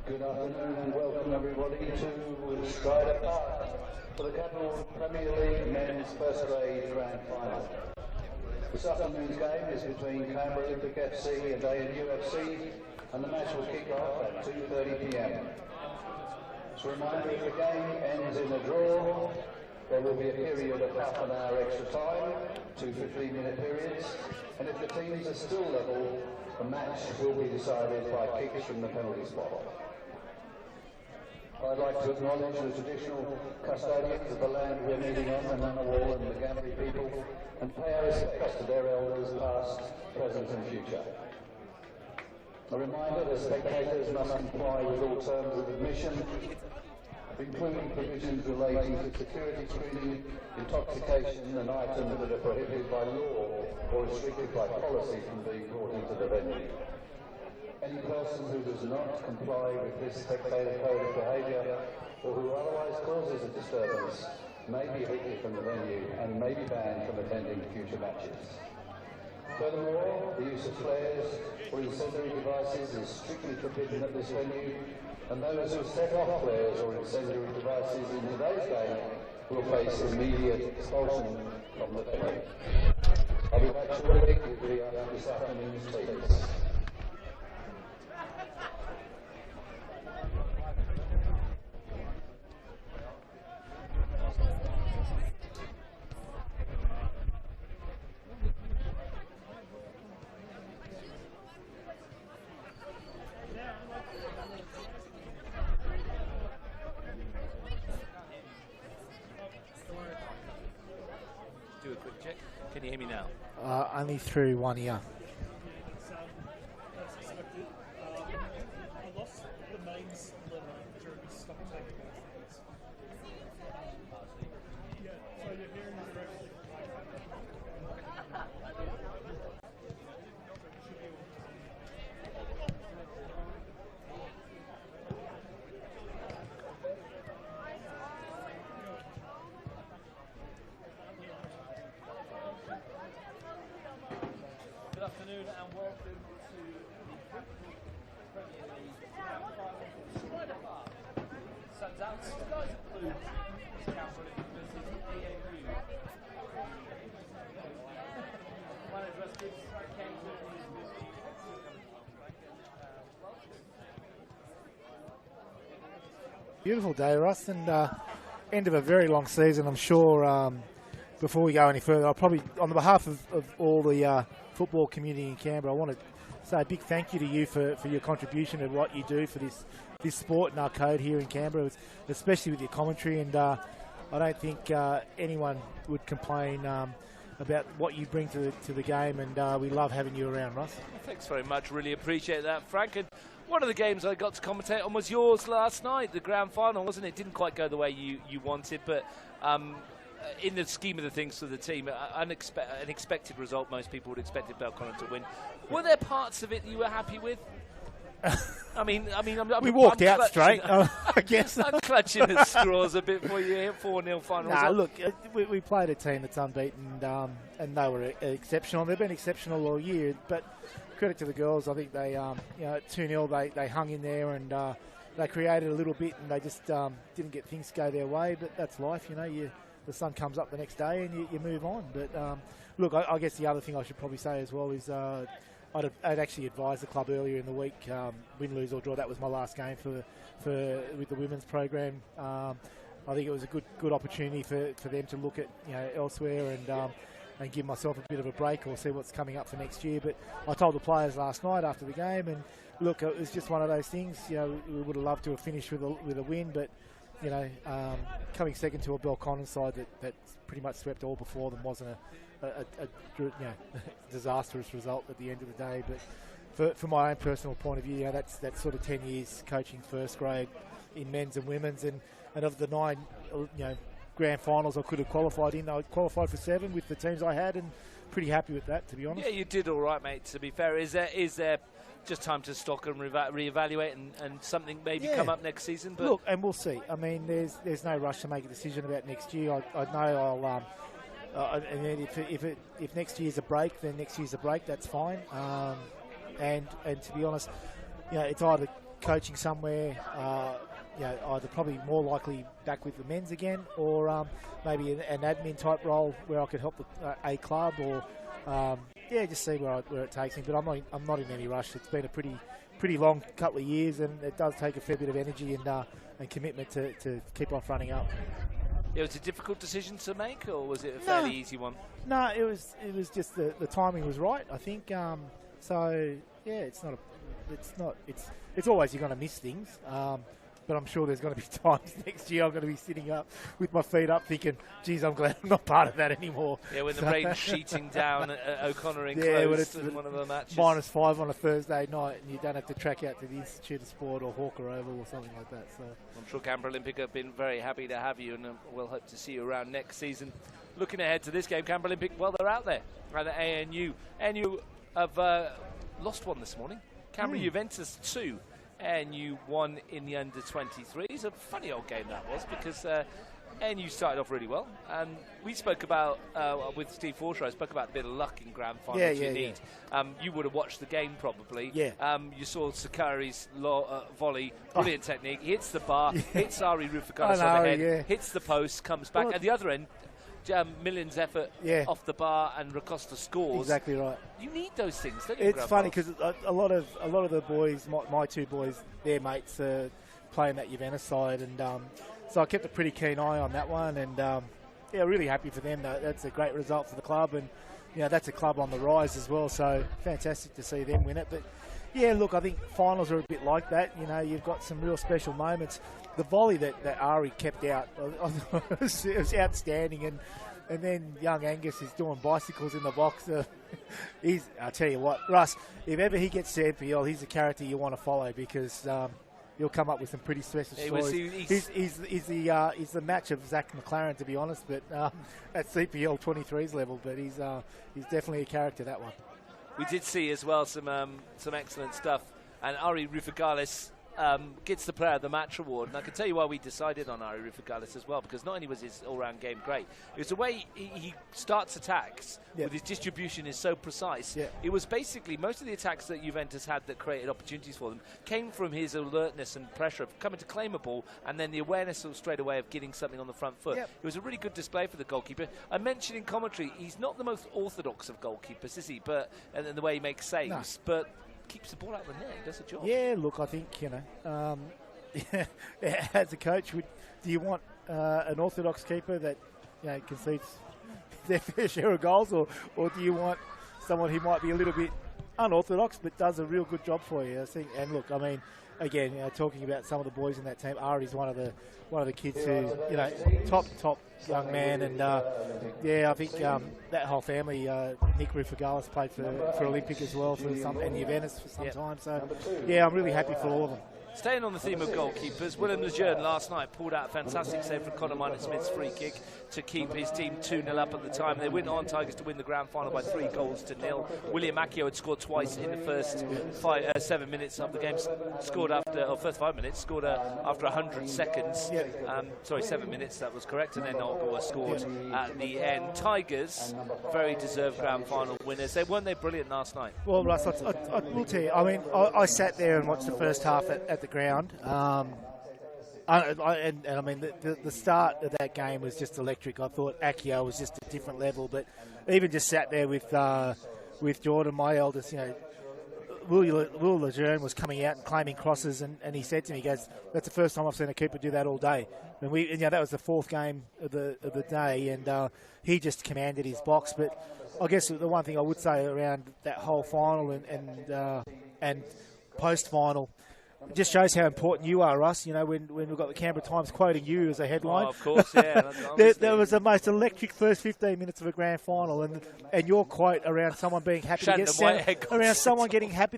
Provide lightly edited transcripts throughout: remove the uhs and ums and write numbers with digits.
Good afternoon and welcome everybody to Stryda Park for the Canberra Premier League Men's First Grade Grand Final. This afternoon's game is between Canberra Olympic FC and ANU FC, and the match will kick off at 2:30 p.m. As a reminder, if the game ends in a draw, there will be a period of half an hour extra time, 2 15-minute periods, and if the teams are still level, the match will be decided by kicks from the penalty spot. I'd like to acknowledge the traditional custodians of the land we're meeting on, the Ngunnawal and the Canberra people, and pay our respects to their elders past, present and future. A reminder that spectators must comply with all terms of admission, including provisions relating to security screening, intoxication and items that are prohibited by law or restricted by policy from being brought into the venue. Any person who does not comply with this spectator code of behaviour or who otherwise causes a disturbance may be evicted from the venue and may be banned from attending future matches. Furthermore, the use of flares or incendiary devices is strictly forbidden at this venue, and those who set off flares or incendiary devices in today's game will face immediate expulsion from the venue. I'll be back shortly with this afternoon's teams. Do a quick check. Can you hear me now? Only through one ear. Good afternoon and welcome to the Premier League Grand Final at Stryda Park. Sun's out, skies are blue. It's Canberra Olympic versus ANU. My name is Russ Gibbs. Beautiful day, Russ, and end of a very long season. I'm sure before we go any further, I'll probably, on behalf of all the football community in Canberra, I want to say a big thank you to you for your contribution and what you do for this sport and our code here in Canberra, especially with your commentary. And I don't think anyone would complain about what you bring to the game, and we love having you around, Russ. Well, thanks very much. Really appreciate that, Frank. And one of the games I got to commentate on was yours last night, the grand final, wasn't it? Didn't quite go the way you wanted, but in the scheme of the things for the team, an expected result. Most people would have expected Belconnen to win. Were there parts of it that you were happy with? We walked out straight, I guess. I'm clutching at straws a bit for you here, 4-0 final result. Look, we played a team that's unbeaten, and they were exceptional. They've been exceptional all year, but credit to the girls. I think they, at 2-0, they hung in there and they created a little bit, and they just didn't get things to go their way. But that's life, the sun comes up the next day and you move on. But look, I guess the other thing I should probably say as well is I'd actually advised the club earlier in the week, win, lose or draw. That was my last game with the women's program. I think it was a good opportunity for them to look at elsewhere and give myself a bit of a break or see what's coming up for next year. But I told the players last night after the game, and look, it was just one of those things. We would have loved to have finished with a win, but coming second to a Belconnen side that's pretty much swept all before them wasn't a disastrous result at the end of the day. But for my own personal point of view, that's sort of 10 years coaching first grade in men's and women's, and of the 9 grand finals I could have qualified in, I qualified for 7 with the teams I had, and pretty happy with that, to be honest. Yeah, you did all right, mate, to be fair. Is there just time to stock and reevaluate and something maybe come up next season? But look, and we'll see. I mean, there's no rush to make a decision about next year. I know and then if next year's a break, then next year's a break. That's fine. And to be honest, it's either coaching somewhere. Either probably more likely back with the men's again, or maybe an admin type role where I could help a club, or just see where it takes me. But I'm not in any rush. It's been a pretty long couple of years, and it does take a fair bit of energy and commitment to keep off running up. It was a difficult decision to make, or was it a fairly easy one? No, it was just the timing was right, I think. It's always you're going to miss things. But I'm sure there's going to be times next year I'm going to be sitting up with my feet up thinking, geez, I'm glad I'm not part of that anymore. Yeah, when the rain's sheeting down at O'Connor enclosed in one of the matches. -5 on a Thursday night, and you don't have to track out to the Institute of Sport or Hawker Oval or something like that. So I'm sure Canberra Olympic have been very happy to have you, and we'll hope to see you around next season. Looking ahead to this game, Canberra Olympic, well, they're out there at the ANU. ANU have lost one this morning. Canberra Juventus 2. And you won in the under-23s. It's a funny old game that was, because NU started off really well. And we spoke about, with Steve Forshaw, I spoke about a bit of luck in grand finals you need. You would have watched the game probably. Yeah. You saw Sakari's volley, brilliant technique. He hits the bar, hits Ari Rufagalis on the head, hits the post, comes back. At the other end, Million's effort off the bar, and Racosta scores. Exactly right. You need those things, don't you? It's funny because a lot of the boys, my two boys, their mates are playing that Juventus side, and so I kept a pretty keen eye on that one, and really happy for them. That's a great result for the club, and that's a club on the rise as well. So fantastic to see them win it. But look, I think finals are a bit like that. You've got some real special moments. The volley that Ari kept out it was outstanding, and then young Angus is doing bicycles in the box. I'll tell you what, Russ, if ever he gets to CPL, he's a character you want to follow, because you'll come up with some pretty special stories. He's the match of Zach McLaren, to be honest, but at CPL 23's level. But he's definitely a character, that one. We did see as well some excellent stuff, and Ari Rufagalis gets the Player of the Match award. And I can tell you why we decided on Ari Rufagalis as well, because not only was his all-round game great, it was the way he starts attacks with his distribution is so precise. It was basically most of the attacks that Juventus had that created opportunities for them came from his alertness and pressure of coming to claim a ball, and then the awareness of straight away of getting something on the front foot. It was a really good display for the goalkeeper. I mentioned in commentary, he's not the most orthodox of goalkeepers, is he? And the way he makes saves, but keeps the ball out of the net. He does a job. Yeah, look, I think, as a coach, do you want an orthodox keeper that concedes their fair share of goals, or do you want someone who might be a little bit unorthodox but does a real good job for you? I think. And look, I mean, again, talking about some of the boys in that team, Ari's one of the kids who, top young man, and I think that whole family, Nick Rufagalis played for Olympic as well and Juventus for some time. So I'm really happy for all of them. Staying on the theme of goalkeepers, Willem Lejeune last night pulled out a fantastic save from Conor Minor-Smith's free kick to keep his team 2-0 up at the time. They went on, Tigers, to win the grand final by 3-0. William Accio had scored twice in the first 7 minutes of the game. Scored first 5 minutes, scored after 100 seconds. 7 minutes, that was correct. And then Ogwa scored at the end. Tigers, very deserved grand final winners. Weren't they brilliant last night? Well, Russ, I will tell you, I mean, I sat there and watched the first half at the ground. I mean, the start of that game was just electric. I thought Accio was just a different level, but even just sat there with Jordan, my eldest, Will Lejeune was coming out and claiming crosses, and he said to me, he goes, that's the first time I've seen a keeper do that all day. And that was the fourth game of the day, and he just commanded his box. But I guess the one thing I would say around that whole final and post-final, it just shows how important you are, Russ. When we've got the Canberra Times quoting you as a headline. Oh, of course, yeah. there was the most electric first 15 minutes of a grand final, and your quote around someone being happy to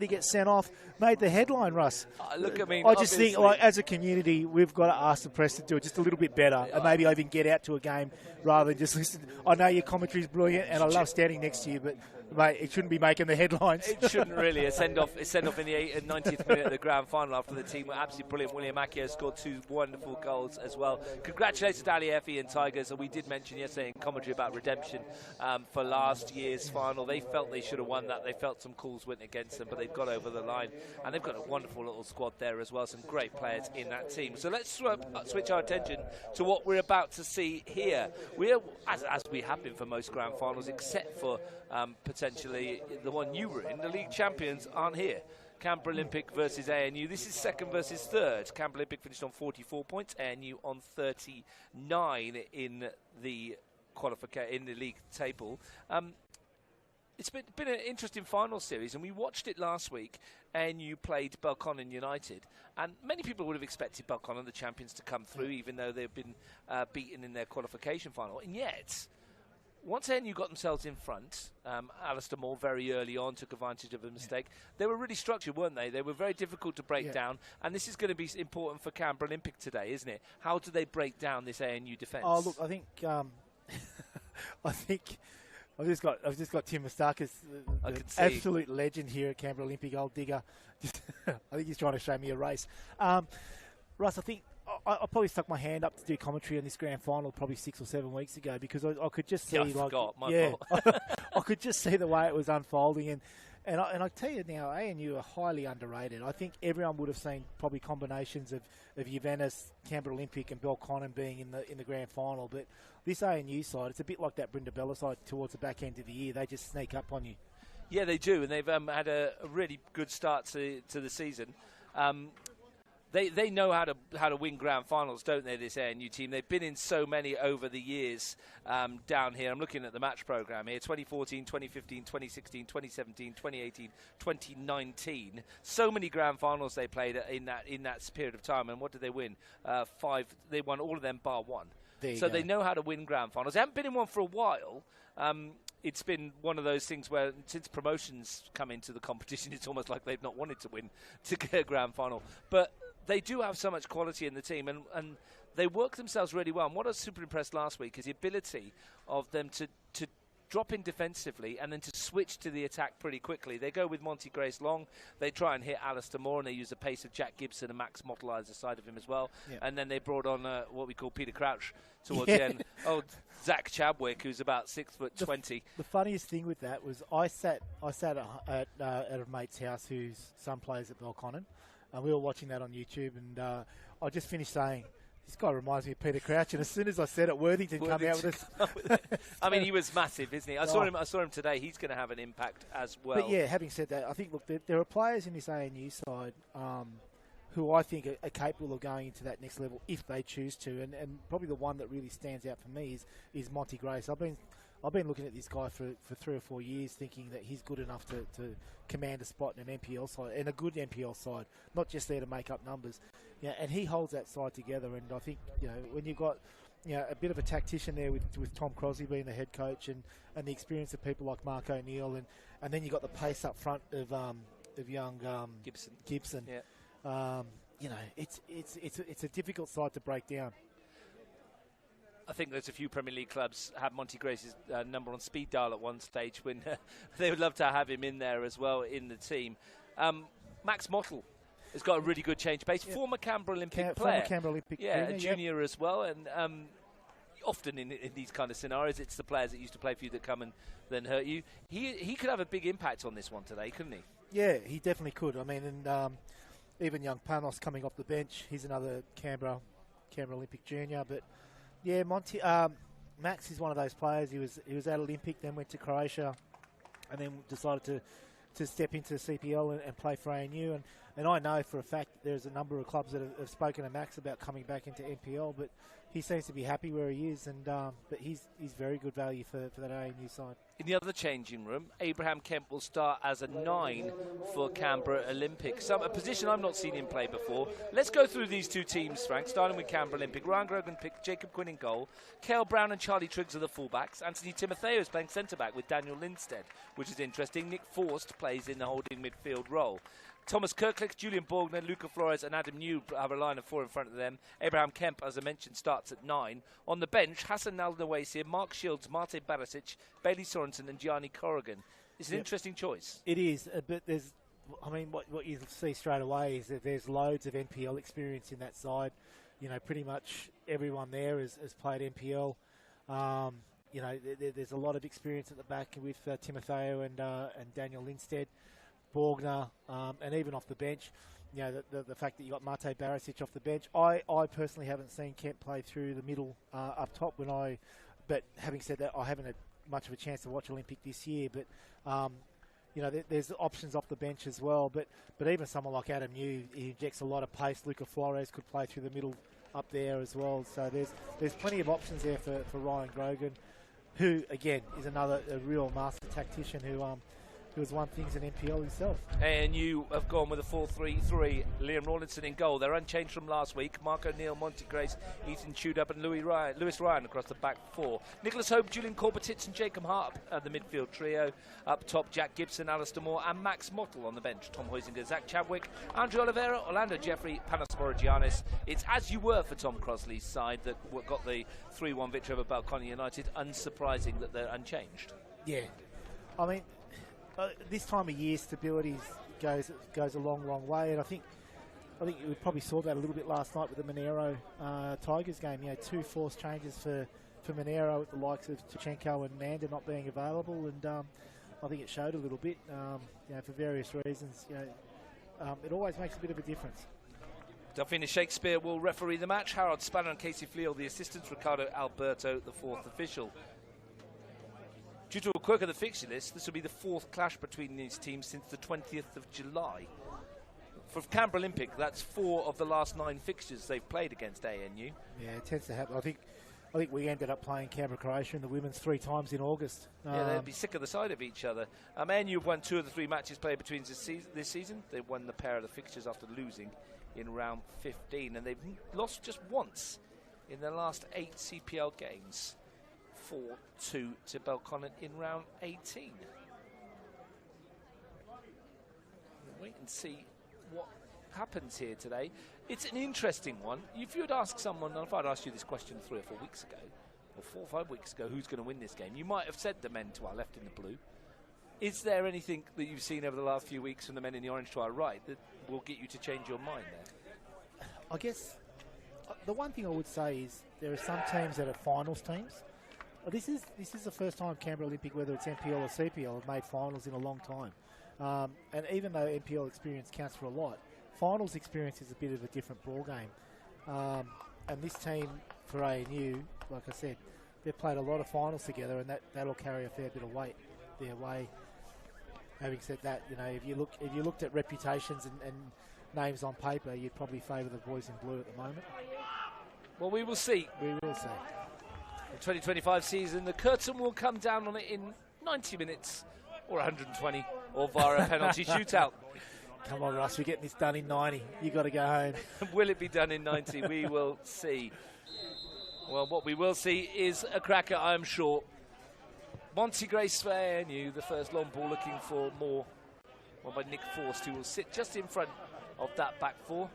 get sent off made the headline, Russ. Look, I mean, I just think, as a community, we've got to ask the press to do it just a little bit better, and maybe even get out to a game rather than just listen. I know your commentary is brilliant, and I love standing next to you, but mate, it shouldn't be making the headlines. It shouldn't really. A send-off in the 90th minute of the grand final after the team were absolutely brilliant. William Accio scored 2 wonderful goals as well. Congratulations to Ali Effie and Tigers. And we did mention yesterday in commentary about redemption for last year's final. They felt they should have won that. They felt some calls went against them, but they've got over the line. And they've got a wonderful little squad there as well. Some great players in that team. So let's switch our attention to what we're about to see here. We're, as we have been for most grand finals, except for potentially the one you were in, the league champions aren't here. Canberra Olympic versus ANU. This is second versus third. Canberra Olympic finished on 44 points, ANU on 39 in the in the league table. It's been an interesting final series, and we watched it last week. ANU played Belconnen United, and many people would have expected Belconnen, the champions, to come through, even though they've been beaten in their qualification final. And yet, once ANU got themselves in front, Alistair Moore very early on took advantage of a mistake. They were really structured, weren't they? They were very difficult to break down, and this is going to be important for Canberra Olympic today, isn't it? How do they break down this ANU defence? Oh, look, I think I think I've just got Tim Mustakis, the absolute legend here at Canberra Olympic, old digger. I think he's trying to show me a race. Russ, I think I probably stuck my hand up to do commentary on this grand final probably 6 or 7 weeks ago because I could just see fault. I could just see the way it was unfolding, and I tell you now, ANU are highly underrated. I think everyone would have seen probably combinations of Juventus, Canberra Olympic, and Belconnen being in the grand final, but this ANU side, it's a bit like that Brindabella side towards the back end of the year. They just sneak up on you. Yeah, they do, and they've had a really good start to the season. They know how to win grand finals, don't they, this ANU team? They've been in so many over the years down here. I'm looking at the match programme here. 2014, 2015, 2016, 2017, 2018, 2019. So many grand finals they played in that period of time. And what did they win? 5. They won all of them bar 1. So they know how to win grand finals. They haven't been in one for a while. It's been one of those things where since promotions come into the competition, it's almost like they've not wanted to win to get a grand final. But they do have so much quality in the team, and they work themselves really well. And what I was super impressed last week is the ability of them to drop in defensively and then to switch to the attack pretty quickly. They go with Monty Grace long. They try and hit Alistair Moore, and they use the pace of Jack Gibson and Max Mottel either side of him as well. Yeah. And then they brought on what we call Peter Crouch towards the end. Oh, Zach Chadwick, who's about 6'20". The funniest thing with that was I sat at a mate's house whose son plays at Belconnen, and we were watching that on YouTube, and I just finished saying, this guy reminds me of Peter Crouch, and as soon as I said it, Worthington come out with us. I mean, he was massive, isn't he? I saw him today. He's going to have an impact as well. But yeah, having said that, I think look, there are players in this ANU side who I think are capable of going into that next level if they choose to, and probably the one that really stands out for me is Monty Grace. I've been looking at this guy for 3 or 4 years, thinking that he's good enough to command a spot in an NPL side, and a good NPL side, not just there to make up numbers. Yeah, and he holds that side together. And I think when you've got a bit of a tactician there with Tom Crosby being the head coach, and the experience of people like Mark O'Neill, and then you got the pace up front of young Gibson. Yeah. It's a difficult side to break down. I think there's a few Premier League clubs have Monty Grace's number on speed dial at one stage when they would love to have him in there as well in the team. Max Mottel has got a really good change pace. Yeah. Former Canberra Olympic player. Former Canberra Olympic junior as well. And often in these kind of scenarios, it's the players that used to play for you that come and then hurt you. He could have a big impact on this one today, couldn't he? Yeah, he definitely could. I mean, and even young Panos coming off the bench, he's another Canberra Olympic junior, but yeah, Max is one of those players. He was at Olympic, then went to Croatia, and then decided to step into CPL and play for ANU. And I know for a fact there's a number of clubs that have spoken to Max about coming back into NPL, but he seems to be happy where he is, and but he's very good value for that ANU side. In the other changing room, Abraham Kemp will start as a 9 for Canberra Olympic. A position I've not seen him play before. Let's go through these two teams, Frank, starting with Canberra Olympic. Ryan Grogan picked Jacob Quinn in goal. Cale Brown and Charlie Triggs are the fullbacks. Anthony Timotheo is playing centre-back with Daniel Lindstedt, which is interesting. Nick Forst plays in the holding midfield role. Thomas Kirklick, Julian Borgner, Luca Flores and Adam New have a line of 4 in front of them. Abraham Kemp, as I mentioned, starts at 9. On the bench, Hassan Al-Nawasir, Mark Shields, Marte Barisic, Bailey Sorensen and Gianni Corrigan. It's an interesting choice. It is, but there's, I mean, what you see straight away is that there's loads of NPL experience in that side. You know, pretty much everyone there has played NPL. You know, there's a lot of experience at the back with Timotheo and Daniel Lindstedt, Borgner, and even off the bench. You know, the fact that you got Mate Barisic off the bench. I personally haven't seen Kemp play through the middle up top but having said that, I haven't had much of a chance to watch Olympic this year. But you know, there's options off the bench as well. But even someone like Adam New, he injects a lot of pace. Luca Flores could play through the middle up there as well. So there's plenty of options there for Ryan Grogan, who again is a real master tactician who has won things in NPL himself. And you have gone with a 4-3-3. Liam Rawlinson in goal. They're unchanged from last week. Mark O'Neill, Monty Grace, Ethan Tudup and Lewis Ryan across the back four. Nicholas Hope, Julian Corbetitz and Jacob Hart at the midfield trio. Up top, Jack Gibson, Alistair Moore and Max Mottle on the bench. Tom Huizinga, Zach Chadwick, Andrew Oliveira, Orlando Jeffrey, Panos Morogianis. It's as you were for Tom Crosley's side that got the 3-1 victory over Balcony United. Unsurprising that they're unchanged. Yeah. I mean, this time of year, stability goes a long way, and I think we probably saw that a little bit last night with the Monero Tigers game. You know, 2 forced changes for Monero with the likes of Tuchenko and Nanda not being available, and I think it showed a little bit. You know, for various reasons. You know, it always makes a bit of a difference. Delphina Shakespeare will referee the match. Harold Spanner and Casey Fleal the assistants. Ricardo Alberto the fourth official. Due to a quirk of the fixture list, this will be the 4th clash between these teams since the 20th of July. For Canberra Olympic, that's 4 of the last 9 fixtures they've played against ANU. Yeah, it tends to happen. I think we ended up playing Canberra Croatia in the women's 3 times in August. Yeah, they'd be sick of the sight of each other. ANU have won 2 of the 3 matches played between this season. They won the pair of the fixtures after losing in round 15, and they've lost just once in their last 8 CPL games. 4-2 to Belconnen in round 18. We'll wait and see what happens here today. It's an interesting one. If you had asked someone, if I'd asked you this question 3 or 4 weeks ago, or 4 or 5 weeks ago, who's going to win this game, you might have said the men to our left in the blue. Is there anything that you've seen over the last few weeks from the men in the orange to our right that will get you to change your mind there? I guess the one thing I would say is there are some teams that are finals teams. This is the first time Canberra Olympic, whether it's NPL or CPL, have made finals in a long time. And even though NPL experience counts for a lot, finals experience is a bit of a different ball game. And this team for ANU, like I said, they've played a lot of finals together, and that'll carry a fair bit of weight their way. Having said that, you know, if you looked at reputations and names on paper, you'd probably favour the boys in blue at the moment. Well, we will see. We will see. The 2025 season, the curtain will come down on it in 90 minutes or 120 or via a penalty shootout. Come on, Russ, we're getting this done in 90. You've got to go home. Will it be done in 90? We will see. Well, what we will see is a cracker, I'm sure. Monty Grace for ANU, the first long ball looking for more. One by Nick Forst, who will sit just in front of that back 4.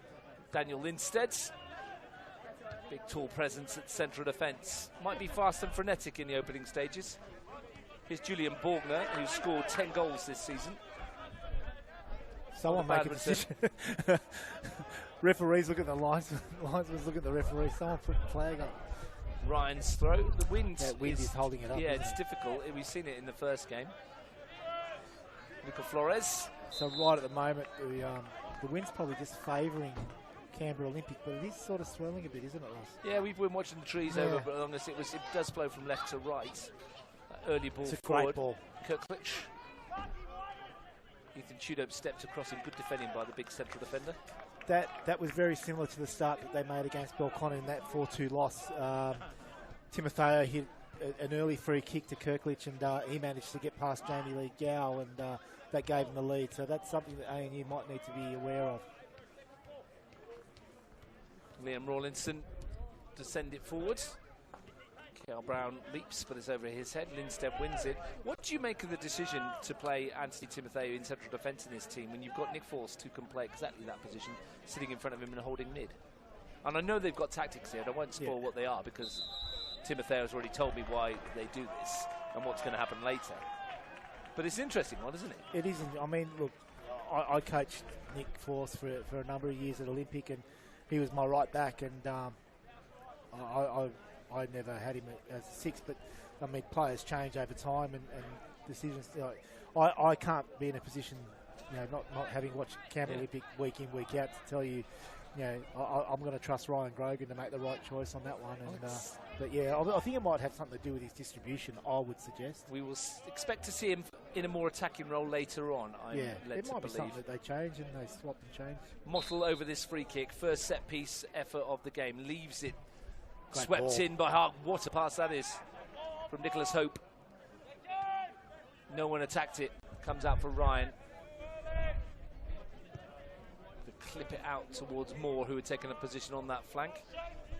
Daniel Lindstedt. Big tall presence at central defence. Might be fast and frenetic in the opening stages. Here's Julian Borgner, who's scored 10 goals this season. Someone make a decision. Referees look at the lines. Linesmen look at the referee. Someone put the flag up. Ryan's throw. The wind, is holding it up. Yeah, it's difficult. We've seen it in the first game. Luca Flores. So right at the moment, the wind's probably just favouring Canberra Olympic, but it is sort of swirling a bit, isn't it, Ross? Yeah, we've been watching the trees over, but along this, it does flow from left to right. Early ball it's a forward. Great ball. Kirklich. Ethan Tudup stepped across in good defending by the big central defender. That was very similar to the start that they made against Belconnen in that 4-2 loss. Timotheo hit an early free kick to Kirklich, and he managed to get past Jamie Lee Gow, and that gave him the lead. So that's something that ANU might need to be aware of. Liam Rawlinson to send it forward. Cal Brown leaps, but it's over his head. Lindstedt wins it. What do you make of the decision to play Anthony Timotheo in central defence in this team when you've got Nick Forst who can play exactly that position, sitting in front of him and holding mid? And I know they've got tactics here, and I won't spoil what they are because Timotheo has already told me why they do this and what's going to happen later. But it's an interesting one, isn't it? It isn't. I mean, look, I coached Nick Force for a number of years at Olympic, and he was my right back, and I never had him as a 6, but I mean, players change over time, and decisions. I can't be in a position, not having watched Canberra Olympic week in, week out, to tell you, I'm going to trust Ryan Grogan to make the right choice on that one. And but yeah, I think it might have something to do with his distribution, I would suggest. We will expect to see him in a more attacking role later on. It might be something that they change and they swap and change. Mottle over this free kick, first set piece effort of the game, leaves it Great swept ball. in by Hart. What a pass that is from Nicholas Hope. No one attacked it. Comes out for Ryan. To clip it out towards Moore, who had taken a position on that flank.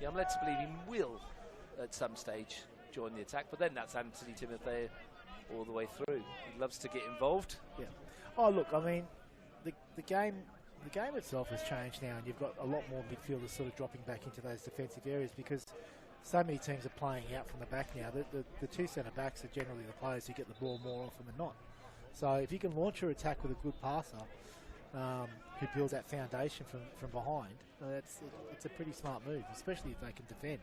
Yeah, I'm led to believe he will, at some stage, join the attack. But then that's Anthony Timothy all the way through. He loves to get involved. Yeah. Oh, look, I mean, the game itself has changed now, and you've got a lot more midfielders sort of dropping back into those defensive areas because so many teams are playing out from the back now. The two centre-backs are generally the players who get the ball more often than not. So if you can launch your attack with a good passer who builds that foundation from behind, it's a pretty smart move, especially if they can defend.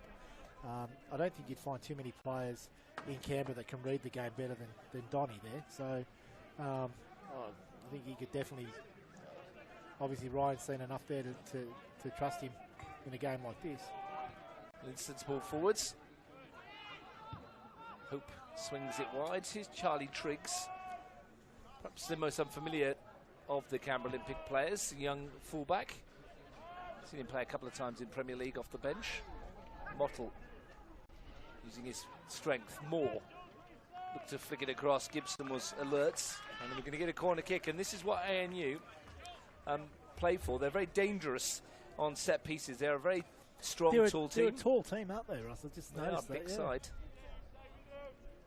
I don't think you'd find too many players in Canberra that can read the game better than Donny there. So I think he could definitely... Obviously, Ryan's seen enough there to trust him in a game like this. Linson's ball forwards. Hope swings it wide. Here's Charlie Triggs. Perhaps the most unfamiliar of the Canberra Olympic players, a young fullback. Seen him play a couple of times in Premier League off the bench. Mottle using his strength more. Looked to flick it across. Gibson was alert. And we're going to get a corner kick. And this is what ANU play for. They're very dangerous on set pieces. They're a very strong, tall team. They're a tall team, aren't they, Russ? I just noticed that. Big side.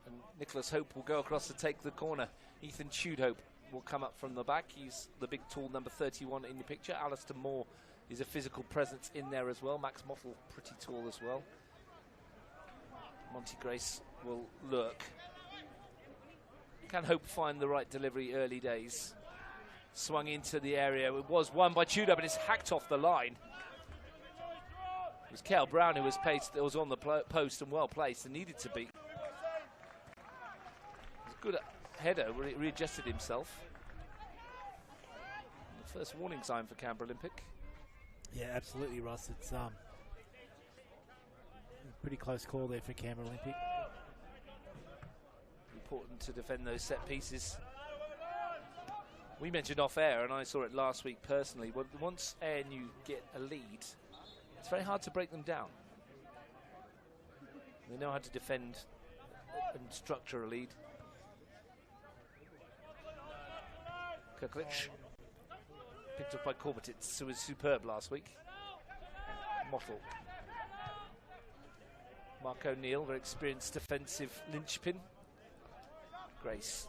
And Nicholas Hope will go across to take the corner. Ethan Tudhope will come up from the back. He's the big, tall number 31 in the picture. Alistair Moore is a physical presence in there as well. Max Mottle, pretty tall as well. Monty Grace will lurk. Can Hope find the right delivery early days? Swung into the area. It was won by Tudor, but it's hacked off the line. It was Kel Brown who was on the post and well placed and needed to be. It was a good header, readjusted himself. The first warning sign for Canberra Olympic. Yeah, absolutely, Russ. It's a pretty close call there for Canberra Olympic. Important to defend those set pieces. We mentioned off air, and I saw it last week personally, once ANU get a lead, it's very hard to break them down. They know how to defend and structure a lead. Kirklich, picked up by Corbetitz, who was superb last week. Mottle. Mark O'Neill, very experienced defensive linchpin. Grace.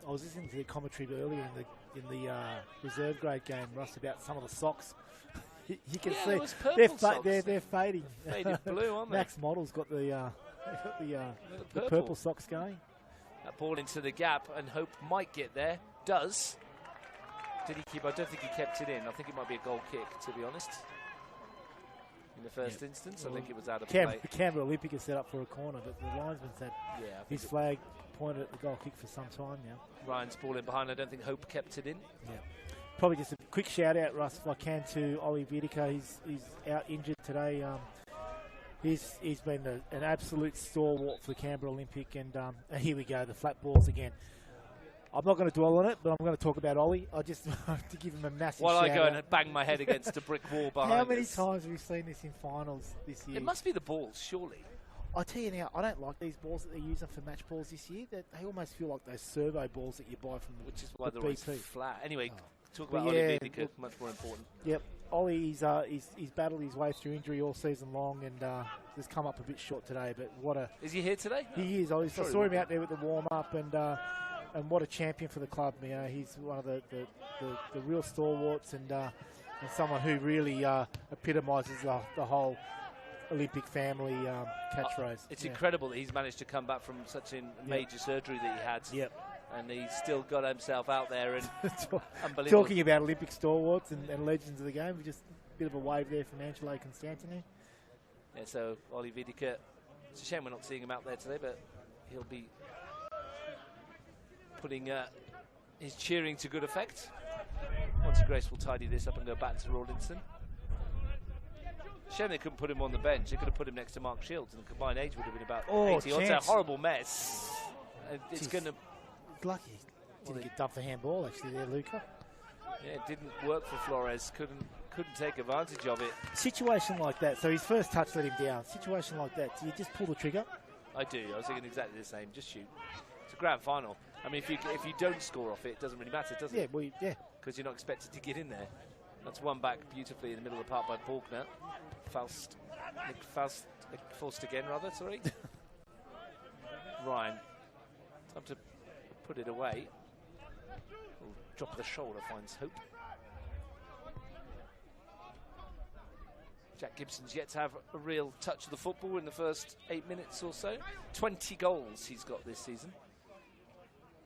I was listening to the commentary earlier in the reserve grade game, Russ, about some of the socks. You can see they're fading. Faded blue, aren't they? Max Mottle's got the purple socks going. That ball into the gap, and Hope might get there. Does. Did he keep? I don't think he kept it in. I think it might be a goal kick, to be honest. In the first instance, I think it was out of play. Canberra Olympic is set up for a corner, but the linesman's had his flag pointed at the goal kick for some time now. Ryan's ball in behind. I don't think Hope kept it in. Yeah. Probably just a quick shout out, Russ, if I can, to Ollie Vidica. He's out injured today. He's been an absolute stalwart for Canberra Olympic, and here we go, the flat balls again. I'm not going to dwell on it, but I'm going to talk about Ollie. I just want to give him a massive shout out. While I go and bang my head against a brick wall behind us. How many times have we seen this in finals this year? It must be the balls, surely. I tell you now, I don't like these balls that they're using for match balls this year. They almost feel like those servo balls that you buy from Which is why they're BP. always flat. Anyway, talk about Ollie Vidica, much more important. Yep. Ollie, he's battled his way through injury all season long, and has come up a bit short today. But what a... Is he here today? He is. I saw him out there with the warm-up, and what a champion for the club. You know, he's one of the real stalwarts, and someone who really epitomises the whole Olympic family catchphrase. It's incredible that he's managed to come back from such a major surgery that he had. Yep. And he's still got himself out there. And unbelievable. Talking about Olympic stalwarts and legends of the game, just a bit of a wave there from Angelo Constantini. Yeah, so Ollie Vidika, it's a shame we're not seeing him out there today, but he'll be putting his cheering to good effect. Once Grace will tidy this up and go back to Rawlinson. Shame they couldn't put him on the bench. They could have put him next to Mark Shields, and the combined age would have been about 80. It's a horrible mess. It's going to... Lucky didn't get dumped for handball actually there, Luca. Yeah, it didn't work for Flores. Couldn't take advantage of it. Situation like that. So his first touch let him down. Situation like that. Do you just pull the trigger? I do. I was thinking exactly the same. Just shoot. It's a grand final. I mean, if you don't score off it, it doesn't really matter, does it? Yeah, well, yeah. Because you're not expected to get in there. That's one back beautifully in the middle of the park by Faulkner. Faust again, rather. Sorry. Ryan. Time to put it away. Drop of the shoulder finds hope. Jack Gibson's yet to have a real touch of the football in the first 8 minutes or so. 20 goals he's got this season.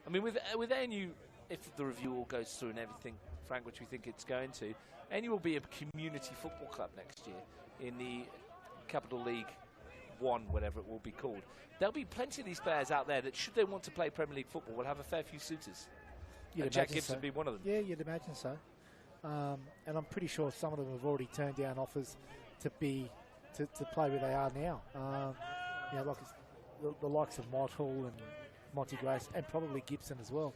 I mean, with ANU, if the review all goes through and everything, Frank, which we think it's going to, ANU will be a community football club next year in the Capital League 1, whatever it will be called. There'll be plenty of these players out there that, should they want to play Premier League football, will have a fair few suitors. Jack Gibson would be one of them. Yeah, you'd imagine so. And I'm pretty sure some of them have already turned down offers to play where they are now. Like the likes of Mottall and Monty Grace, and probably Gibson as well.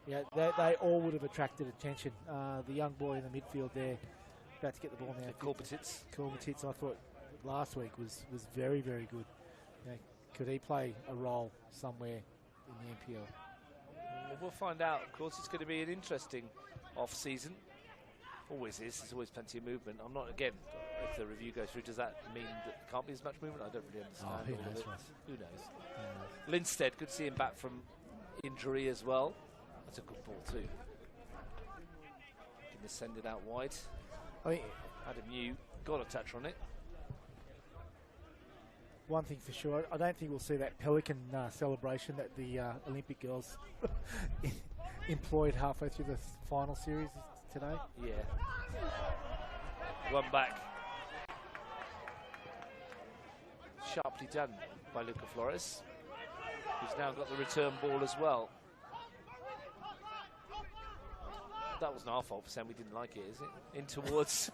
Yeah, they all would have attracted attention. The young boy in the midfield there, about to get the ball now. Corbetitz, I thought last week was very, very good. Could he play a role somewhere in the NPL? Well, we'll find out. Of course, it's going to be an interesting off-season. Always is. There's always plenty of movement. I'm not, again, if the review goes through, does that mean that there can't be as much movement? I don't really understand. Who knows? Lindstead, good to see him back from injury as well. That's a good ball too. Can they send it out wide? I mean, Adam New got a touch on it. One thing for sure, I don't think we'll see that Pelican celebration that the Olympic girls employed halfway through the final series today. Yeah. One back. Sharply done by Luca Flores, who's now got the return ball as well. That wasn't our fault for saying we didn't like it, is it? In towards...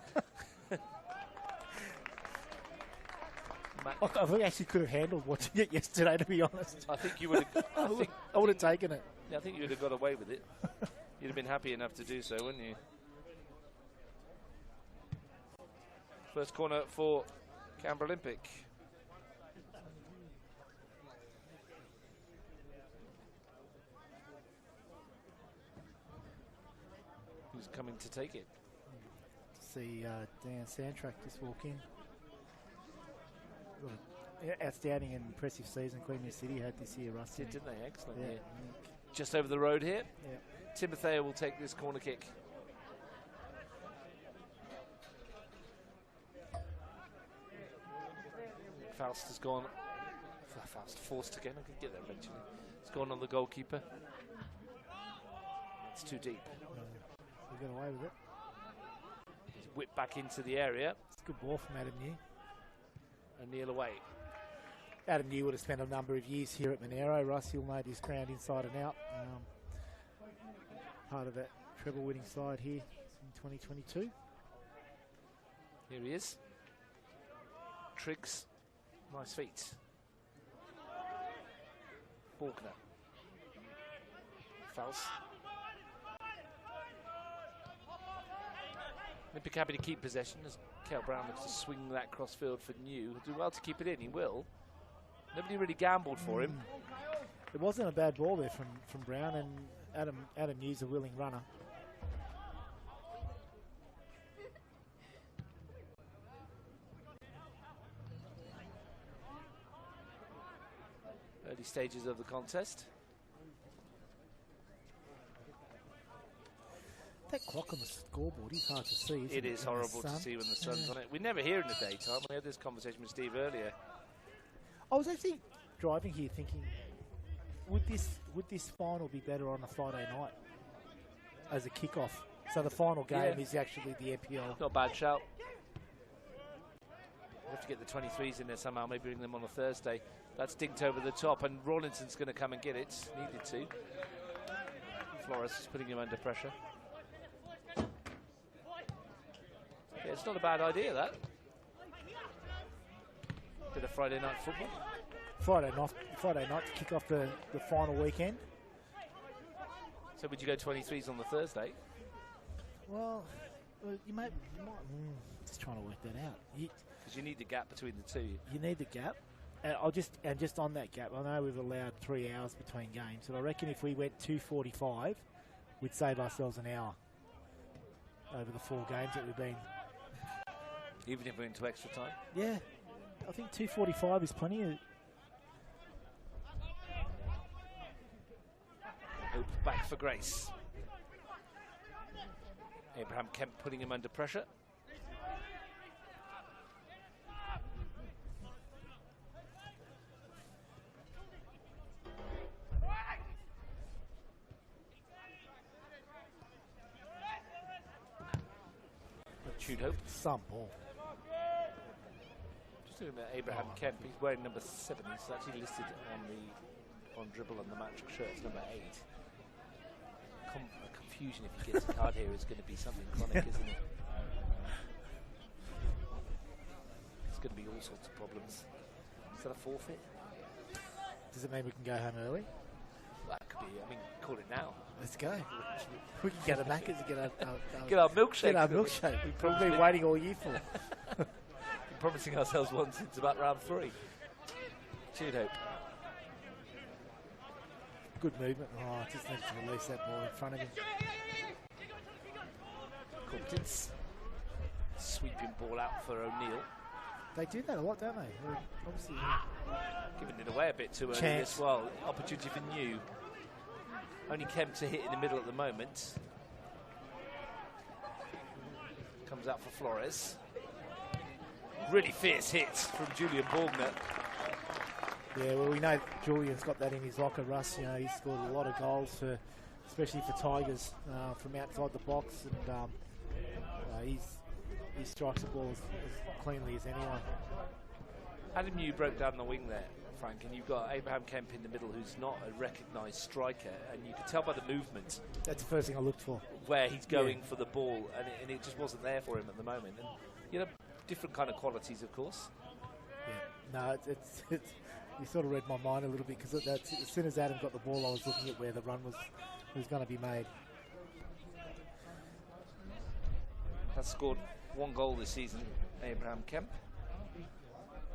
I think I actually could have handled watching it yesterday, to be honest. I think you would have... I would have taken it. Yeah, I think you would have got away with it. You'd have been happy enough to do so, wouldn't you? First corner for Canberra Olympic. Who's coming to take it? See Dan Sandtrack just walk in. Outstanding and impressive season Queen City had this year, Russ. Didn't they? Excellent. Yeah. Just over the road here. Yeah. Timothea will take this corner kick. Faust has gone. Faust forced again. I could get there eventually. It's gone on the goalkeeper. It's too deep. He got away with it. He's whipped back into the area. It's a good ball from Adam New. O'Neill away. Adam New would have spent a number of years here at Monero. Russ, he'll know his ground inside and out. Part of that treble winning side here in 2022. Here he is. Triggs. Nice feet. Faulkner. Faust. Olympic happy to keep possession as Cale Brown looks to swing that crossfield for New. He'll do well to keep it in, he will. Nobody really gambled for him. It wasn't a bad ball there from Brown, and Adam New's a willing runner. Early stages of the contest. That o'clock on the scoreboard is hard to see. It is horrible to see when the sun's on it. We never hear in the daytime. We had this conversation with Steve earlier. I was actually driving here thinking, would this final be better on a Friday night as a kickoff? So the final game is actually the NPL. Not a bad shout. We have to get the 23s in there somehow, maybe bring them on a Thursday. That's dinked over the top, and Rawlinson's going to come and get it. Needed to. Flores is putting him under pressure. Yeah, it's not a bad idea, that. Bit of Friday night football. Friday night to kick off the final weekend. So would you go 23s on the Thursday? Well, you might just trying to work that out. Because you need the gap between the two. You need the gap. And just on that gap, I know we've allowed 3 hours between games, and I reckon if we went 2:45, we'd save ourselves an hour over the 4 games that we've been. Even if we're into extra time? Yeah, I think 2:45 is plenty. Hope back for Grace. Abraham Kemp putting him under pressure. Hope. Some ball. Just looking at Abraham Kemp, he's wearing number 7. He's actually listed on dribble on the match shirt. It's number 8. Confusion if he gets a card here is going to be something chronic, isn't it? It's going to be all sorts of problems. Is that a forfeit? Does it mean we can go home early? That could be. I mean, call it now. Let's go. We can get a Macca's and get our milkshake. Get our milkshake. We've probably been waiting all year for. Been promising ourselves one since about round 3. Should hope. Good movement. Oh, just needs to release that ball in front of him. Competence. Sweeping ball out for O'Neill. They do that a lot, don't they? Obviously. Giving it away a bit too early as well. Opportunity for New. Only Kemp to hit in the middle at the moment. Comes out for Flores. Really fierce hits from Julian Borgner. Yeah, well, we know Julian's got that in his locker, Russ. You know, he's scored a lot of goals, especially for Tigers, from outside the box, and he strikes the ball as cleanly as anyone. Adam New broke down the wing there, Frank, and you've got Abraham Kemp in the middle, who's not a recognised striker, and you can tell by the movement. That's the first thing I looked for. Where he's going for the ball, and it just wasn't there for him at the moment. And you know, different kind of qualities, of course. Yeah, no, it's you sort of read my mind a little bit, because as soon as Adam got the ball, I was looking at where the run was going to be made. Has scored 1 goal this season, Abraham Kemp.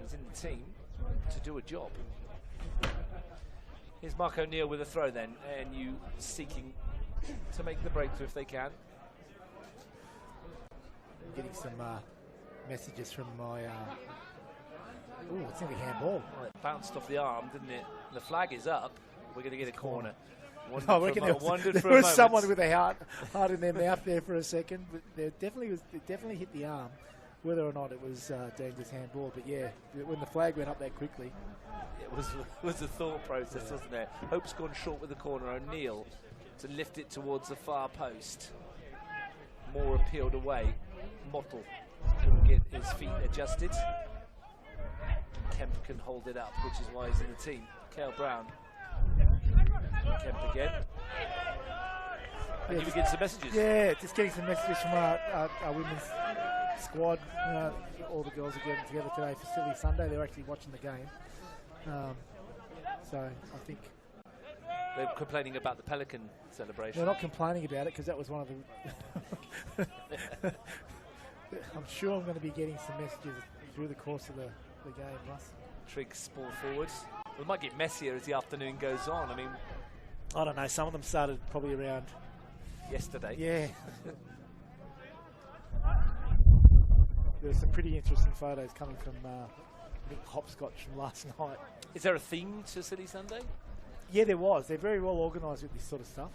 He's in the team to do a job. Here's Mark O'Neill with a throw then, and you seeking to make the breakthrough if they can. Getting some messages from my... oh, it's nearly handball. Well, it bounced off the arm, didn't it? The flag is up. We're going to get a corner. I reckon there was someone with a heart in their mouth there for a second, but it definitely hit the arm. Whether or not it was deemed as handball, but yeah, when the flag went up that quickly. It was a thought process, wasn't there? Hope's gone short with the corner. O'Neill to lift it towards the far post. Moore appealed away. Mottle couldn't get his feet adjusted. Kemp can hold it up, which is why he's in the team. Cale Brown. Kemp again. And you get some messages. Yeah, just getting some messages from our women's squad. All the girls are getting together today for Silly Sunday. They're actually watching the game. So I think they're complaining about the Pelican celebration. They're not complaining about it, because that was one of the... I'm sure I'm going to be getting some messages through the course of the game, Russ. Triggs ball forward. We might get messier as the afternoon goes on. I mean, I don't know. Some of them started probably around yesterday. Yeah. There's some pretty interesting photos coming from Nick Hopscotch from last night. Is there a theme to Silly Sunday? Yeah, there was. They're very well organised with this sort of stuff.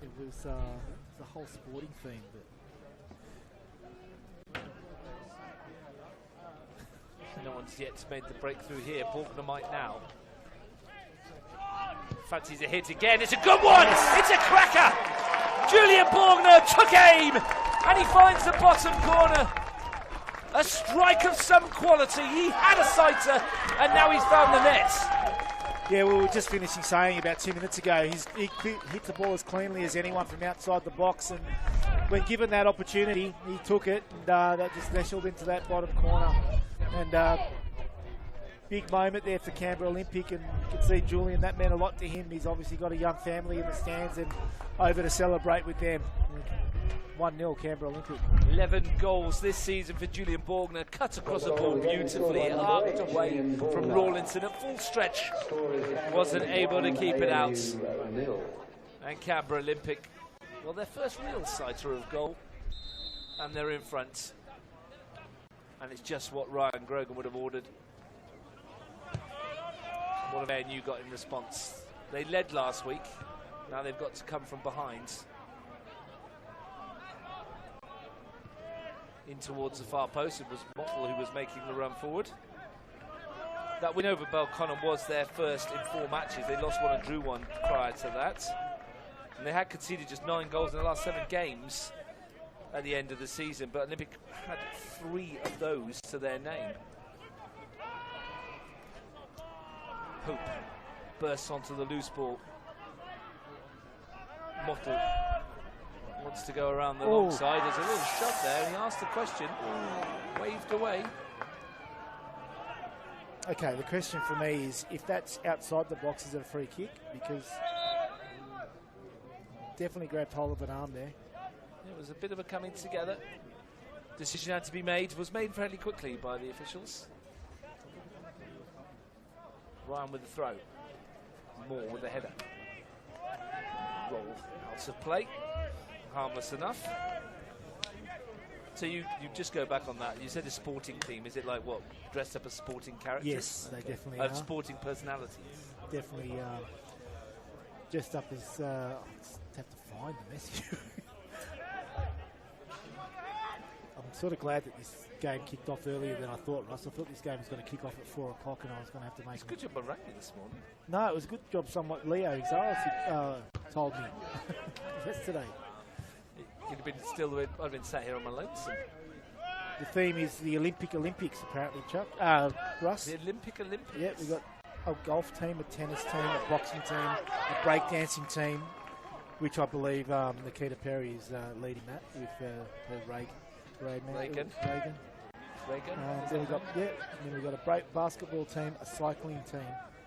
It was a whole sporting theme. But no one's yet made the breakthrough here. Borgner might now. Fancies a hit again. It's a good one. It's a cracker. Julian Borgner took aim, and he finds the bottom corner. A strike of some quality. He had a sighter, and now he's found the net. Yeah, we were just finishing saying about 2 minutes ago, he hit the ball as cleanly as anyone from outside the box, and when given that opportunity, he took it, and that just nestled into that bottom corner. And big moment there for Canberra Olympic, and you can see Julian, that meant a lot to him. He's obviously got a young family in the stands and over to celebrate with them. 1-0 Canberra Olympic. 11 goals this season for Julian Borgner. Cut across the ball beautifully, arced away from Rawlinson at full stretch. Wasn't able to keep it out. And Canberra Olympic, well, their first real sighter of goal, and they're in front. And it's just what Ryan Grogan would have ordered. What have ANU got in response? They led last week. Now they've got to come from behind. In towards the far post, it was Mottle who was making the run forward. That win over Belconnen was their first in 4 matches. They lost one and drew one prior to that. And they had conceded just 9 goals in the last 7 games at the end of the season. But Olympic had 3 of those to their name. Hope bursts onto the loose ball. Mottle wants to go around the long side. There's a little shot there, and he asked the question. Waved away. Okay, the question for me is, if that's outside the box, is it a free kick? Because definitely grabbed hold of an arm there. It was a bit of a coming together. Decision had to be made. Was made fairly quickly by the officials. Ryan with the throw. Moore with the header. Roll out of play. Harmless enough. So you just go back on that. You said a sporting team. Is it like what? Dressed up as sporting characters? Yes, they definitely are. Sporting personalities. Definitely dressed up as... I just have to find the message. I'm sort of glad that this game kicked off earlier than I thought, Russ. I thought this game was going to kick off at 4 o'clock and I was going to have to make... It's a good job of rugby this morning. No, it was a good job somewhat. Leo Exaros told me yesterday. You'd have been I'd have been sat here on my lonesome. The theme is the Olympics, apparently, Chuck. Russ. The Olympics. Yeah, we've got a golf team, a tennis team, a boxing team, a breakdancing team, which I believe Nikita Perry is leading that with her Reagan. Then we've got a basketball team, a cycling team.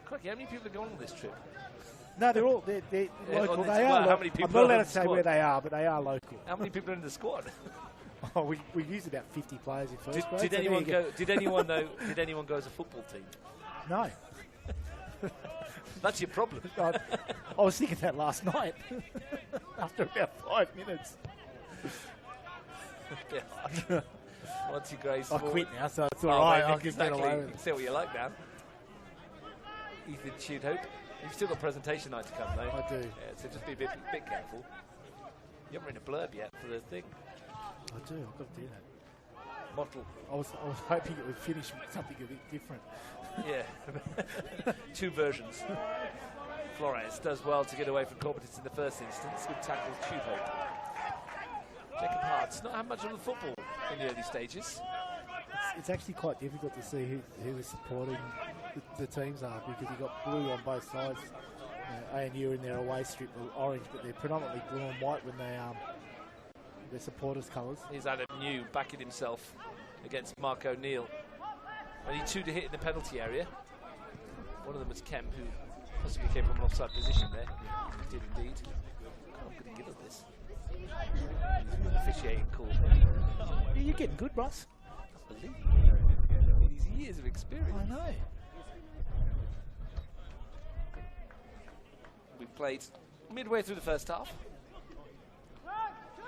Crikey, how many people are going on this trip? No, they're local. They are. How many people? I'm not allowed to say where they are, but they are local. How many people are in the squad? We used about 50 players in first grade. Did anyone go? Did anyone go as a football team? No. That's your problem. I was thinking that last night after about 5 minutes. Yeah. Once you grace I forward. quit now, so it's all right. I'll just exactly. get away with it. See what you like now. Ethan Shoot-Hope. You've still got presentation night to come, though. I do. Yeah, so just be a bit careful. You haven't written a blurb yet for the thing. I do. I've got to do that. Mottle. I was hoping it would finish with something a bit different. Yeah. 2 versions. Flores does well to get away from competence in the first instance. Good tackle, Shoot-Hope. Jacob Hart's not had much of the football in the early stages. It's actually quite difficult to see who is supporting the teams are, because you've got blue on both sides. ANU in their away strip are orange, but they're predominantly blue and white when they their supporters' colours. Here's Adam New backing himself against Mark O'Neill. Only 2 to hit in the penalty area. One of them was Kemp, who possibly came from an offside position there. He did indeed. I'm going to give it this. Officiating call. You're getting good, Russ. I believe in his years of experience. I know. We played midway through the first half.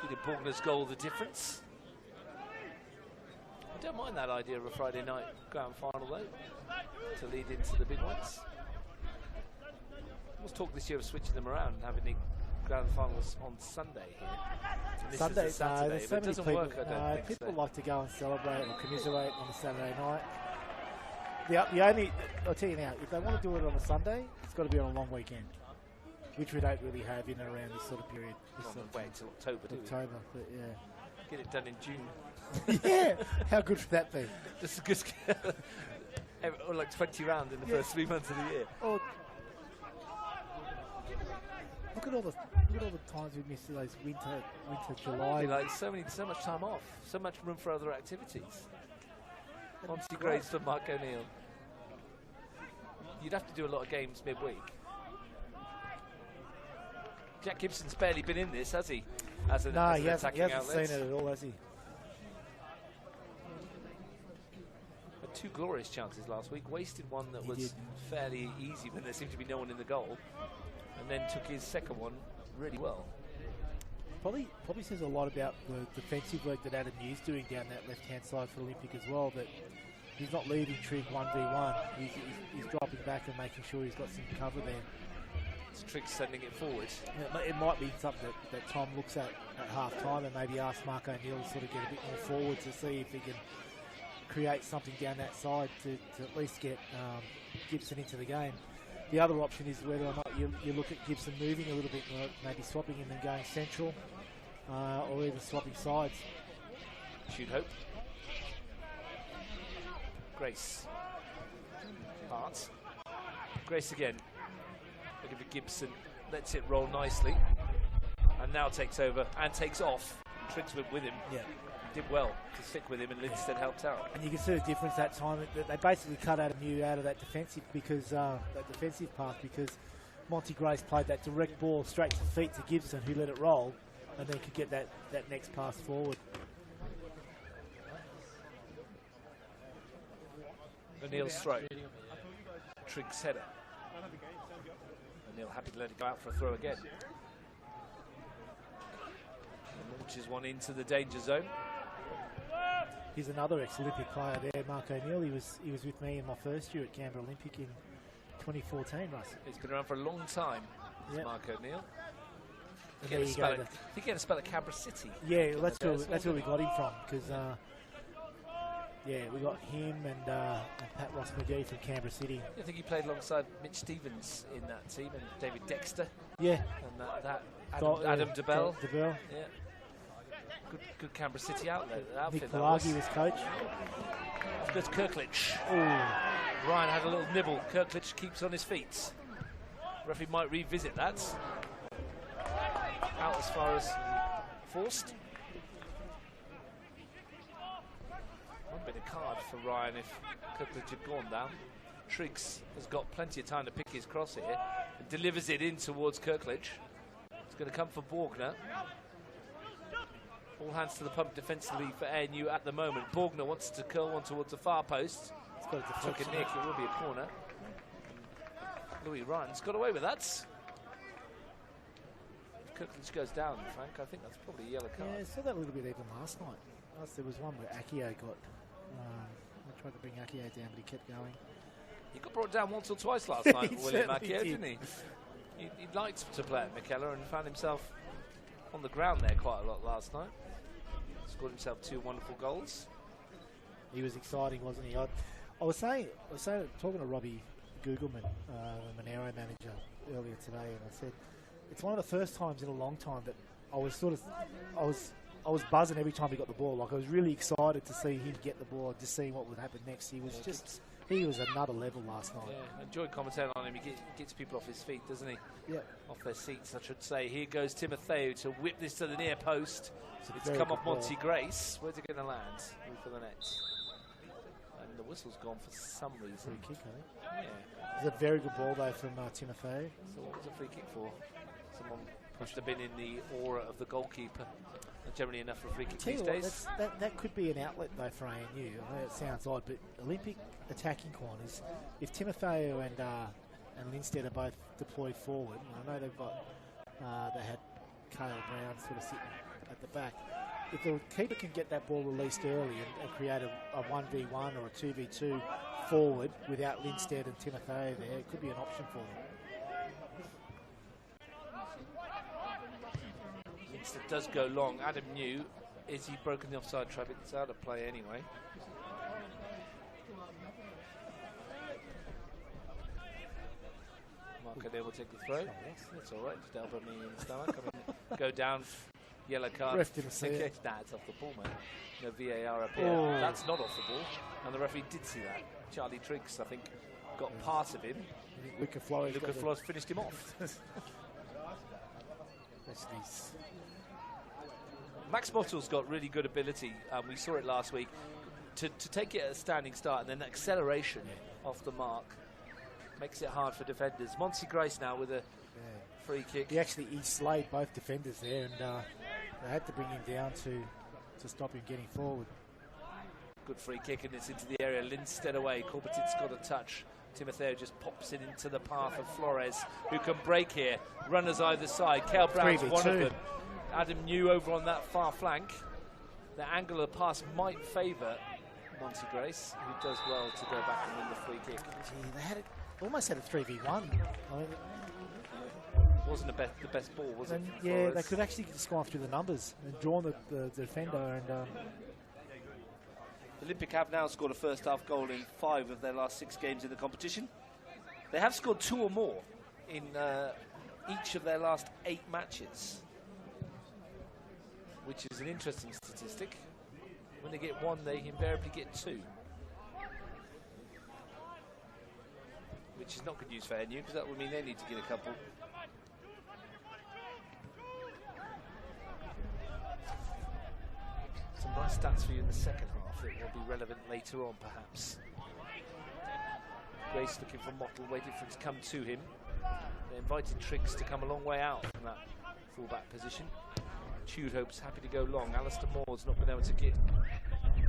Did Borgner's goal the difference? I don't mind that idea of a Friday night grand final though, to lead into the big ones. We'll talk this year of switching them around and having grand finals on Sunday here. And this Sunday, is a Saturday, there's so but it many doesn't people. work, I don't think People so. like to go and celebrate or commiserate on a Saturday night. The only, I'll tell you now, if they want to do it on a Sunday, it's got to be on a long weekend, which we don't really have in and around this sort of period. This sort of Wait until October, do we? October, but yeah. Get it done in June. Yeah, how good would that be? Just or like 20 rounds in the first 3 months of the year. Or, look at all the times we missed those winter July. Be like so much time off, so much room for other activities. Monty Grace for Mark O'Neill. You'd have to do a lot of games midweek. Jack Gibson's barely been in this, has he? As an He hasn't attacking seen outlet. it at all, has he? Had 2 glorious chances last week. Wasted one that He was did. fairly easy when there seemed to be no one in the goal, and then took his second one really well. Probably says a lot about the defensive work that Adam New's doing down that left-hand side for Olympic as well, that he's not leaving Trig 1v1. He's dropping back and making sure he's got some cover there. It's Triggs sending it forward. It might be something that Tom looks at half-time and maybe ask Mark O'Neill to sort of get a bit more forward to see if he can create something down that side to at least get Gibson into the game. The other option is whether or not you look at Gibson moving a little bit more, maybe swapping him and going central, or even swapping sides. Shoot hope. Grace. Hart. Grace again. Looking for Gibson. Lets it roll nicely. And now takes over and takes off. Triggs went with him. Yeah. Did well to stick with him, and Lindstedt helped out. And you can see the difference that time. They basically cut Adam New out of that defensive path because Monty Grace played that direct ball straight to feet to Gibson, who let it roll, and then could get that next pass forward. O'Neill's throw. Triggs header. O'Neill happy to let it go out for a throw again. And launches one into the danger zone. He's another ex-Olympic player there, Mark O'Neill. He was with me in my first year at Canberra Olympic in 2014, Russ. He's been around for a long time, Yep. Mark O'Neill. And there you go. I think he had a spell at Canberra City. Yeah, well, that's where we got him from, because we got him and Pat Ross McGee from Canberra City. I think he played alongside Mitch Stevens in that team, and David Dexter. Yeah. And Adam DeBell. DeBell. Yeah. Good Canberra City outlet. Nick Pelagi was coach. There's Kirklich. Ooh. Ryan had a little nibble. Kirklich keeps on his feet. Referee might revisit that. Out as far as forced. One bit of card for Ryan if Kirklich had gone down. Triggs has got plenty of time to pick his cross here and delivers it in towards Kirklich. It's going to come for Borgner. All hands to the pump defensively for ANU at the moment. Borgner wants to curl one towards the far post. It's got a Took a deflection. nick, it will be a corner. Louis Ryan's got away with that. If Kirklich goes down, Frank, I think that's probably a yellow card. Yeah, I saw that a little bit even last night. There was one where Akio got... I tried to bring Akio down, but he kept going. He got brought down once or twice last night, He William certainly Akio, did. didn't he? He liked to play at McKellar and found himself on the ground there quite a lot last night. Scored himself 2 wonderful goals. He was exciting, wasn't he? I was saying, talking to Robbie Googleman, the Monero manager, earlier today, and I said it's one of the first times in a long time that I was buzzing every time he got the ball. Like, I was really excited to see him get the ball, just seeing what would happen next. He was another level last night. Yeah, enjoyed commentating on him. He gets people off his feet, doesn't he? Yeah. Off their seats, I should say. Here goes Timotheo to whip this to the near post. It's very come good off Monty ball. Grace. Where's it going to land? All for the net. And the whistle's gone for some reason. Free kick, I think. Yeah. It's a very good ball, though, from Timotheo. So what was a free kick for? Someone pushed a bin in the aura of the goalkeeper. Not generally enough for a free kick Tell you these what, days. that could be an outlet, though, for ANU. I know it sounds odd, but Olympic attacking corners, if Timotheo and Lindstedt are both deployed forward, and I know they've got, they had Cale Brown sort of sitting at the back. If the keeper can get that ball released early and create a 1v1 or a 2v2 forward without Lindstedt and Timotheo there, it could be an option for them. Grace that does go long. Adam New, is he broken the offside trap? It's out of play anyway. Mark O'Neill will take the throw. That's all right. Just elbow me in the stomach. Go down. Yellow card. Ref didn't see it. Nah, it's off the ball, man. No VAR up here. Oh. That's not off the ball. And the referee did see that. Charlie Triggs, I think, got part of him. Luca Flores finished him off. Max Bottle's got really good ability. We saw it last week. To take it at a standing start and then acceleration off the mark makes it hard for defenders. Monty Grace now with a free kick. He slayed both defenders there, and they had to bring him down to stop him getting forward. Good free kick, and it's into the area. Lindstead away. Corbetit's got a touch. Timotheo just pops it into the path of Flores, who can break here. Runners either side. Kel Brown's one of them. Adam New over on that far flank. The angle of the pass might favour Monty Grace, who does well to go back and win the free kick. Gee, they almost had a 3v1. I mean, wasn't the best ball, was it? Yeah, they could actually just gone through the numbers and drawn the defender. And Olympic have now scored a first half goal in 5 of their last 6 games in the competition. They have scored 2 or more in each of their last 8 matches, which is an interesting statistic. When they get 1, they invariably get 2. Which is not good news for NU, because that would mean they need to get a couple. Some nice stats for you in the second half that will be relevant later on, perhaps. Grace looking for Mottle, waiting for it to come to him. They invited Triggs to come a long way out from that full-back position. Tudhope's happy to go long. Alistair Moore's not been able to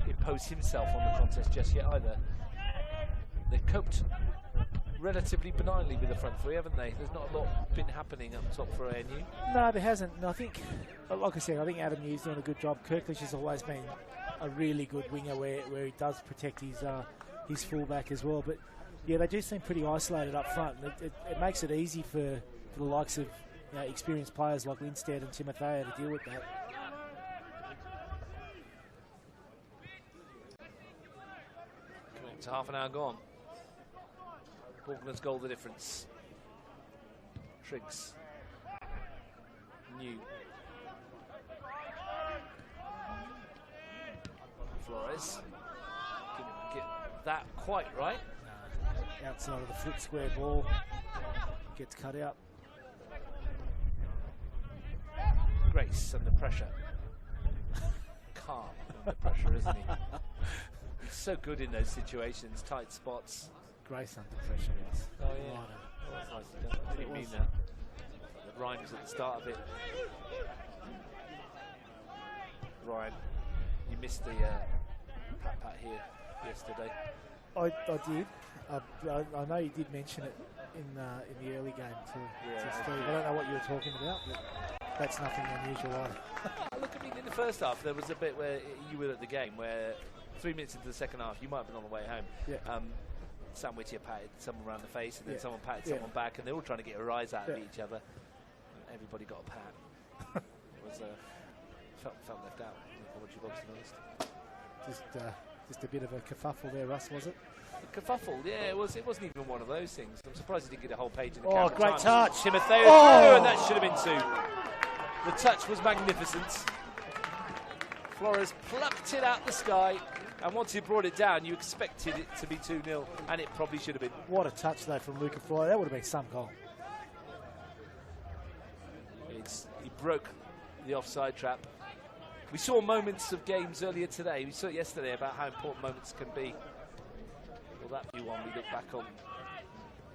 impose himself on the contest just yet either. They've coped relatively benignly with the front three, haven't they? There's not a lot been happening up top for ANU. No, there hasn't. And I think, like I said, I think Adam New's doing a good job. Kirklish has always been a really good winger where he does protect his fullback as well. But yeah, they do seem pretty isolated up front. It makes it easy for the likes of experienced players like Lindstead and Timotheo to deal with that. Coming up to half an hour gone. Borgner's goal the difference. Triggs. New. Flores. Didn't get that quite right. Outside of the foot square ball. Gets cut out. Grace under pressure. Calm under pressure, isn't he? He's so good in those situations, tight spots. Grace under pressure, yes. Oh, yeah. Oh, that's nice. I didn't mean that. The rhymes at the start of it. Ryan, you missed the pat here yesterday. I did. I know you did mention it in the early game to Steve. I don't know what you were talking about, but that's nothing unusual either. Look, I mean, in the first half, there was a bit where you were at the game where 3 minutes into the second half, you might have been on the way home. Yeah. Sam Whittier patted someone around the face, and then someone patted someone back, and they're all trying to get a rise out of each other. And everybody got a pat. It was felt left out. Just a bit of a kerfuffle there, Russ, was it? A kerfuffle, yeah. It wasn't even one of those things. I'm surprised he didn't get a whole page in the Canberra Times. Great touch. Timotheo, and that should have been 2. The touch was magnificent. Flores plucked it out the sky. And once he brought it down, you expected it to be 2-0, and it probably should have been. What a touch, though, from Luca Flores. That would have been some goal. He broke the offside trap. We saw moments of games earlier today. We saw it yesterday about how important moments can be. Well, that be one we look back on.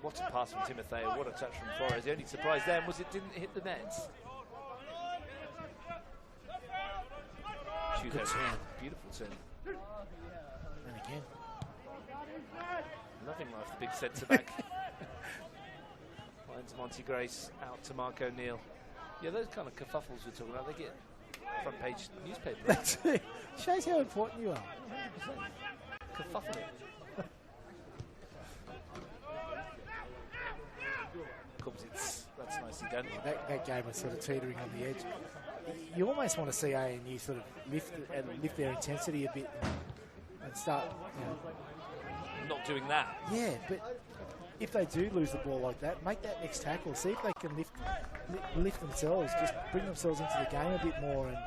What a pass from Timotheo. What a touch from Flores. The only surprise then was it didn't hit the nets. Good turn. Beautiful turn. And again. Nothing like the big centre back. Finds Monty Grace out to Mark O'Neill. Yeah, those kind of kerfuffles we're talking about, they get front page newspaper. That's it. Shows how important you are. Kerfuffle. That's That's nicely done. That game was sort of teetering on the edge. You almost want to see ANU sort of lift their intensity a bit and start, Not doing that. Yeah, but if they do lose the ball like that, make that next tackle. See if they can lift themselves, just bring themselves into the game a bit more, and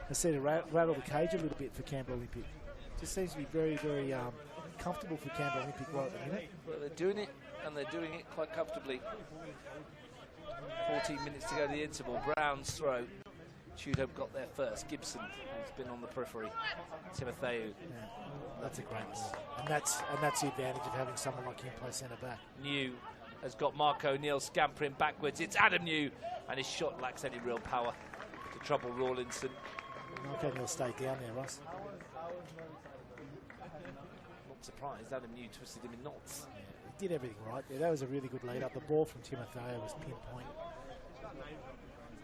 instead of rattle the cage a little bit for Canberra Olympic. Just seems to be very, very comfortable for Canberra Olympic right at the minute. Well, they're doing it, and they're doing it quite comfortably. 14 minutes to go to the interval. Brown's throw. Tudhope got there first. Gibson, who's been on the periphery. Timotheu. Yeah, that's a great ball. And that's the advantage of having someone like him play centre back. New has got Mark O'Neill scampering backwards. It's Adam New, and his shot lacks any real power to trouble Rawlinson. Mark O'Neill stayed down there, Russ. Not surprised, Adam New twisted him in knots. Yeah, he did everything right there. That was a really good lead up. The ball from Timotheu was pinpoint.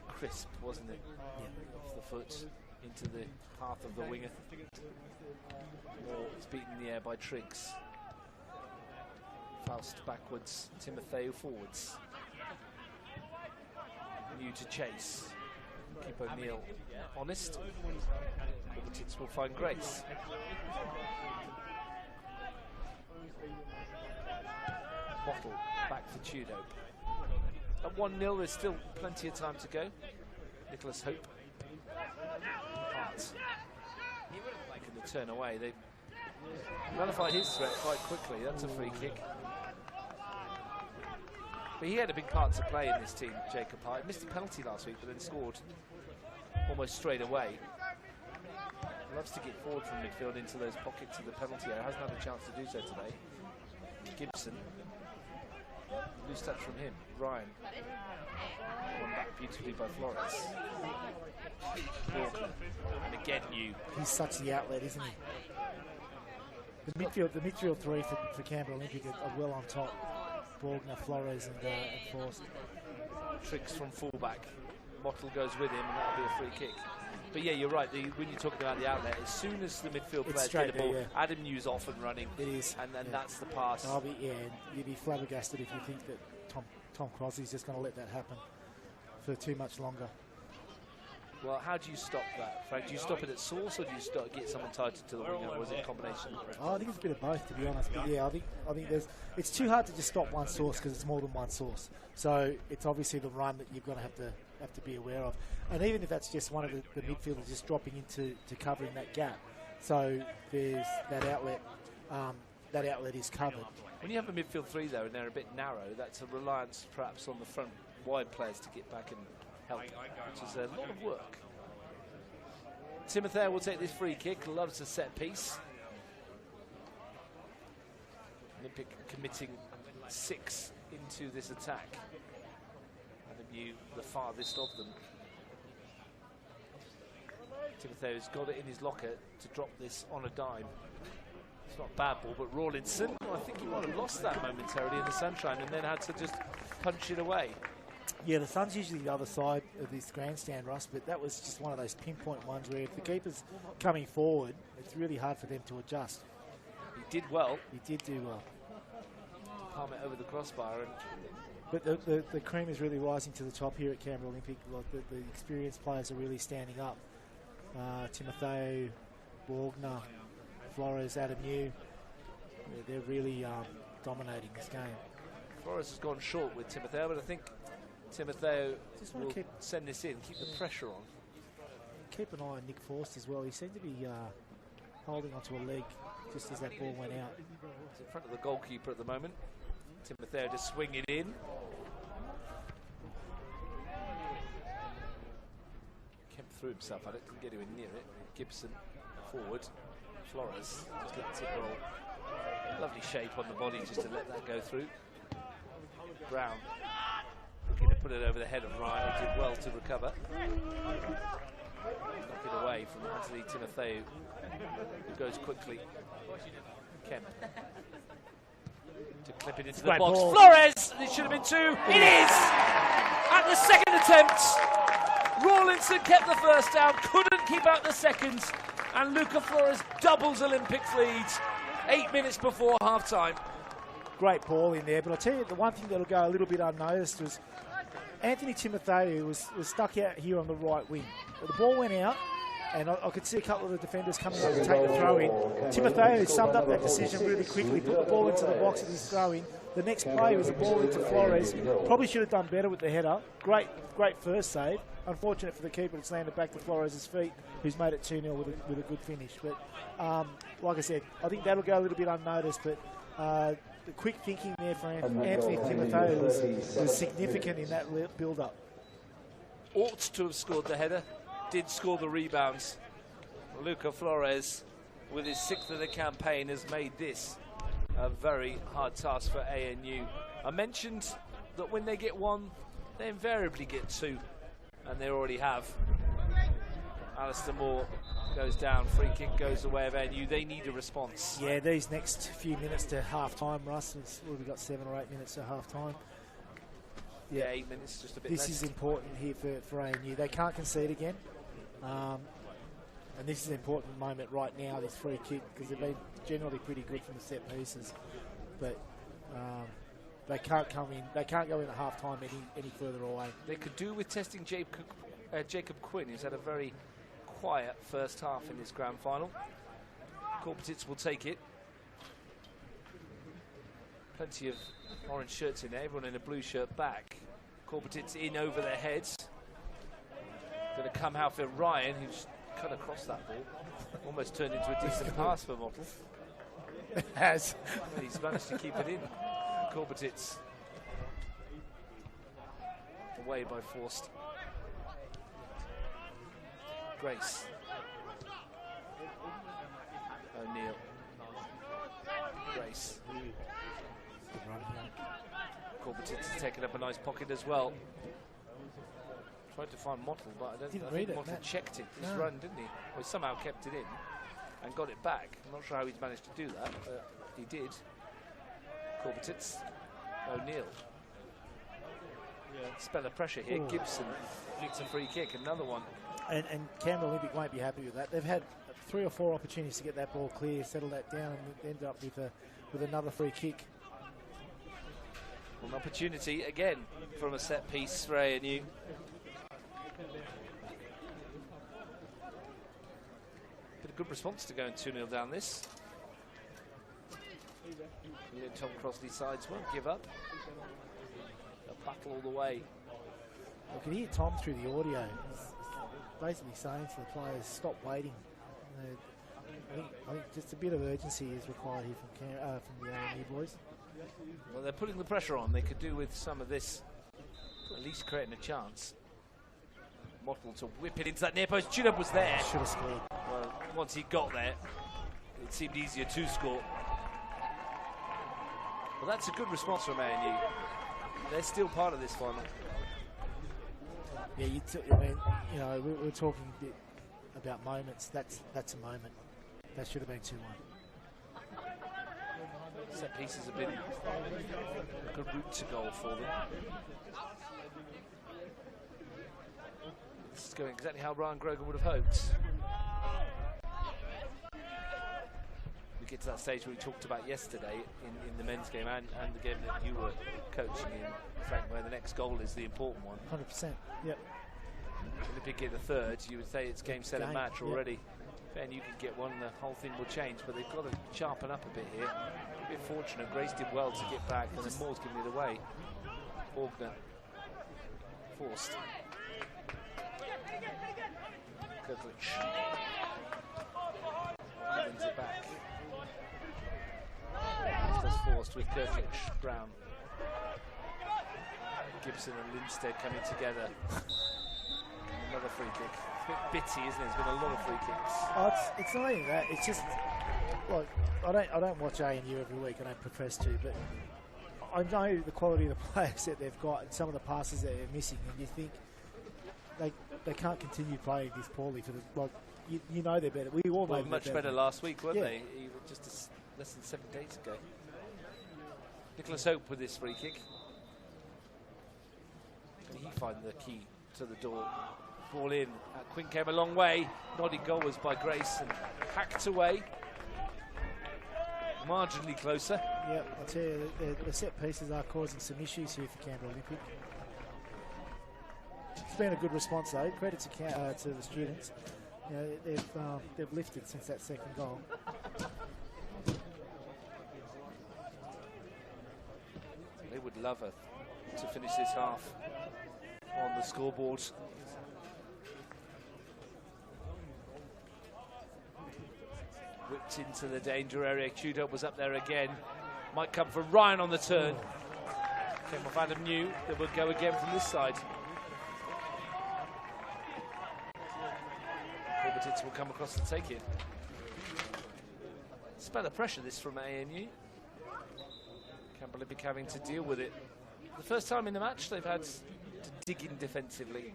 Crisp, wasn't it? Yeah. Off the foot into the path of the winger. Moore is beaten in the air by Triggs. Faust backwards, Timotheu forwards. New to chase. Keep O'Neill honest. Worthington will find grace. Bottle back for Tudhope. At 1-0, there's still plenty of time to go. Nicholas Hope. Hart. Making the turn away. They nullified his threat quite quickly. That's a free kick. But he had a big part to play in this team, Jacob Hart. Missed a penalty last week, but then scored almost straight away. Loves to get forward from midfield into those pockets of the penalty area. Hasn't had a chance to do so today. Gibson. Loose touch from him. Ryan. Won back beautifully by Flores. Borgner. And again, New. He's such the outlet, isn't he? The midfield three for Canberra Olympic are well on top. Borgner, Flores, and Forst. Tricks from fullback. Bottle goes with him, and that'll be a free kick. But yeah, you're right. When you're talking about the outlet, as soon as the midfield players get the ball, Adam New's off and running. It is, and then that's the pass. You'd be flabbergasted if you think that Tom Crosby's just going to let that happen for too much longer. Well, how do you stop that, Frank? Do you stop it at source, or do you get someone tied to the winger, or is it a combination? Oh, I think it's a bit of both, to be honest. But yeah, I think it's too hard to just stop one source because it's more than one source. So it's obviously the run that you're going to have to be aware of. And even if that's just one of the midfielders just dropping into covering that gap, so there's that outlet. That outlet is covered. When you have a midfield three though, and they're a bit narrow, that's a reliance perhaps on the front wide players to get back and help, which is a lot of work. Timotheu will take this free kick, loves a set piece. Olympic committing 6 into this attack. Adam New, the farthest of them. Timotheu's got it in his locker to drop this on a dime. It's not a bad ball, but Rawlinson, I think he might have lost that momentarily in the sunshine and then had to just punch it away. Yeah, the sun's usually the other side of this grandstand, Russ, but that was just one of those pinpoint ones where if the keeper's coming forward, it's really hard for them to adjust. He did well. He did do well. Palm it over the crossbar. But the cream is really rising to the top here at Canberra Olympic. Like the experienced players are really standing up. Timotheu, Borgner, Flores, Adam New, they're really dominating this game. Flores has gone short with Timotheu, but I think Timotheu will send this in, keep the pressure on. Keep an eye on Nick Forst as well. He seemed to be holding onto a leg just as that ball went out. He's in front of the goalkeeper at the moment. Timotheu to swing it in. Kemp threw himself at it, couldn't get anywhere near it. Gibson forward. Flores just lets it roll. Lovely shape on the body just to let that go through. Brown looking to put it over the head of Ryan, who did well to recover. Knock it away from Anthony Timotheu, who goes quickly. Kemp to clip it into the box. Ball. Flores! It should have been 2. It is! At the second attempt, Rawlinson kept the first down, couldn't keep out the second, and Luca Flores doubles Olympic's lead 8 minutes before half-time. Great ball in there, but I'll tell you the one thing that'll go a little bit unnoticed was Anthony Timotheo was stuck out here on the right wing. The ball went out, and I could see a couple of the defenders coming up to take the throw in. Timotheo summed up that decision really quickly, put the ball into the box at his throw in. The next play was a ball into Flores. Probably should have done better with the header. Great first save. Unfortunate for the keeper, it's landed back to Flores' feet, who's made it 2-0 with a good finish. But like I said, I think that'll go a little bit unnoticed, but the quick thinking there for Anthony Timotheo was significant in that build-up. Ought to have scored the header, did score the rebounds. Luca Flores, with his 6th of the campaign, has made this a very hard task for ANU. I mentioned that when they get 1, they invariably get 2, and they already have. Alistair Moore goes down, free kick goes the way of ANU. They need a response. Yeah, these next few minutes to half-time, Russ, we've got 7 or 8 minutes to half-time. Yeah, 8 minutes, just a bit This less. is important here for ANU. They can't concede again. And this is an important moment right now, this free kick, because they've been generally pretty good from the set pieces. But they can't come in. They can't go in at half-time any further away. They could do with testing Jacob Quinn, who's had a very quiet first half in this grand final. Corpetits will take it. Plenty of orange shirts in there, everyone in a blue shirt back. Corpetits in over their heads. Going to come out for Ryan, who's cut across that ball. Almost turned into a decent pass for Mottle. It has. He's managed to keep it in. Corpetits away by Forst. Grace. O'Neill. Grace. Corpetits has taken up a nice pocket as well. Tried to find Mottle, but I think Mottle checked it. He's run, didn't he? Well, he somehow kept it in and got it back. I'm not sure how he's managed to do that, but he did. Corpetits. O'Neill. Spell of pressure here. Ooh. Gibson nicks a free kick, another one. And Canberra Olympic won't be happy with that. They've had 3 or 4 opportunities to get that ball clear, settle that down, and end up with another free kick. An opportunity again from a set piece for ANU. Bit of good response to going 2-0 down this. Tom Crossley sides won't give up. They'll battle all the way. I can hear Tom through the audio. He's basically saying to the players, stop waiting. I think just a bit of urgency is required here from the ANU boys. Well, they're putting the pressure on. They could do with some of this, at least creating a chance. Mottle to whip it into that near post. Judd was there. Should have scored. Well, once he got there, it seemed easier to score. Well, that's a good response from ANU. They're still part of this final. Yeah, I mean, you know, we're talking a bit about moments. That's a moment. That should have been 2-1. Set pieces have been a good route to goal for them. This is going exactly how Ryan Grogan would have hoped. We get to that stage where we talked about yesterday in the men's game and the game that you were coaching in, Frank, where the next goal is the important one. 100%, yep. Olympic get the third, you would say it's game, set, and match already. Yep. Then you could get one and the whole thing will change, but they've got to sharpen up a bit here. A bit fortunate, Grace did well to get back, and then Moore's giving it away. Faulkner. Forced. Kirklich. Wins it back. That's Forced with Kirklich, Brown. Gibson and Lindstedt coming together. Another free kick. It's a bit bitty, isn't it? There's been a lot of free kicks. Oh, it's not even that. It's just, like, I don't watch ANU every week. I don't profess to, but I know the quality of the players that they've got and some of the passes that they're missing, and you think they can't continue playing this poorly for the, like, you know they're better. We all know they're much better last week, weren't they? Even just less than 7 days ago. Nicholas Hope with this free kick. Did he find the key to the door? Ball in. Quinn came a long way. Nodding goal was by Grace and hacked away. Marginally closer. Yeah, I'll tell you, the set pieces are causing some issues here for Canberra Olympic. been a good response though. Credit to the students. You know, they've lifted since that second goal. They would love to finish this half on the scoreboard. Whipped into the danger area. Buildup was up there again. Might come from Ryan on the turn. Came off Adam New. They will go again from this side. Corbetitz will come across and take it. Spell of pressure this from ANU. Canberra Olympic having to deal with it. The first time in the match they've had to dig in defensively.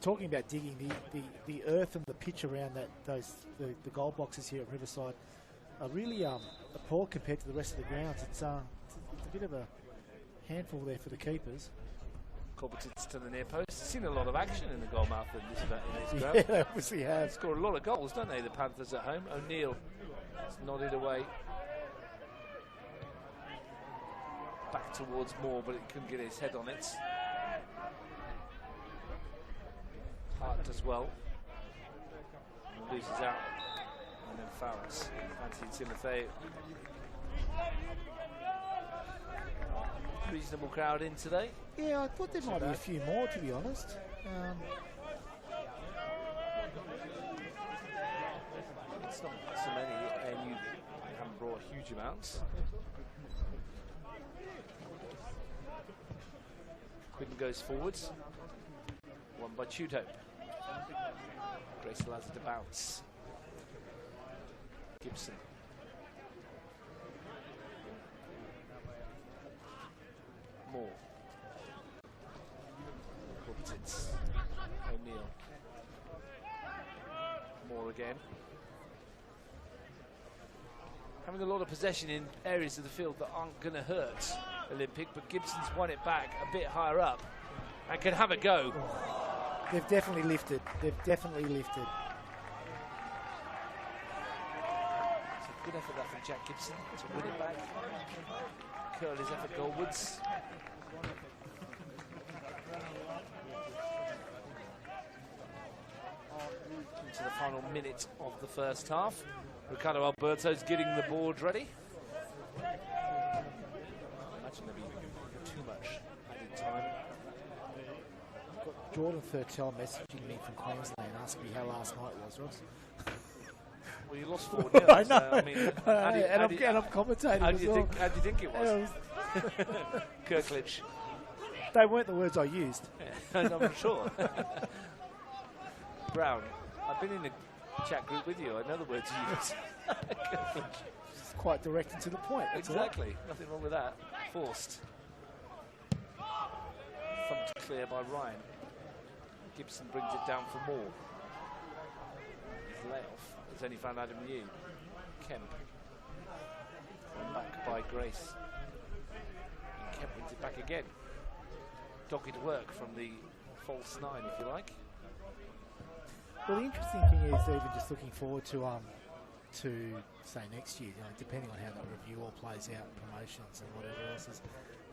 Talking about digging, the earth and the pitch around the goal boxes here at Riverside are really poor compared to the rest of the grounds. It's a bit of a handful there for the keepers. Corbetitz to the near post. Seen a lot of action in the goal mouth in this ground. Yeah, they obviously have. Scored a lot of goals, don't they, the Panthers at home? O'Neill has nodded away. Back towards Moore, but he couldn't get his head on it. Hart does well. And loses out. And then fouls. Anthony Timothy. Reasonable crowd in today. Yeah, I thought there might be a few more, to be honest. It's not so many, and you haven't brought huge amounts. Quinn goes forwards. Won by Buildup. Grace allows it to bounce. Gibson. Moore. Corbetitz. O'Neill. Moore again. Having a lot of possession in areas of the field that aren't going to hurt Olympic, but Gibson's won it back a bit higher up and can have a go. They've definitely lifted. They've definitely lifted. It's a good effort that from Jack Gibson to win it back. Curl his effort goalwards. Into the final minute of the first half. Ricardo Alberto's getting the board ready. I imagine there'll be too much added time. Got Jordan Thurtell messaging me from Queensland asking me how last night was, Ross. Well, you lost 4-0. I know. So, I mean, and I'm commentating how as do you well. how do you think it was? Kirkledge. They weren't the words I used. Yeah, I'm sure. Brown, I've been in the chat group with you. I know the words you use. It's quite direct and to the point. Exactly. Nothing wrong with that. Forced. Thumped clear by Ryan. Gibson brings it down for Moore. His layoff has only found Adam New. Kemp. And back by Grace. And Kemp wins it back again. Dogged work from the false nine, if you like. Well, the interesting thing is, even just looking forward to say next year, depending on how that review all plays out, promotions and whatever else is,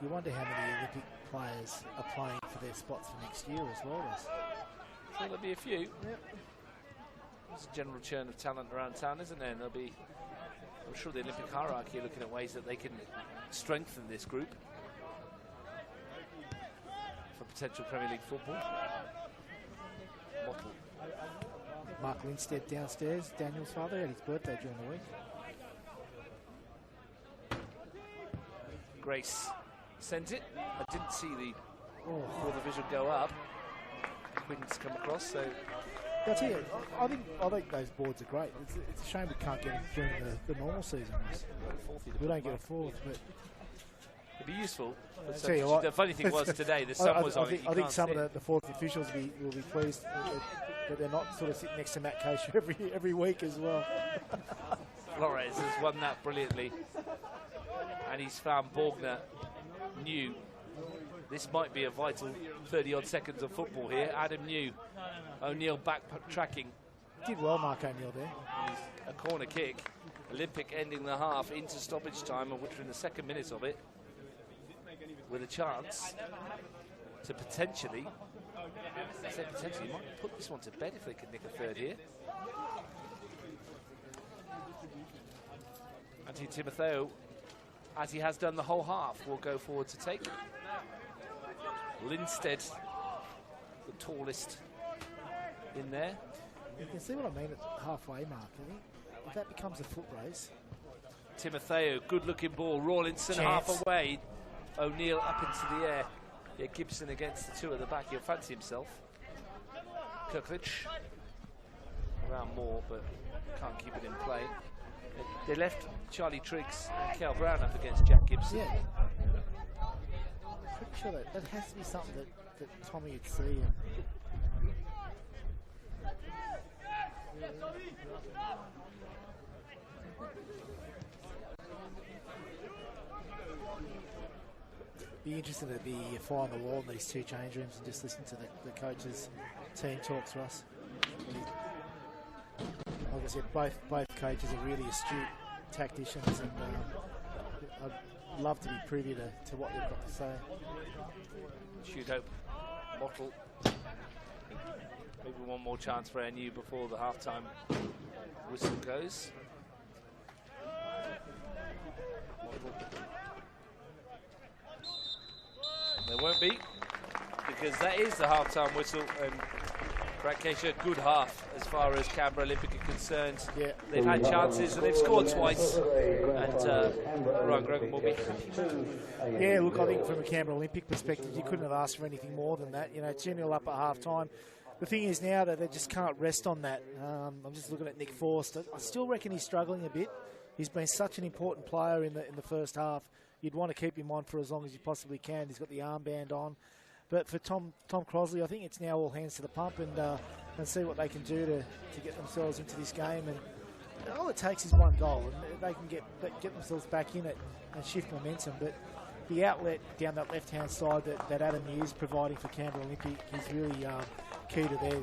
you wonder how many Olympic players are playing for their spots for next year as well. So there'll be a few. Yep. There's a general churn of talent around town, isn't there? And there'll be, I'm sure, the Olympic hierarchy are looking at ways that they can strengthen this group for potential Premier League football. Mottle. Mark Lindstead downstairs, Daniel's father, had his birthday during the week. Grace sends it. I didn't see before the vision go up. Quinn's come across, so. I tell you, I think those boards are great. It's a shame we can't get them during the normal season. We don't get a fourth, but it'd be useful. The funny thing was today, the sun was on it. I think some of the fourth officials will be pleased that they're not sort of sitting next to Matt Kosher every week as well. Flores has won that brilliantly, and he's found Borgner New. This might be a vital 30-odd seconds of football here. Adam New, O'Neill backtracking. Did well, Mark O'Neill there. A corner kick. Olympic ending the half into stoppage time, of which we're in the second minute of it, with a chance to potentially, I said potentially, might put this one to bed if they could nick a third here. Anthony Timotheo, as he has done the whole half, will go forward to take. Lindstead, the tallest in there. You can see what I mean at the halfway mark. I think if that becomes a foot race. Timotheo, good looking ball. Rawlinson half away. O'Neill up into the air. Yeah, Gibson against the two at the back. He'll fancy himself. Kirklich around more, but can't keep it in play. They left Charlie Triggs and Kel Brown up against Jack Gibson. Yeah. Pretty sure that has to be something that Tommy would see. Be interested to be a fly on the wall in these two change rooms and just listen to the coaches' team talks, Russ. Like I said, both coaches are really astute tacticians, and I'd love to be privy to what they've got to say. Shoot hope. Bottle. Maybe one more chance for NU before the half-time whistle goes. There won't be, because that is the half-time whistle, and Frank Keisha, good half as far as Canberra Olympic are concerned. Yeah. They've had chances and they've scored twice, and Ryan Grogan will be happy. Yeah, look, I think from a Canberra Olympic perspective, you couldn't have asked for anything more than that. You know, 2-0 up at half-time. The thing is now that they just can't rest on that. I'm just looking at Nick Forst. I still reckon he's struggling a bit. He's been such an important player in the first half. You'd want to keep him on for as long as you possibly can. He's got the armband on. But for Tom Crosley, I think it's now all hands to the pump and see what they can do to get themselves into this game. And all it takes is one goal, and they can get themselves back in it and shift momentum. But the outlet down that left-hand side that Adam Hughes providing for Canberra Olympic is really key to their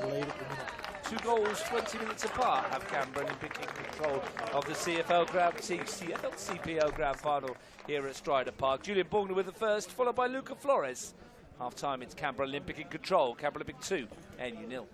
lead at the minute. 2 goals, 20 minutes apart, have Canberra Olympic in control of the CPL Grand Final here at Stryda Park. Julian Bogner with the first, followed by Luca Flores. Half-time, it's Canberra Olympic in control. Canberra Olympic 2, NU 0.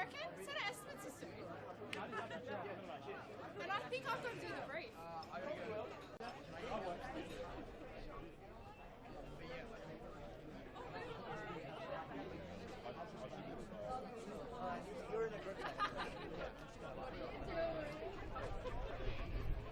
reckon? Set an estimate system. But I think I've got to do the brief. You're in a group. What are you doing? I'm not going to do that.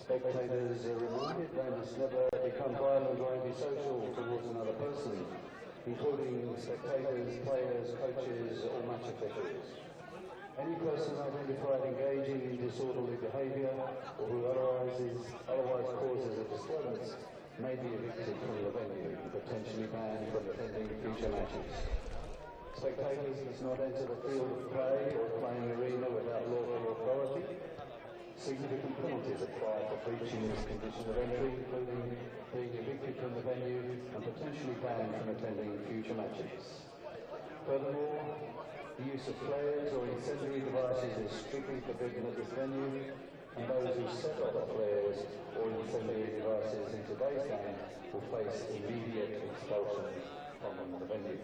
Spectators are reminded they must never become violent or antisocial towards another person, including spectators, players, coaches or match officials. Any person identified engaging in disorderly behaviour or who otherwise causes a disturbance may be evicted from the venue, potentially banned from attending future matches. Spectators must not enter the field of play or playing arena without lawful authority. Significant penalties apply for breaching this condition of entry, including being evicted from the venue and potentially banned from attending future matches. Furthermore, the use of flares or incendiary devices is strictly forbidden at this venue, and those who set off flares or incendiary devices in today's game will face immediate expulsion from the venue.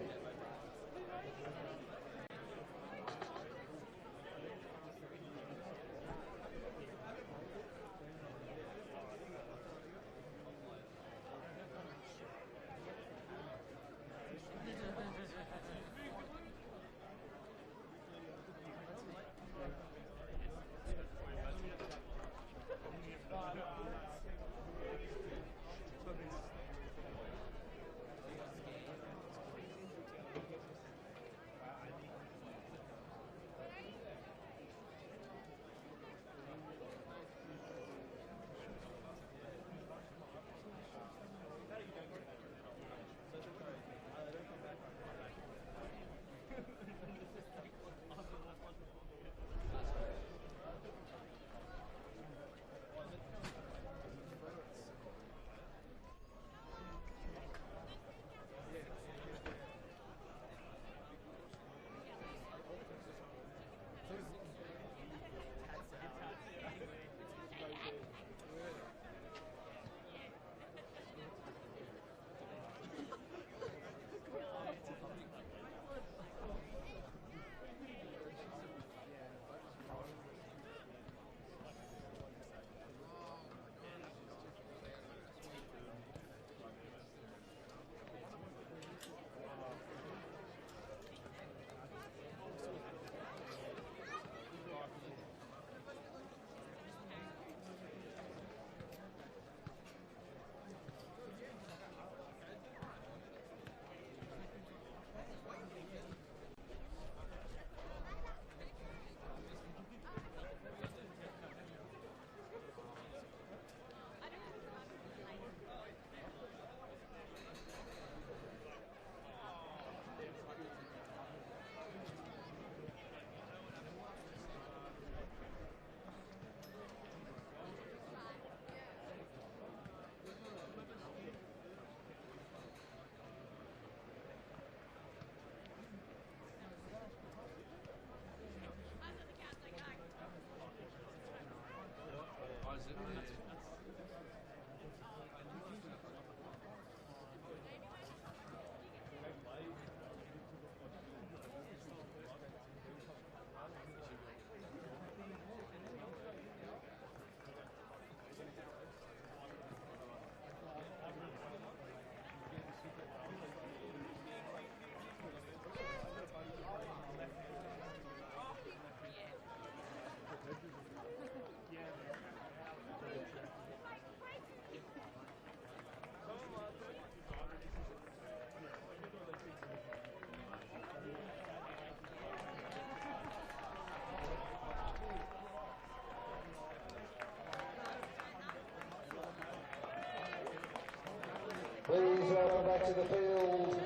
to the field,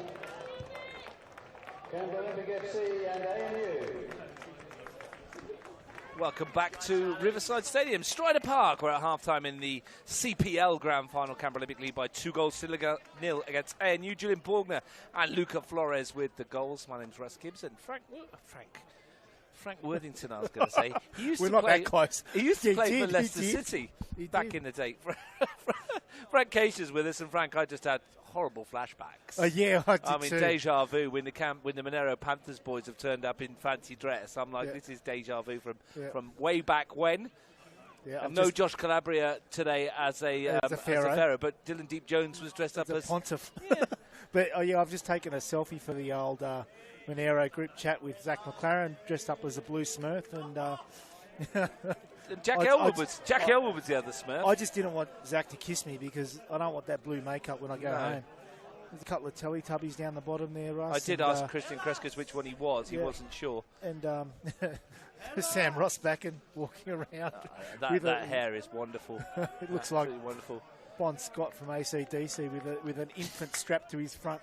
Canberra Olympic FC and ANU. Welcome back to Riverside Stadium, Stryda Park. We're at half-time in the CPL Grand Final. Canberra Olympic lead by 2-0 against ANU. Julian Borgner and Luca Flores with the goals. My name's Russ Gibson. Frank Worthington, I was going to say. He used We're to not play, that close. He used to play for did, Leicester he did. City He back did. in the day. Frank Caish's with us, and Frank, I just had horrible flashbacks. Yeah, I did I mean, too. deja vu when the Monero Panthers boys have turned up in fancy dress. I'm like, Yeah. this is deja vu Yeah. from way back when. Yeah, And no Josh Calabria today as a pharaoh, but Dylan Deep Jones was dressed up as as a pontiff. Yeah. But I've just taken a selfie for the old Monero group chat with Zach McLaren, dressed up as a blue Smurf, and Jack I- Elwood I- was the other Smurf. I just didn't want Zach to kiss me because I don't want that blue makeup when I go No. home. There's a couple of Teletubbies down the bottom there, Russ. I did and, ask Christian Kreskes which one he was. He yeah. wasn't sure. And Sam Rossbacken walking around. with That hair is wonderful. It looks like Absolutely wonderful. Bon Scott from ACDC with an infant strapped to his front.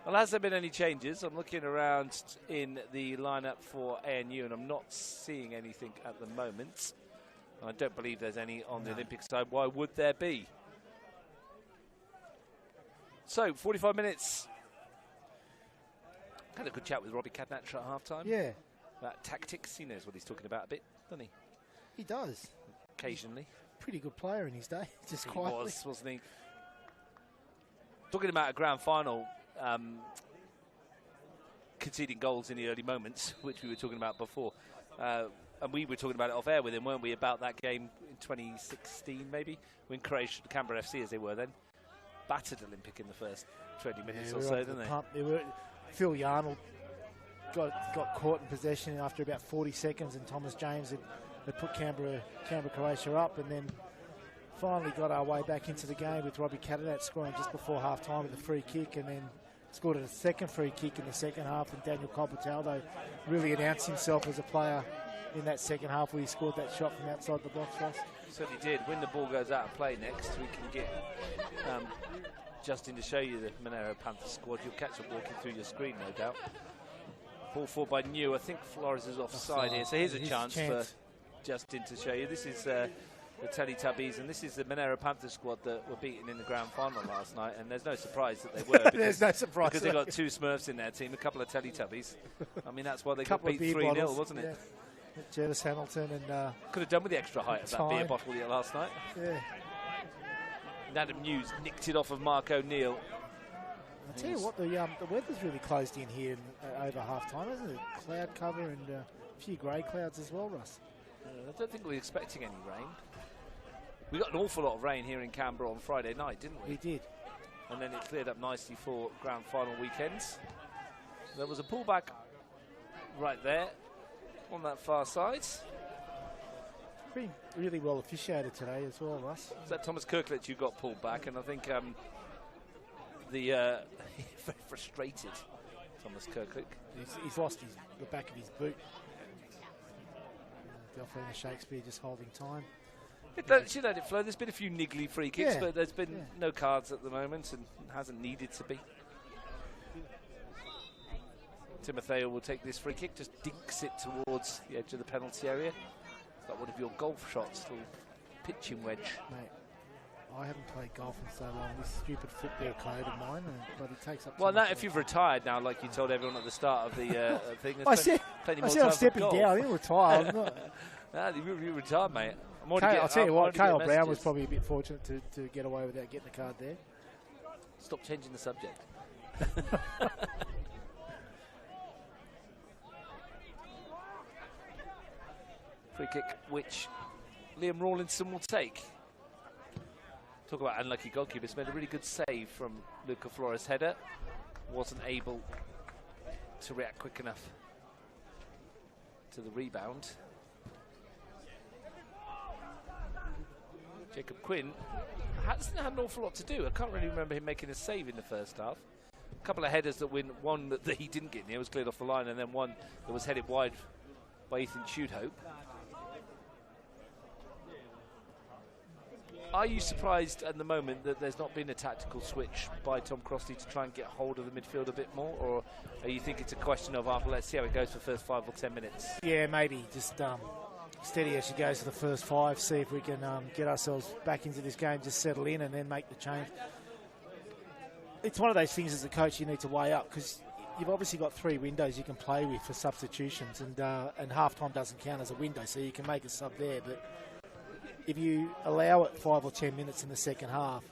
Well, has there been any changes? I'm looking around in the lineup for ANU, and I'm not seeing anything at the moment. I don't believe there's any on the Olympic side. Why would there be? So, 45 minutes. Had a good chat with Robbie Cadnatra at half-time. Yeah, About tactics. He knows what he's talking about a bit, doesn't he? he does. Occasionally. Pretty good player in his day, just He quietly. was, wasn't he? Talking about a grand final, conceding goals in the early moments, which we were talking about before. And we were talking about it off air with him, weren't we, about that game in 2016, maybe, when Croatia, Canberra FC, as they were then, battered Olympic in the first 20 minutes or so, didn't they? Phil Yarnold got caught in possession after about 40 seconds, and Thomas James had put Canberra Croatia up, and then finally got our way back into the game with Robbie Cadnatra scoring just before half-time with a free kick, and then scored a second free kick in the second half, and Daniel Copataldo really announced himself as a player in that second half where he scored that shot from outside the box for us. Certainly did. When the ball goes out of play next, we can get Justin to show you the Monero Panther squad. You'll catch it walking through your screen, no doubt. Ball forward by New. I think Flores is offside here, so here's a chance for Justin to show you. This is the Teletubbies, and this is the Monero Panther squad that were beaten in the grand final last night, and there's no surprise that they were. There's no surprise. Because they got two Smurfs in their team, a couple of Teletubbies. I mean, that's why they got Couple of beat beer 3-0, bottles, wasn't it? yeah. Jervis Hamilton and Could have done with the extra height of that beer Time. bottle last night. yeah. And Adam News nicked it off of Mark O'Neill. I tell you what, the weather's really closed in here over half-time, isn't it? Cloud cover and a few grey clouds as well, Russ. I don't think we were expecting any rain. We got an awful lot of rain here in Canberra on Friday night, didn't we? We did. And then it cleared up nicely for grand final weekends. There was a pullback right there on that far side. Been really well officiated today as well, Russ. Is that Thomas Kirklet who got pulled back? And I think very frustrated Thomas Kirklet. He's lost the back of his boot. Delphina Shakespeare just holding time. She let it flow. There's been a few niggly free kicks, Yeah, but there's been yeah. no cards at the moment and hasn't needed to be. Timotheo will take this free kick, just dinks it towards the edge of the penalty area. It's like one of your golf shots, little pitching wedge. Mate, I haven't played golf in so long. This stupid football code of mine, but it takes up. Well, too much that if of you've retired now, like you told everyone at the start of the thing, I there's said, plenty I more said time I'm for stepping golf. down. I didn't retire. I'm not. You retired, mate. I'll tell you what, Cale Brown was messages. probably a bit fortunate to get away without getting the card there. Stop changing the subject. Free kick, which Liam Rawlinson will take. Talk about unlucky goalkeepers. Made a really good save from Luca Flores' header. Wasn't able to react quick enough to the rebound. Jacob Quinn hasn't had an awful lot to do. I can't really remember him making a save in the first half. A couple of headers that win, one that he didn't get near, was cleared off the line, and then one that was headed wide by Ethan Shoothope. Are you surprised at the moment that there's not been a tactical switch by Tom Crossley to try and get hold of the midfield a bit more, or are you think it's a question of let's see how it goes for the first 5 or 10 minutes? Yeah, maybe just steady as she goes for the first 5, see if we can get ourselves back into this game, just settle in and then make the change. It's one of those things as a coach you need to weigh up, because you've obviously got 3 windows you can play with for substitutions, and half-time doesn't count as a window, so you can make a sub there. But if you allow it 5 or 10 minutes in the second half,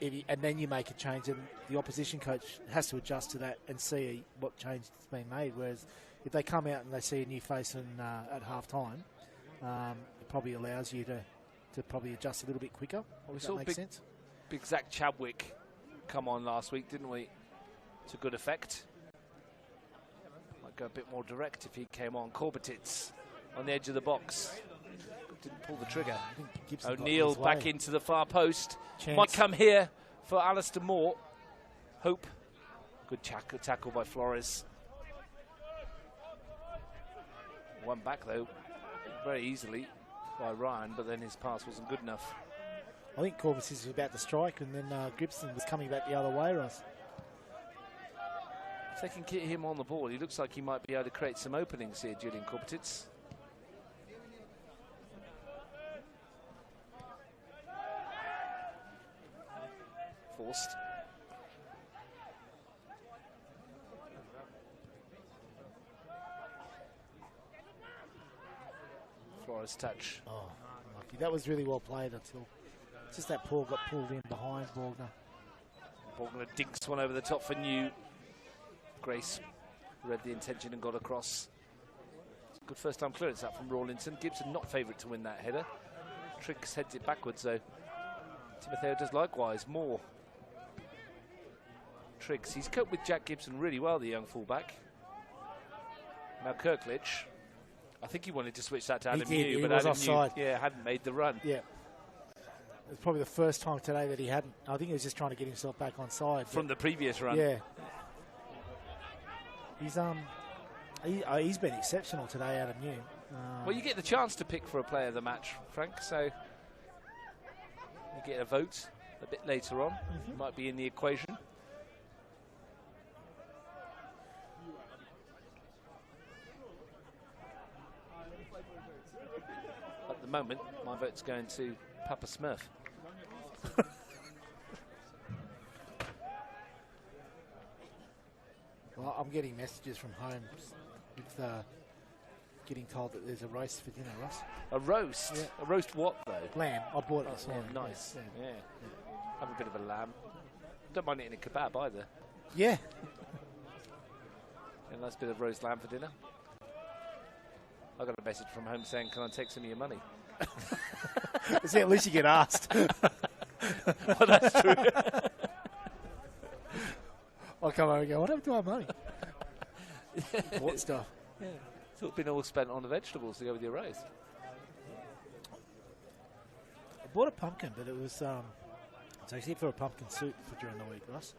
and then you make a change, and the opposition coach has to adjust to that and see what change has been made. Whereas if they come out and they see a new face at half-time, it probably allows you to probably adjust a little bit quicker. Well, we that saw makes sense. big Zach Chadwick come on last week, didn't we? To good effect. Might go a bit more direct if he came on. Corbetitz on the edge of the box. Didn't pull the trigger. O'Neill back into the far post. Chance. Might come here for Alistair Moore. Hope. Good tackle by Flores. One back though, very easily by Ryan, but then his pass wasn't good enough. I think Corbetitz was about to strike, and then Gibson was coming back the other way, Russ. If they can get him on the ball, he looks like he might be able to create some openings here, Julian Corbetitz. Forced. Flores touch. Oh, unlucky. That was really well played until just that Paul got pulled in behind Borgner. Borgner dinks one over the top for New. Grace read the intention and got across. Good first time clearance that from Rawlinson. Gibson not favourite to win that header. Triggs heads it backwards though. Timotheo does likewise. More. Triggs, he's coped with Jack Gibson really well, the young fullback. Now Kirklich, I think he wanted to switch that to Adam New, but Adam New hadn't made the run. Yeah. It's probably the first time today that he hadn't. I think he was just trying to get himself back on side. From the previous run. Yeah. He's been exceptional today, Adam New. Well, you get the chance to pick for a player of the match, Frank, so you get a vote a bit later on. Might be in the equation. At the moment, my vote's going to Papa Smurf. Well, I'm getting messages from home with getting told that there's a roast for dinner, Russ. A roast? Yeah. A roast what, though? Lamb. I bought it this morning. Nice. Yeah. Have a bit of a lamb. Don't mind eating a kebab either. Yeah. A nice bit of roast lamb for dinner. I got a message from home saying, can I take some of your money? See, at least you get asked. Well, that's true. I'll come over and go, what happened to our money? What stuff? Yeah. It's all been all spent on the vegetables to go with your roast. I bought a pumpkin, but it was it's actually for a pumpkin soup for during the week, Russ.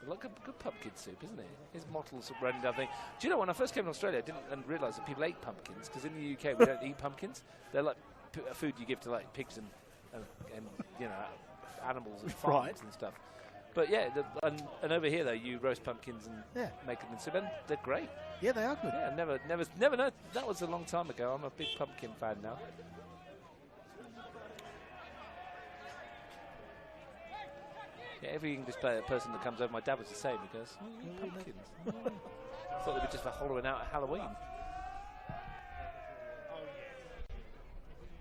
Like a good pumpkin soup, isn't it? His mottles are running down thing. Do you know, when I first came to Australia, I didn't realise that people ate pumpkins, because in the UK we don't eat pumpkins. They're like food you give to like pigs and you know, animals and farms and stuff. But yeah, and over here though, you roast pumpkins and make them in soup, and they're great. Yeah, they are good. Yeah, never know. That was a long time ago. I'm a big pumpkin fan now. Yeah, every English person that comes over, my dad was the same. He goes, oh, pumpkins. I thought they were just for hollowing out at Halloween.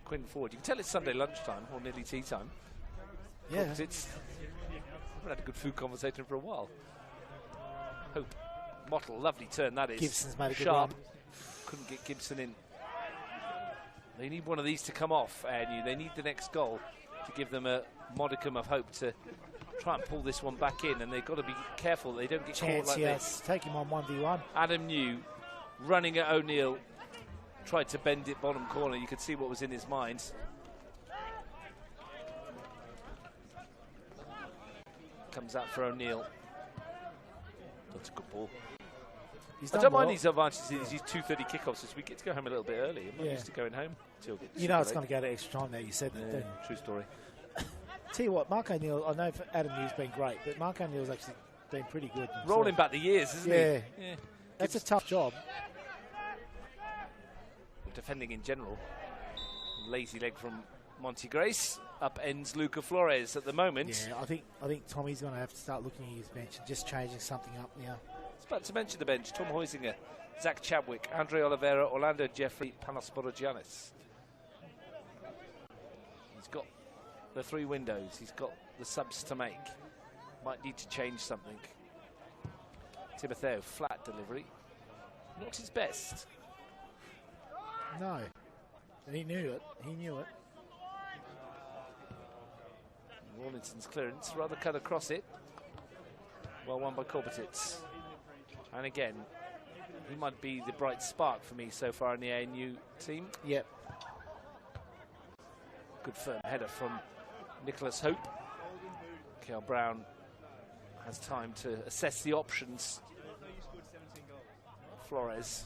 Quinn Ford, you can tell it's Sunday lunchtime or nearly tea time. Yeah. Because it's. I haven't had a good food conversation for a while. Hope. Mottle, lovely turn that is. Gibson's made a good sharp. run. Couldn't get Gibson in. They need one of these to come off, and they need the next goal to give them a modicum of hope to try and pull this one back in, and they've got to be careful they don't get caught like this. Take him on 1v1. Adam New running at O'Neill, tried to bend it bottom corner. You could see what was in his mind. Comes out for O'Neill. That's a good ball. He's I done don't well. mind these advantages in these 2:30 kickoffs, because we get to go home a little bit early. I'm not used to going home till You know it's going to go to extra time now. You said yeah, that. true story. Tell you what, Mark O'Neill, I know Adam New's been great, but Mark O'Neill's actually been pretty good. Rolling back the years, isn't he? Yeah. That's a tough job. Defending in general. Lazy leg from Monty Grace. Up ends Luca Flores at the moment. Yeah, I think Tommy's going to have to start looking at his bench and just changing something up now. I was about to mention the bench. Tom Huizinga, Zach Chadwick, Andre Oliveira, Orlando Jeffrey, Panos Borogiannis. He's got the 3 windows. He's got the subs to make. Might need to change something. Timotheo, flat delivery. Not his best. No. And he knew it. He knew it. Worthington's clearance, rather cut across it. Well won by Korbetitz. And again, he might be the bright spark for me so far in the ANU team. Yep. Good firm header from Nicholas Hope. Kel Brown has time to assess the options. Flores.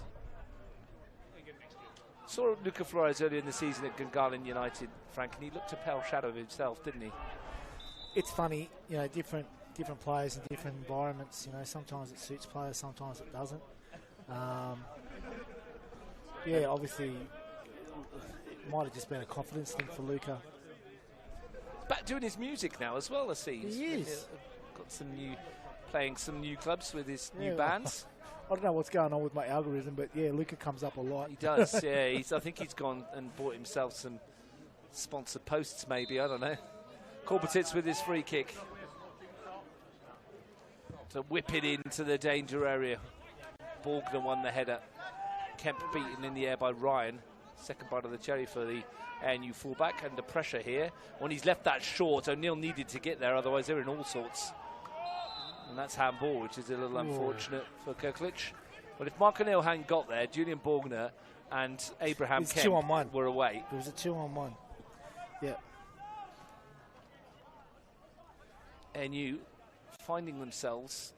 Saw Luca Flores earlier in the season at Gungahlin United, Frank, and he looked a pale shadow of himself, didn't he? It's funny, you know, different players in different environments. You know, sometimes it suits players, sometimes it doesn't. Yeah, obviously, it might have just been a confidence thing for Luca. Back doing his music now as well, I see. He is. Got some playing some new clubs with his new bands. I don't know what's going on with my algorithm, but yeah, Luca comes up a lot. He does, yeah. I think he's gone and bought himself some sponsored posts, maybe. I don't know. Korbetitz with his free kick to whip it into the danger area. Borgner won the header. Kemp beaten in the air by Ryan. Second bite of the cherry for the ANU fullback. Under pressure here. When he's left that short, O'Neill needed to get there, otherwise they're in all sorts. And that's handball, which is a little unfortunate for Kirklich. But if Mark O'Neill hadn't got there, Julian Borgner and Abraham Kemp 2-on-1. were away. It was a 2-on-1. Yeah. ANU finding themselves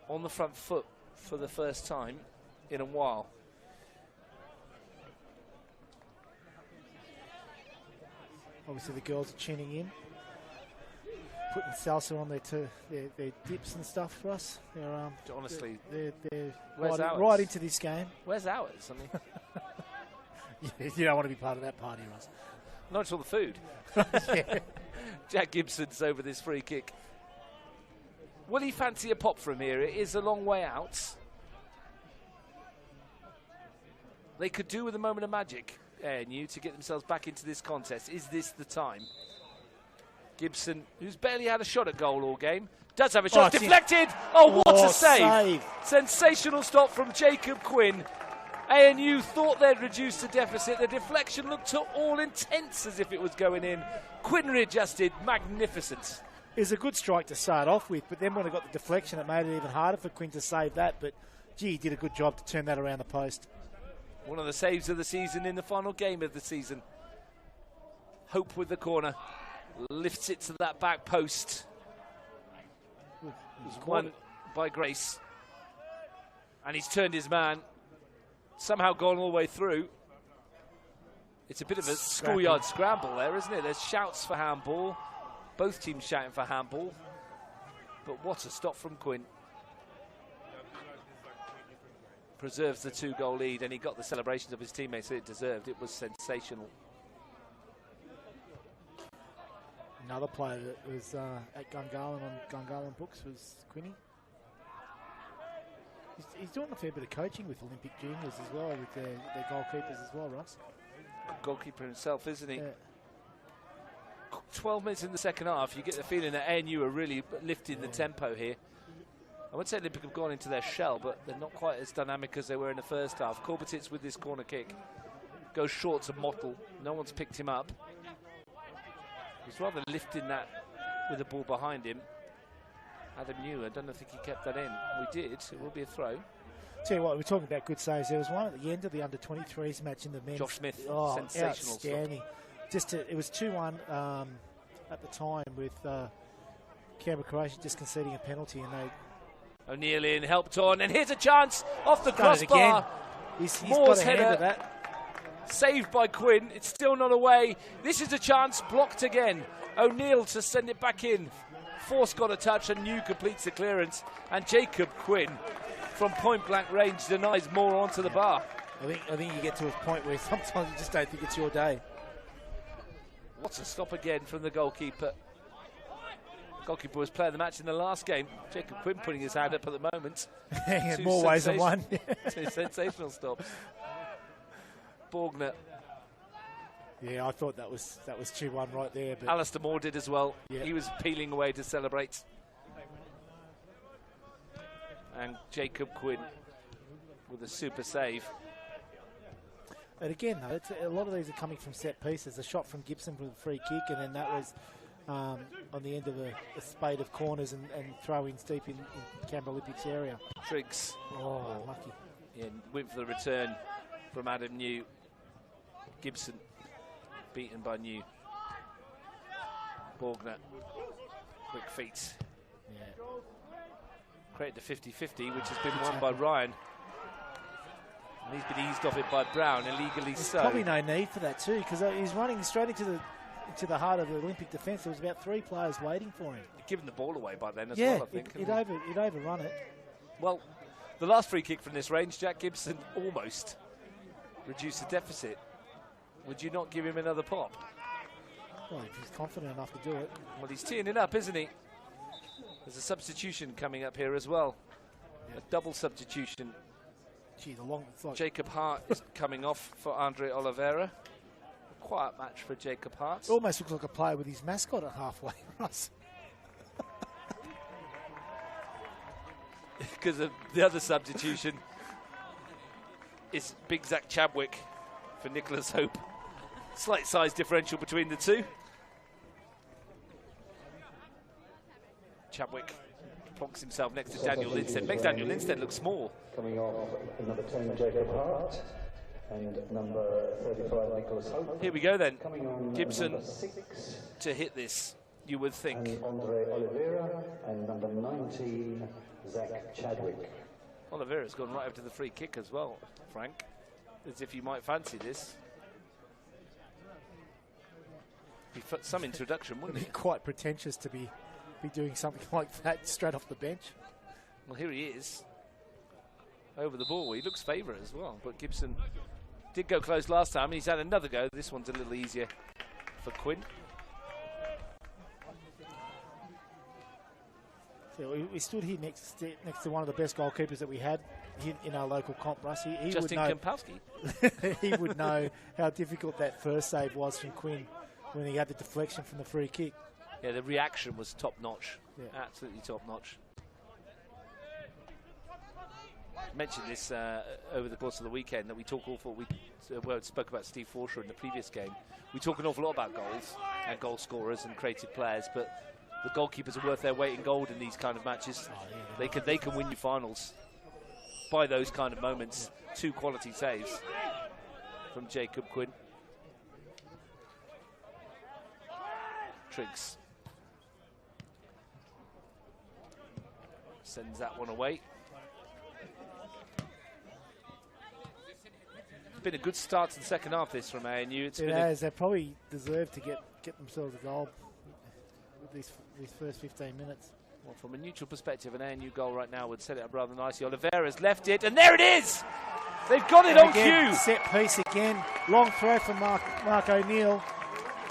on the front foot for the first time in a while. Obviously the girls are tuning in, putting salsa on their dips and stuff for us. They're Honestly, they're where's right into this game. Where's ours? I mean, You don't want to be part of that party, Russ. not at all the food. Yeah. Jack Gibson's over this free kick. Will he fancy a pop from here? It is a long way out. They could do with a moment of magic, ANU, to get themselves back into this contest. Is this the time? Gibson, who's barely had a shot at goal all game, does have a shot. Deflected! Oh, what a save! Sensational stop from Jacob Quinn. ANU thought they'd reduced the deficit. The deflection looked to all intents as if it was going in. Quinn readjusted. Magnificent. It was a good strike to start off with, but then when it got the deflection, it made it even harder for Quinn to save that. But, gee, he did a good job to turn that around the post. One of the saves of the season in the final game of the season. Hope with the corner. Lifts it to that back post. It was won by Grace. And he's turned his man. Somehow gone all the way through. It's a bit of a schoolyard scramble there, isn't it? There's shouts for handball. Both teams shouting for handball. But what a stop from Quinn. Preserves the 2-goal lead, and he got the celebrations of his teammates that it deserved. It was sensational. Another player that was at Gungahlin on Gungahlin books was Quinny. He's doing a fair bit of coaching with Olympic juniors as well, with their goalkeepers as well, Russ. Goalkeeper himself, isn't he? Yeah. 12 minutes in the second half, you get the feeling that ANU are really lifting the tempo here. I wouldn't say Olympic have gone into their shell, but they're not quite as dynamic as they were in the first half. Korbetitz with this corner kick. Goes short to Mottle. No one's picked him up. He's rather lifting that with the ball behind him. Adam New, I don't think he kept that in. We did. It will be a throw. Tell you what, we're talking about good saves. There was one at the end of the under-23s match in the men's. Josh Smith, sensational, outstanding. It was 2-1 at the time with Canberra Croatia just conceding a penalty, and O'Neill in, helped on, and here's a chance off the Done it crossbar. again. He's Moore's got a hand header. at that. Saved by Quinn. It's still not away. This is a chance. Blocked again. O'Neill to send it back in. Force got a touch and New completes the clearance. And Jacob Quinn from point blank range denies Moore onto the bar. I think you get to a point where sometimes you just don't think it's your day. What's a stop again from the goalkeeper? Goalkeeper was player of the match in the last game. Jacob Quinn putting his hand up at the moment. In more ways than one. Two sensational stops. Borgner. Yeah, I thought that was 2-1 right there. But Alistair Moore did as well. Yeah. He was peeling away to celebrate. And Jacob Quinn with a super save. But again, though, a lot of these are coming from set pieces. A shot from Gibson for the free kick, and then that was on the end of a spade of corners and throw-ins deep in Canberra Olympics area. Triggs. Oh, lucky. Yeah, went for the return from Adam New. Gibson beaten by New. Borgner. Quick feet. Yeah. Created the 50-50, which has been won by Ryan. And he's been eased off it by Brown, illegally There's so. probably no need for that too, because he's running straight into the heart of the Olympic defence. There was about 3 players waiting for him. Given the ball away by then as Yeah, well, I think. he'd overrun it. Well, the last free kick from this range, Jack Gibson almost reduced the deficit. Would you not give him another pop? Well, if he's confident enough to do it. Well, he's teeing it up, isn't he? There's a substitution coming up here as well. A double substitution. Gee, it's like Jacob Hart is coming off for Andre Oliveira. A quiet match for Jacob Hart. it almost looks like a player with his mascot at halfway, Russ. Because of the other substitution is Big Zach Chadwick for Nicholas Hope. Slight size differential between the two. Chadwick plonks himself next to Daniel Linstead. Makes Daniel Linstead look small. Coming off number 10, Jacob Hart, and number 35, Nicholas Hope. Here we go then. Coming on Gibson number 6, to hit this, you would think. and Andre Oliveira, and number 19, Zach Chadwick. Oliveira's gone right up to the free kick as well, Frank. As if you might fancy this. Be some introduction, wouldn't It'd be it? quite pretentious to be doing something like that straight off the bench. Well, here he is. Over the ball. He looks favourite as well. But Gibson did go close last time, and he's had another go. This one's a little easier for Quinn. So we stood here next to one of the best goalkeepers that we had in our local comp, Russ. He would Justin know. Kempowski. He would know how difficult that first save was from Quinn when he had the deflection from the free kick. Yeah, the reaction was top-notch. Yeah. Absolutely top-notch. Mentioned this over the course of the weekend, that we talk awful. We spoke about Steve Forshaw in the previous game. We talk an awful lot about goals and goal scorers and creative players, but the goalkeepers are worth their weight in gold in these kind of matches. Oh, yeah. They can win you finals by those kind of moments. 2 quality saves from Jacob Quinn. Triggs sends that one away. It's been a good start to the second half this from ANU. It's been They probably deserve to get themselves a goal with these first 15 minutes. well, from a neutral perspective, an ANU goal right now would set it up rather nicely. Oliveira's left it, and there it is! They've got it on Again, cue. set piece again. Long throw from Mark O'Neill.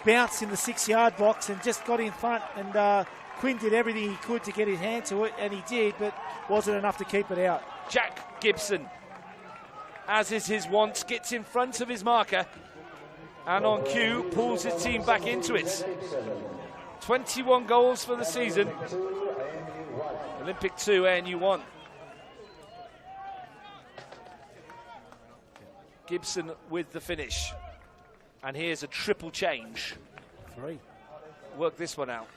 Bounced in the 6-yard box and just got in front. And Quinn did everything he could to get his hand to it, and he did, but wasn't enough to keep it out. Jack Gibson, as is his wont, gets in front of his marker and on cue pulls his team back into it. 21 goals for the season. Olympic 2, ANU 1. Gibson with the finish. And here's a triple change. 3. Work this one out.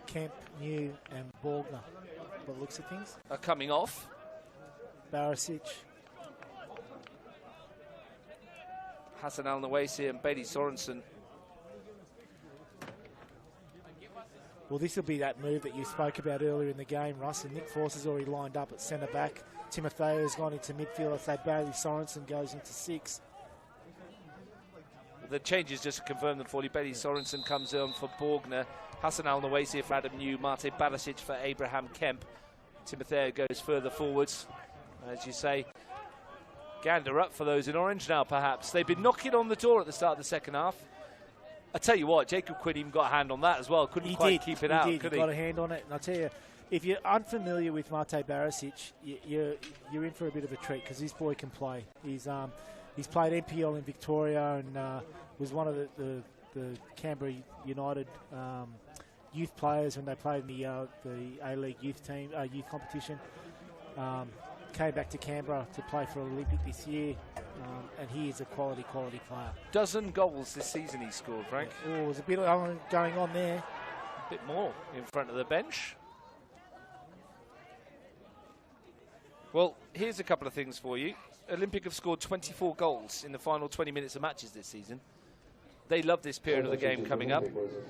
Kemp, New and Borgner, by the looks of things. Are coming off. Barisic. Hassan Al Nawasi and Bailey Sorensen Well, this will be that move that you spoke about earlier in the game, Russ, and Nick Force has already lined up at centre back. Timotheo has gone into midfield. I say Bailey Sorensen goes into 6. The changes just to confirm them for you. Bailey Sorensen comes on for Borgner. Hassan Al-Nawasi for Adam New. Mate Barisic for Abraham Kemp. Timotheo goes further forwards. As you say, Gander up for those in orange now, perhaps. They've been knocking on the door at the start of the second half. I tell you what, Jacob Quinn even got a hand on that as well. Couldn't quite keep it out, could he? He got a hand on it, and I tell you, if you're unfamiliar with Mate Barisic, you're in for a bit of a treat because this boy can play. He's played NPL in Victoria and was one of the Canberra United youth players when they played in the A-League youth team youth competition. Came back to Canberra to play for Olympic this year, and he is a quality player. Dozen goals this season he scored, Frank. Oh, there's a bit going on there. A bit more in front of the bench. Well, here's a couple of things for you. Olympic have scored 24 goals in the final 20 minutes of matches this season. They love this period of the game coming up.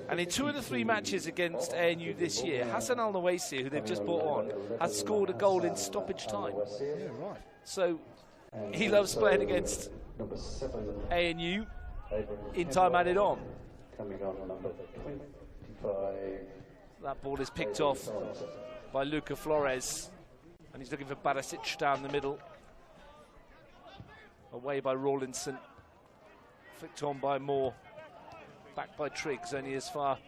And in 2 of the 3 matches against ANU this year, Hassan Al-Nawasi, who they've just brought on, has scored a goal in stoppage time. Yeah, right. So he loves playing against ANU in time added on. That ball is picked off by Luca Flores. And he's looking for Barisic down the middle. Away by Rawlinson. Flicked on by Moore. Back by Triggs, only as far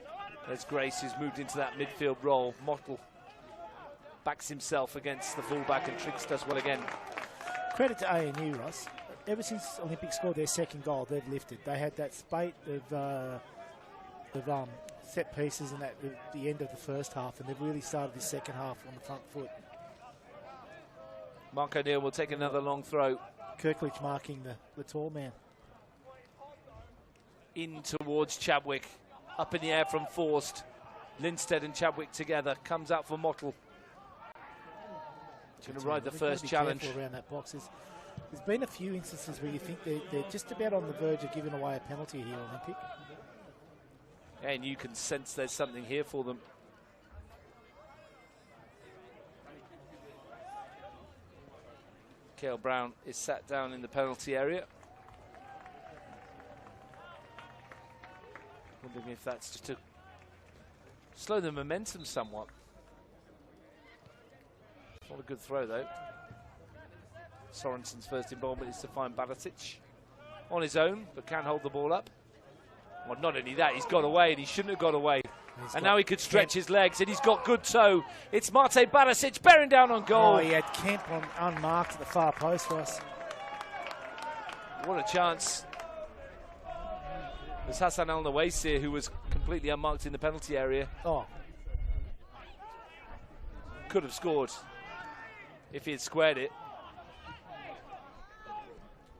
as Grace, who's moved into that midfield role. Mottle backs himself against the fullback, and Triggs does well again. Credit to ANU, Russ. Ever since Olympic scored their second goal, they've lifted. They had that spate of set pieces and at the end of the first half, and they've really started the second half on the front foot. Mark O'Neill will take another long throw. Kirklich marking the tall man. In towards Chadwick. Up in the air from Forst. Lindstedt and Chadwick together. Comes out for Mottle. Going to ride the first challenge. Around that box. There's been a few instances where you think they're just about on the verge of giving away a penalty here, Olympic. And you can sense there's something here for them. Cale Brown is sat down in the penalty area. Wondering if that's just to slow the momentum somewhat. Not a good throw though. Sorensen's first involvement is to find Barisic on his own, but can hold the ball up. Well, not only that, he's got away, and he shouldn't have got away. And now he could stretch his legs, and he's got good toe. It's Mate Barisic bearing down on goal. Oh, he had Kemp unmarked at the far post for us. What a chance. There's Hassan Al-Nawasi, who was completely unmarked in the penalty area. Oh. Could have scored if he had squared it.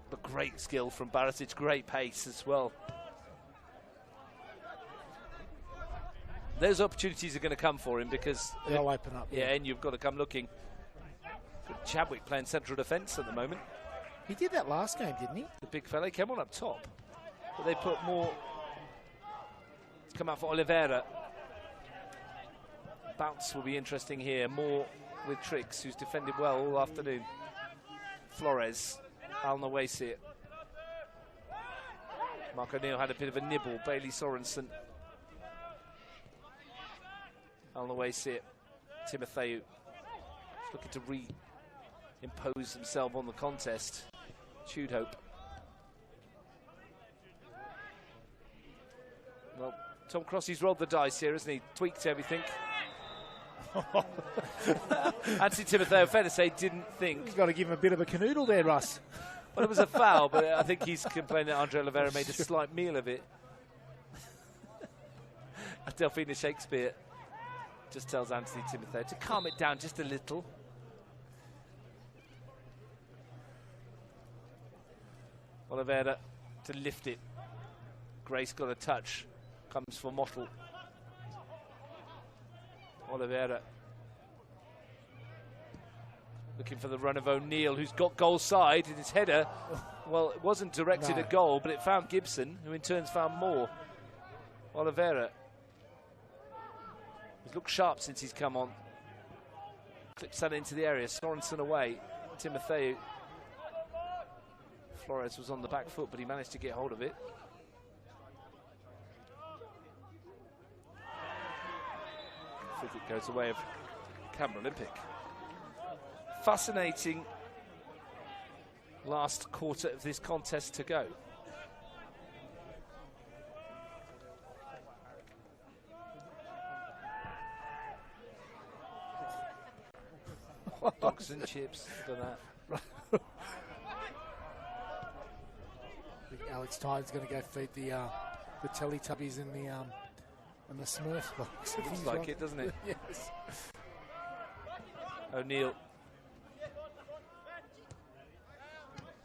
But great skill from Barisic, great pace as well. Those opportunities are going to come for him because they'll open up. Yeah, and you've got to come looking. Good Chadwick playing central defence at the moment. He did that last game, didn't he? The big fella came on up top, but they put more. It's come out for Oliveira. Bounce will be interesting here. More with Triggs, who's defended well all afternoon. Flores, Al-Nawasi. Mark O'Neill had a bit of a nibble. Bailey Sorensen. Al-Nawasi, Timotheo, looking to reimpose himself on the contest. Chewed hope. Well, Tom Crossey's rolled the dice here, hasn't he? Tweaked everything. Anthony Timotheo, fair to say, didn't think. He's got to give him a bit of a canoodle there, Russ. Well, it was a foul, but I think he's complaining that Andre Oliveira made a slight meal of it. Delphina Shakespeare just tells Anthony Timotheo to calm it down just a little. Oliveira to lift it. Grace got a touch. Comes for Mottle. Oliveira looking for the run of O'Neill, who's got goal side in his header. Well, it wasn't directed at goal, but it found Gibson, who in turn found Moore. Oliveira. He's looked sharp since he's come on. Clips that into the area. Sorensen away. Timotheu. Flores was on the back foot, but he managed to get hold of it. Free kick goes away of Canberra Olympic. Fascinating last quarter of this contest to go. Dogs and chips, done that. I think Alex Tyne's going to go feed the Teletubbies in the Smurf box. Looks like it, doesn't it? Yes. O'Neill.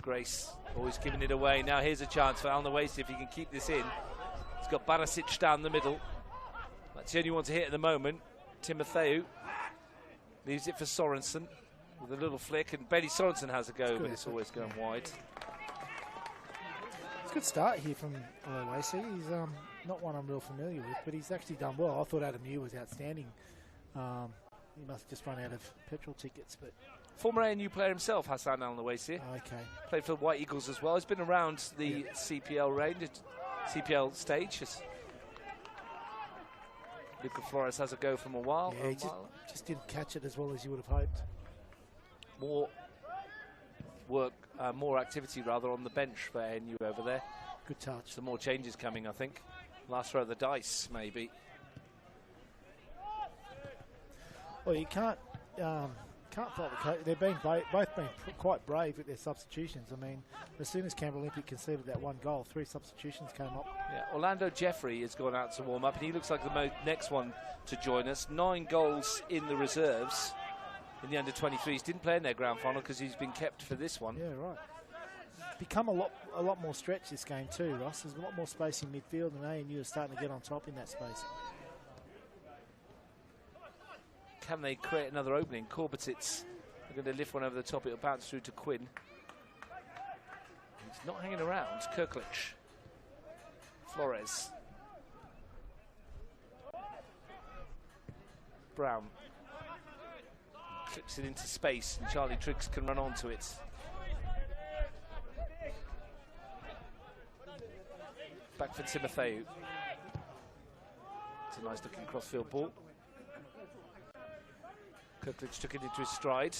Grace always giving it away. Now here's a chance for Alnawasi if he can keep this in. He's got Barisic down the middle. That's the only one to hit at the moment. Timotheu leaves it for Sorensen with a little flick, and Benny Sorensen has a go, but it's always going wide. It's a good start here from Alnawasi. He's not one I'm real familiar with, but he's actually done well. I thought Adam Yu was outstanding. He must have just run out of petrol tickets, but former ANU player himself, Hassan Alnawasi. okay. Played for the White Eagles as well. He's been around the CPL range, CPL stage. Luca Flores has a go from a while. Yeah, he just didn't catch it as well as you would have hoped. More work, more activity rather on the bench for ANU over there. Good touch. Some more changes coming, I think. Last throw of the dice, maybe. Well, you can't fault the coach. They've been both been quite brave with their substitutions. I mean, as soon as Canberra Olympic conceded that one goal, 3 substitutions came up. Yeah, Orlando Jeffrey has gone out to warm up, and he looks like the next one to join us. 9 goals in the reserves in the under-23s. Didn't play in their grand final because he's been kept for this one. Yeah, right. Become a lot more stretch this game too, Ross. There's a lot more space in midfield, and ANU are starting to get on top in that space. Can they create another opening? Korbetitz are going to lift one over the top. It'll bounce through to Quinn. He's not hanging around. Kirklich. Flores. Brown. Clips it into space, and Charlie Triggs can run onto it. Back for Timotheu. It's a nice looking crossfield ball. Kirklich took it into his stride.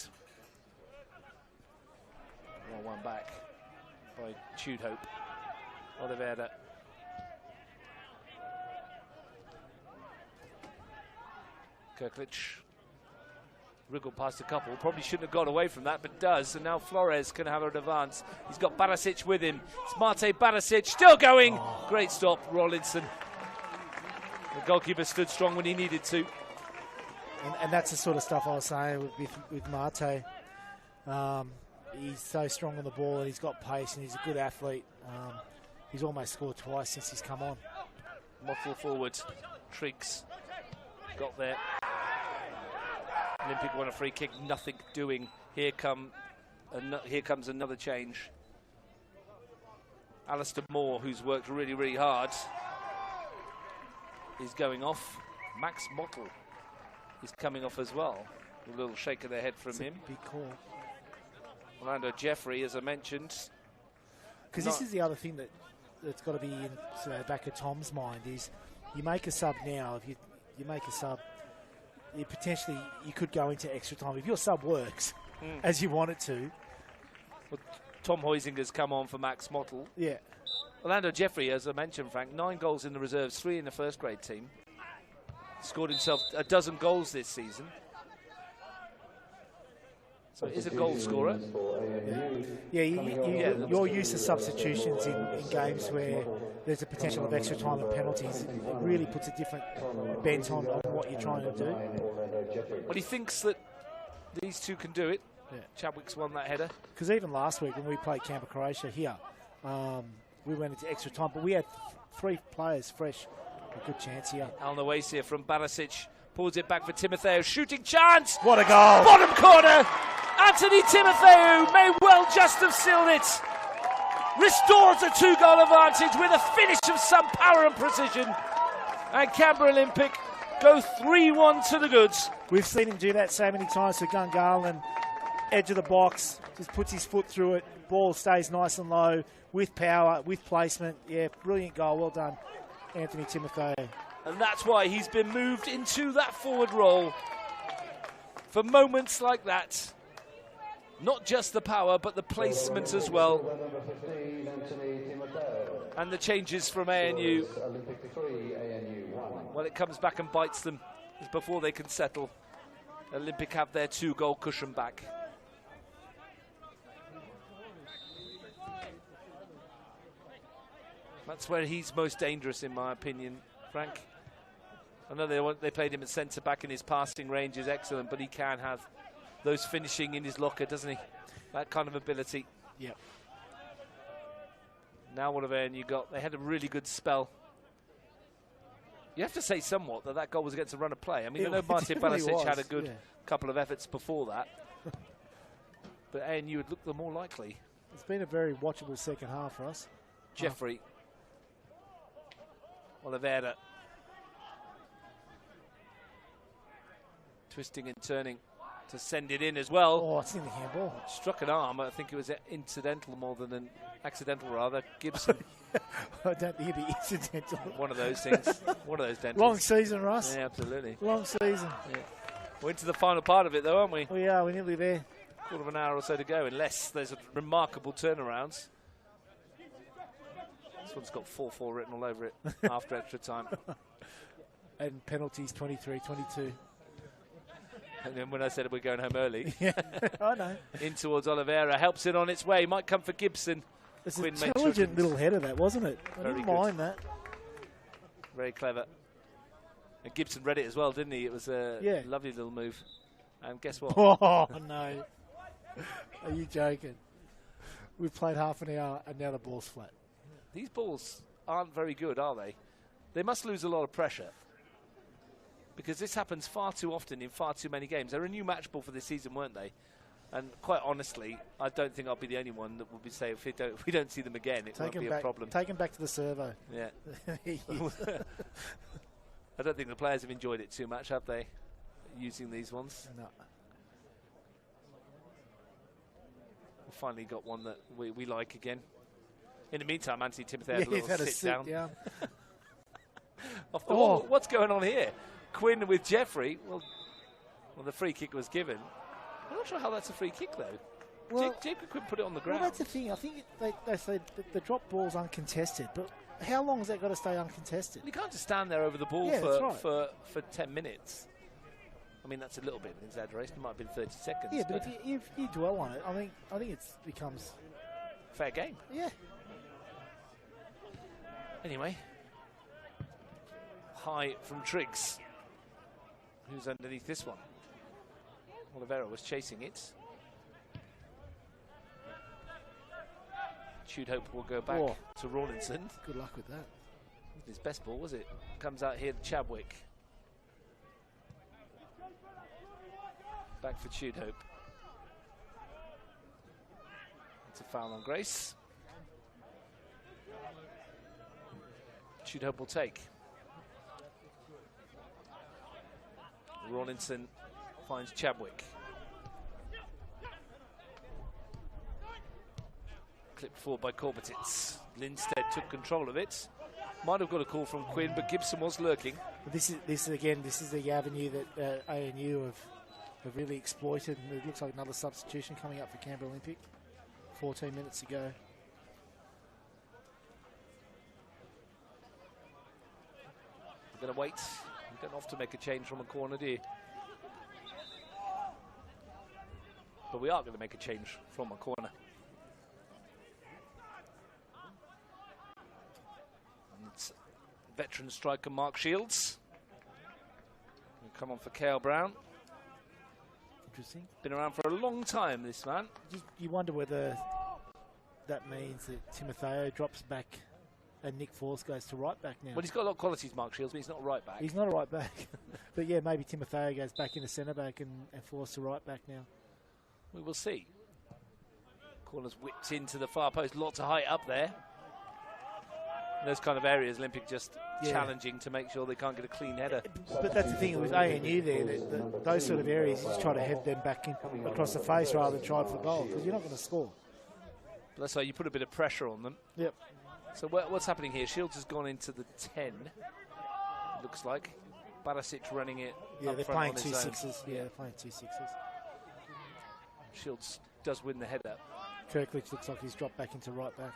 1-1 back by Tudehope. Oliveira. Kirklich wriggled past a couple. Probably shouldn't have got away from that, but does. And now Flores can have an advance. He's got Barisic with him. It's Mate Barisic still going. Oh. Great stop, Rollinson. The goalkeeper stood strong when he needed to. And that's the sort of stuff I was saying with Mate. He's so strong on the ball, and he's got pace, and he's a good athlete. He's almost scored twice since he's come on. Mottle forward. Triggs got there. Olympic won a free kick, nothing doing. Here comes another change. Alistair Moore, who's worked really, really hard, is going off. Max Mottle is coming off as well. A little shake of the head from him. Big call. Orlando Jeffrey, as I mentioned. Because this is the other thing that's got to be in the back of Tom's mind is you make a sub now. If you make a sub, you could go into extra time. If your sub works as you want it to. Well, Tom Huizinga's come on for Max Mottle. Yeah. Orlando Jeffrey, as I mentioned, Frank, 9 goals in the reserves, 3 in the first grade team. Scored himself a dozen goals this season. So it is a goal scorer. Your use of substitutions in games where there's a potential of extra time and penalties, it really puts a different bent on what you're trying to do. But he thinks that these two can do it. Yeah. Chadwick's won that header. Because even last week when we played Canberra Croatia here, we went into extra time, but we had 3 players fresh. A good chance here. Alnawasi from Barisic pulls it back for Timotheu. Shooting chance. What a goal. Bottom corner. Anthony Timotheu may well just have sealed it. Restores a 2-goal advantage with a finish of some power and precision. And Canberra Olympic go 3-1 to the goods. We've seen him do that so many times for Gungahlin. Edge of the box, just puts his foot through it. Ball stays nice and low, with power, with placement. Yeah, brilliant goal. Well done, Anthony Timotheo. And that's why he's been moved into that forward role for moments like that. Not just the power, but the placement as well. Number 15, Anthony Timotheo. And the changes from ANU. Olympic 3, ANU 1. Well, it comes back and bites them before they can settle. Olympic have their 2-goal cushion back. That's where he's most dangerous, in my opinion, Frank. I know they played him at centre-back, and his passing range is excellent, but he can have those finishing in his locker, doesn't he? That kind of ability. Yep. Now what have ANU got? They had a really good spell. You have to say somewhat that goal was against a run of play. I mean, I know Martin Balasic had a good couple of efforts before that. But ANU would look the more likely. It's been a very watchable second half for us. Jeffrey. Oliveira. Twisting and turning to send it in as well. Oh, it's in the handball. Struck an arm. I think it was incidental more than an accidental, rather. Gibson. I don't think it'd be incidental. One of those things. One of those dentals. Long season, Russ. Yeah, absolutely. Long season. Yeah. We're into the final part of it, though, aren't we? We are. We're nearly there. Quarter of an hour or so to go, unless there's a remarkable turnarounds. This one's got 4-4 written all over it after extra time. And penalties 23-22. And then when I said we're going home early, Yeah, I know. in towards Oliveira, helps it on its way. Might come for Gibson. It's Quinn an made intelligent sure little header, that, wasn't it? I Very didn't good. mind that. Very clever. And Gibson read it as well, didn't he? It was a lovely little move. And guess what? Oh, no. Are you joking? We've played half an hour and now the ball's flat. These balls aren't very good, are they? They must lose a lot of pressure. Because this happens far too often in far too many games. They're a new match ball for this season, weren't they? And quite honestly, I don't think I'll be the only one that will be saying if we don't see them again, it won't be a problem. Take them back to the servo. Yeah. I don't think the players have enjoyed it too much, have they? Using these ones. No. We've finally got one that we like again. In the meantime, Anthony Timotheo had a little had a sit down. down. I thought, what's going on here? Quinn with Jeffrey. Well, the free kick was given. I'm not sure how that's a free kick, though. Well, Jacob Quinn put it on the ground. Well, that's the thing. I think they say the drop ball's uncontested, but how long has that got to stay uncontested? You can't just stand there over the ball for 10 minutes. I mean, that's a little bit of an exaggeration. It might have been 30 seconds. Yeah, but if you dwell on it, I think it becomes fair game. Yeah. Anyway, high from Triggs. Who's underneath this one? Oliveira was chasing it. Jude Hope will go back to Rawlinson. Good luck with that. His best ball, was it? Comes out here to Chadwick. Back for Jude Hope. It's a foul on Grace. Jude Hope will take. Rawlinson finds Chadwick. Clipped forward by Corbetitz. Lindstead took control of it. Might have got a call from Quinn, but Gibson was lurking. But this is the avenue that ANU have really exploited. And it looks like another substitution coming up for Canberra Olympic. 14 minutes to go. We're going to wait. You don't have to make a change from a corner, do you? But we are going to make a change from a corner. And it's veteran striker Mark Shields. He'll come on for Cale Brown. Interesting. Been around for a long time, this man. You wonder whether that means that Timotheo drops back and Nick Force goes to right back now. Well, he's got a lot of qualities, Mark Shields, but he's not right back. He's not a right back. But yeah, maybe Timotheo goes back into centre back and Force to right back now. We will see. Corner's whipped into the far post. Lots of height up there. In those kind of areas, Olympic just challenging to make sure they can't get a clean header. But that's the thing with ANU there, that those sort of areas, you just try to head them back in, across the face rather than try for goal, because you're not going to score. But that's why you put a bit of pressure on them. Yep. So what's happening here? Shields has gone into the 10, it looks like. Barasic running it. Yeah, up they're front playing on his 2 own. sixes. Yeah, they're playing 2 sixes. Shields does win the header. Kirklich looks like he's dropped back into right back.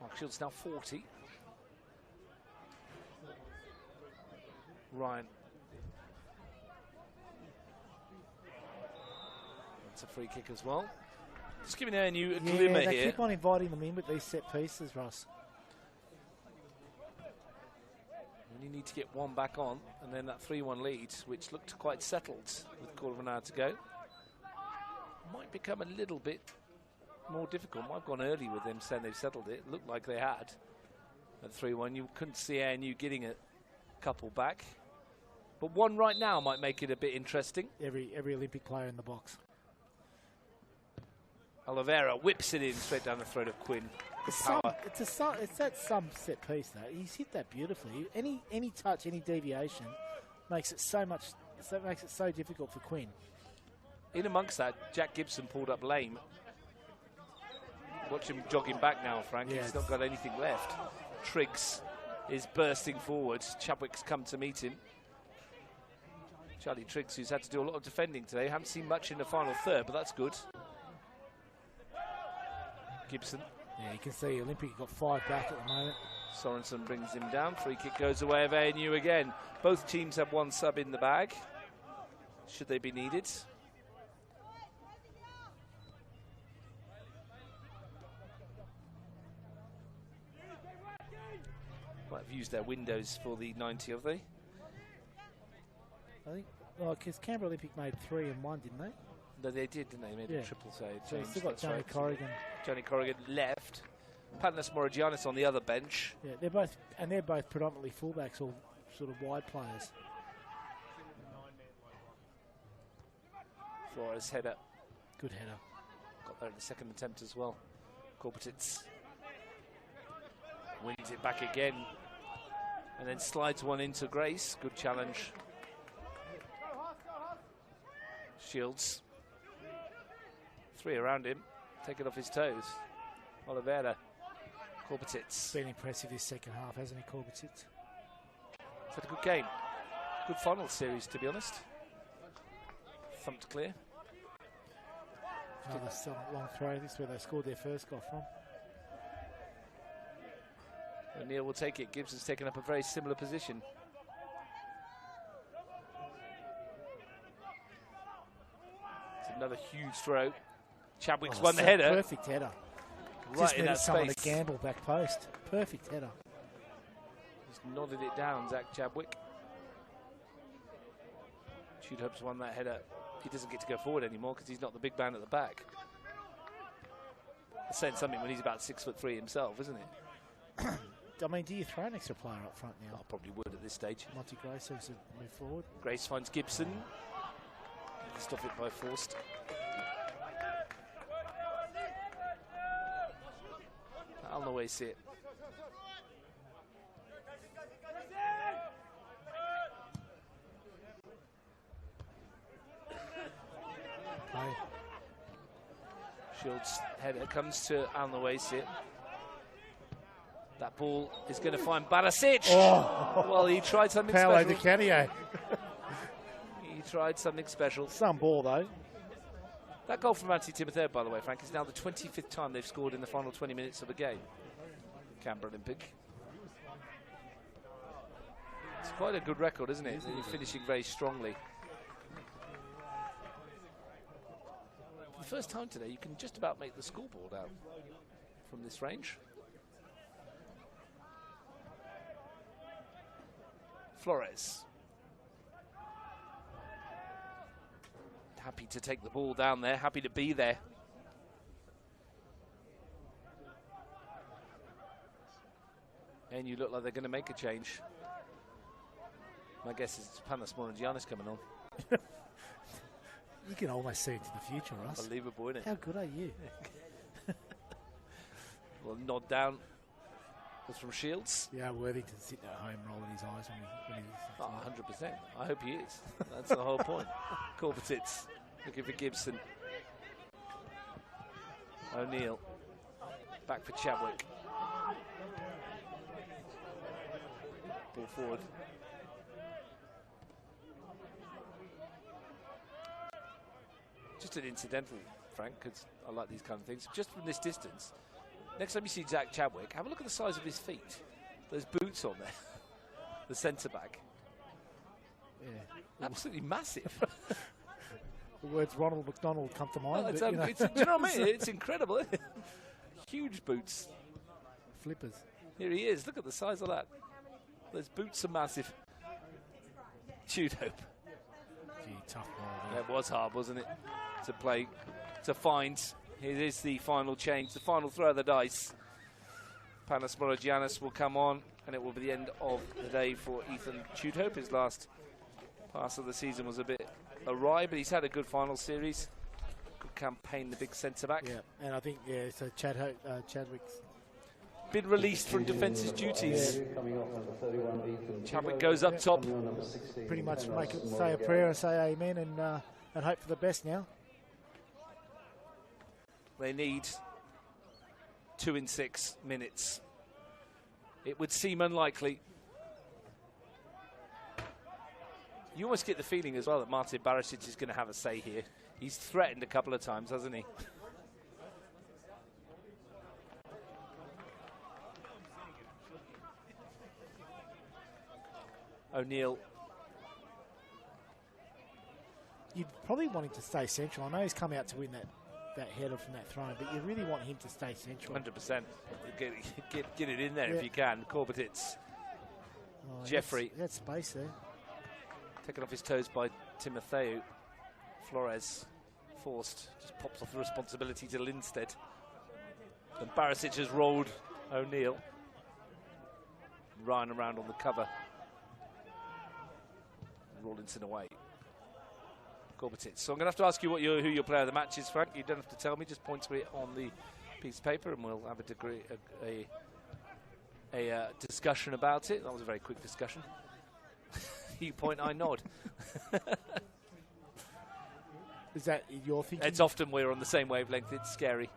Mark Shields now 40. Ryan. That's a free kick as well. Just giving ANU a glimmer they here. keep on inviting them in with these set pieces, Ross. And you need to get one back on, and then that 3-1 lead, which looked quite settled with a quarter of an hour to go, might become a little bit more difficult. I've gone early with them saying they've settled it. Looked like they had at 3-1. You couldn't see ANU getting a couple back. But one right now might make it a bit interesting. Every Olympic player in the box. Oliveira whips it in straight down the throat of Quinn. It's that some set piece though. He's hit that beautifully. Any touch, any deviation makes it so difficult for Quinn. In amongst that, Jack Gibson pulled up lame. Watch him jogging back now, Frank. Yeah, He's not got anything left. Triggs is bursting forward. Chadwick's come to meet him. Charlie Triggs, who's had to do a lot of defending today. Haven't seen much in the final third, but that's good. Gibson. Yeah, you can see Olympic got 5 back at the moment. Sorensen brings him down. Free kick goes away of ANU again. Both teams have one sub in the bag, should they be needed. Might have used their windows for the 90, have they? I think, because Canberra Olympic made 3 and 1, didn't they? No, they did, didn't they? Made a triple save. So you've still got Johnny Corrigan. Johnny Corrigan left. Panos Morogianis on the other bench. Yeah, they're both predominantly fullbacks or sort of wide players. Flores header. Good header. Got there in the second attempt as well. Korbetitz wins it back again. And then slides one into Grace. Good challenge. Shields. 3 around him. Take it off his toes. Oliveira. Korbetitz. Been impressive this second half, hasn't he, Korbetitz? It's had a good game. Good final series, to be honest. Thumped clear. Another long throw. This is where they scored their first goal from. O'Neill will take it. Gibson's taken up a very similar position. It's another huge throw. Chadwick's won the header. Perfect header. Right Just in needed that someone space. to gamble back post. Perfect header. Just nodded it down, Zach Chadwick. Jude Hopes won that header. He doesn't get to go forward anymore because he's not the big man at the back. That's saying something when he's about 6'3" himself, isn't it? I mean, do you throw an extra player up front now? I probably would at this stage. Monty Grace has to move forward. Grace finds Gibson. Stop it by Forst. I'll no way see it. Play. Shields header comes to Alnawasi. That ball is going to find Barasic. Oh. Well, he tried something Paolo special. Di Canio. He tried something special. Some ball, though. That goal from Anthony Timothée, by the way, Frank, is now the 25th time they've scored in the final 20 minutes of a game. Canberra Olympic. It's quite a good record, isn't it? You're finishing very strongly. For the first time today, you can just about make the scoreboard out from this range. Flores. Happy to take the ball down there, happy to be there. And you look like they're going to make a change. My guess is it's Panos Morogianis coming on. You can almost see into the future, Russ. Unbelievable, isn't it? How good are you? Well, nod down was from Shields. Yeah, Worthington's sitting at home rolling his eyes when he's... Oh, 100%. I hope he is. That's the whole point. Corbetitz looking for Gibson. O'Neill back for Chadwick. Ball forward. Just an incidental, Frank, because I like these kind of things. Just from this distance, next time you see Jack Chadwick, have a look at the size of his feet. Those boots on there. The centre back. Yeah. Absolutely massive. The words Ronald McDonald come to mind. Oh, but, you know. do you know what I mean? It's incredible, isn't it? Huge boots. Flippers. Here he is. Look at the size of that. Those boots are massive. Tudhope. Gee, tough ball. Yeah, it was hard, wasn't it? To play, to find. Here is the final change, the final throw of the dice. Panos Morogiannis will come on, and it will be the end of the day for Ethan Tudhope. His last pass of the season was a bit awry, but he's had a good final series. Good campaign, the big centre-back. Yeah, and I think, so Chadwick's... Been released from defence's duties. Yeah. Chadwick goes up top. Pretty much say a prayer and say amen and hope for the best now. They need 2 in 6 minutes. It would seem unlikely. You almost get the feeling as well that Martin Barisic is going to have a say here. He's threatened a couple of times, hasn't he? O'Neill. You'd probably want him to stay central. I know he's come out to win that header from that throw, but you really want him to stay central. 100%. Get it in there if you can. Corbetitz. Oh, Jeffrey. That's space there. Taken off his toes by Timotheo. Flores forced. Just pops off the responsibility to Lindstedt. And Barisic has rolled O'Neill. Ryan around on the cover. Rawlinson away. Corbetitz. So I'm going to have to ask you who your player of the match is, Frank. You don't have to tell me, just point to it on the piece of paper and we'll have a discussion about it. That was a very quick discussion. You point, I nod. Is that your thinking? It's often we're on the same wavelength. It's scary.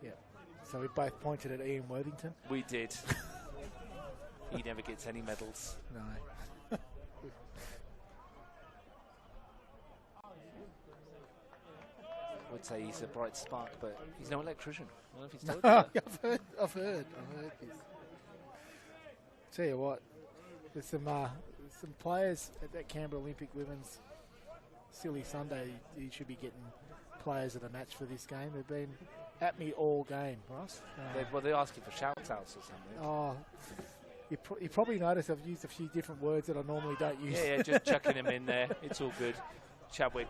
Yeah. So we both pointed at Ian Worthington? We did. He never gets any medals. No. I would say he's a bright spark, but he's no electrician. I don't know if he's told you that. I've heard this. Tell you what, there's some players at that Canberra Olympic Women's Silly Sunday. You should be getting players of the match for this game. They've been at me all game, Ross. They're asking for shout-outs or something. Oh, you probably noticed I've used a few different words that I normally don't use. Yeah, just chucking them in there. It's all good. Chadwick.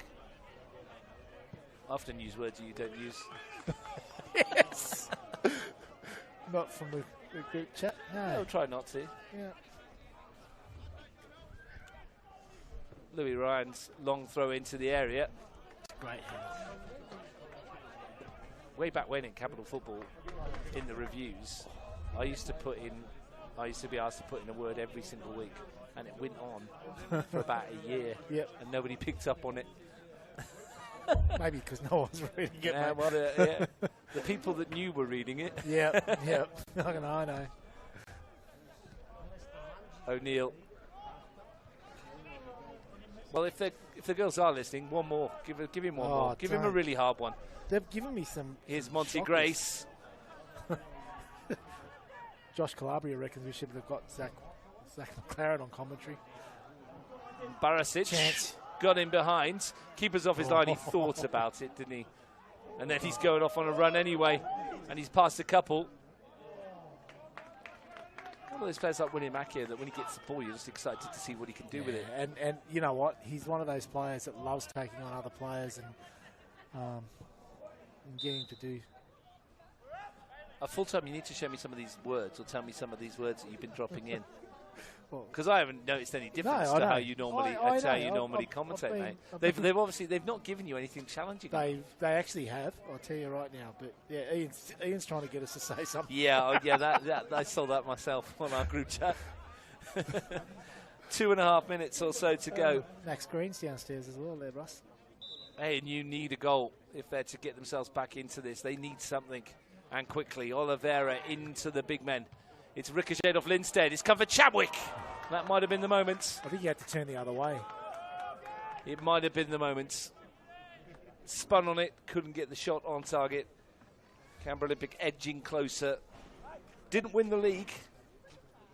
Often use words you don't use. Yes. Not from the group chat. No. I'll try not to. Yeah. Louis Ryan's long throw into the area. Great header. Way back when in Capital Football, in the reviews, I used to be asked to put in a word every single week, and it went on for about a year, Yep. and nobody picked up on it. Maybe because no one's reading it. Yeah, mate. yeah. The people that knew were reading it. Yep. I know. O'Neill. Well, if the girls are listening, one more. Give him one more. Give him a really hard one. They've given me some. Here's Monty shockers. Grace. Josh Calabria reckons we should have got Zach McLaren on commentary. Barisic Chance. got in behind. Keeper's off his line. He thought about it, didn't he? And then he's going off on a run anyway. And he's passed a couple. One of those players like William Akia that when he gets the ball, you're just excited to see what he can do with it. And you know what? He's one of those players that loves taking on other players and getting to do. At full time, you need to show me some of these words or tell me some of these words that you've been dropping in. Because I haven't noticed any difference I to how know. you normally I how know. you normally I've commentate, been- mate. I've They've been- obviously not given you anything challenging. They actually have. I'll tell you right now. But yeah, Ian's trying to get us to say something. Yeah, that I saw that myself on our group chat. 2.5 minutes or so to go. Max Green's downstairs as well there, Russ. Hey, and you need a goal if they're to get themselves back into this. They need something, and quickly. Oliveira into the big men. It's ricocheted off Lindstedt. It's come for Chadwick. That might have been the moment. I think you had to turn the other way. It might have been the moment. Spun on it, couldn't get the shot on target. Canberra Olympic edging closer. Didn't win the league.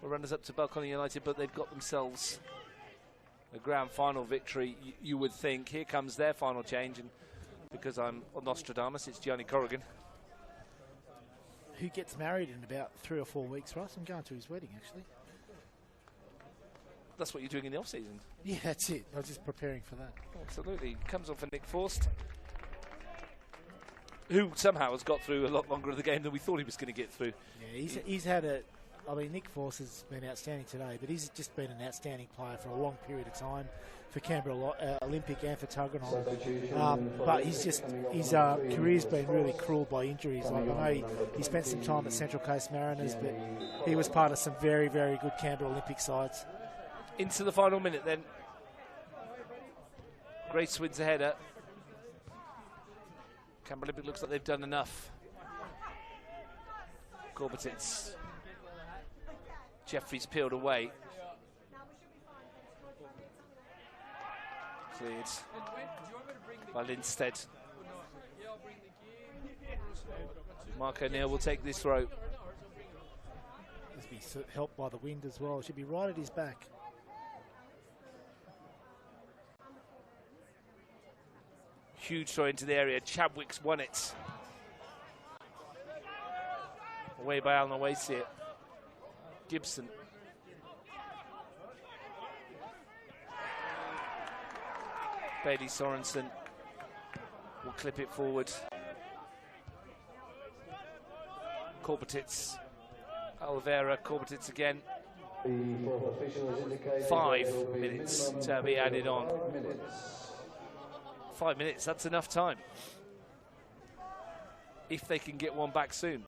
We're runners up to Balcony United, but they've got themselves a grand final victory, you would think. Here comes their final change, and because I'm Nostradamus, it's Gianni Corrigan. Who gets married in about 3 or 4 weeks, Russ? I'm going to his wedding, actually. That's what you're doing in the off-season. Yeah, that's it. I was just preparing for that. Absolutely. Comes on for Nick Forst, who somehow has got through a lot longer of the game than we thought he was going to get through. Yeah, he's had a... I mean, Nick Force has been outstanding today, but he's just been an outstanding player for a long period of time for Canberra Olympic and for Tuggeranong. But his career's been really cruel by injuries. Like, I know he spent some time at Central Coast Mariners, but he was part of some very, very good Canberra Olympic sides. Into the final minute then. Grace wins a header. Canberra Olympic looks like they've done enough. Corbetitz. Jeffrey's peeled away. Cleared by Lindstedt. Mark O'Neill will take this throw. Must be helped by the wind as well. Should be right at his back. Huge throw into the area. Chadwick's won it. Away by Alan Awasi. Gibson. Bailey Sorensen will clip it forward. Corbetitz. Oliveira, Corbetitz again. 5 minutes to be added on. 5 minutes, that's enough time. If they can get one back soon.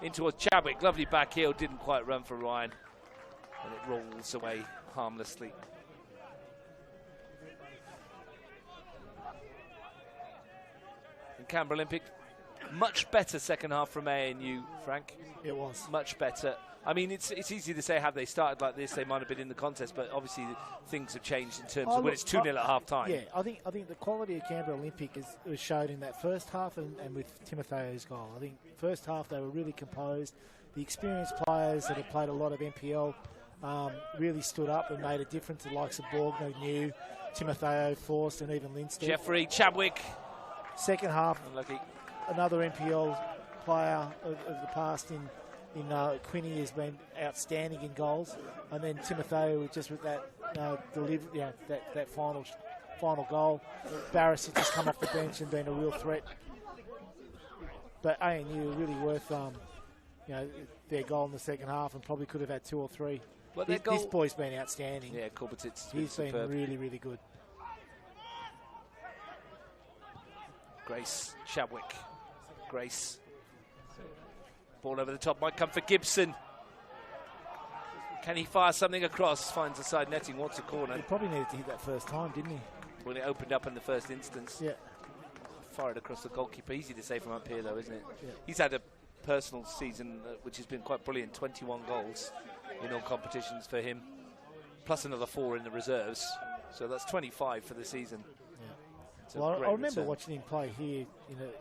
In towards Chadwick, lovely back heel, didn't quite run for Ryan. And it rolls away harmlessly. And Canberra Olympic, much better second half from ANU, Frank. It was. Much better. I mean, it's easy to say, had they started like this, they might have been in the contest, but obviously things have changed in terms of when it's 2-0 at half-time. Yeah, I think the quality of Canberra Olympic was showed in that first half and with Timotheo's goal. I think first half they were really composed. The experienced players that have played a lot of NPL really stood up and made a difference. The likes of Borgner, New, Timotheo, Forst, and even Lindstedt. Jeffrey, Chadwick. Second half, Unlucky. another NPL player of the past in Quinny has been outstanding in goals, and then Timotheo just with that delivery, that final goal. Barris has just come off the bench and been a real threat. But ANU really worth their goal in the second half, and probably could have had 2 or 3. Well, This boy's been outstanding. Yeah, Corbetitz. He's been superb. really, really good. Grace, Chadwick. Grace. Ball over the top, might come for Gibson. Can he fire something across? Finds the side netting, wants a corner. He probably needed to hit that first time, didn't he? When it opened up in the first instance. Yeah. Fired across the goalkeeper. Easy to say from up here, though, isn't it? Yeah. He's had a personal season which has been quite brilliant. 21 goals in all competitions for him, plus another 4 in the reserves. So that's 25 for the season. Well, I remember watching him play here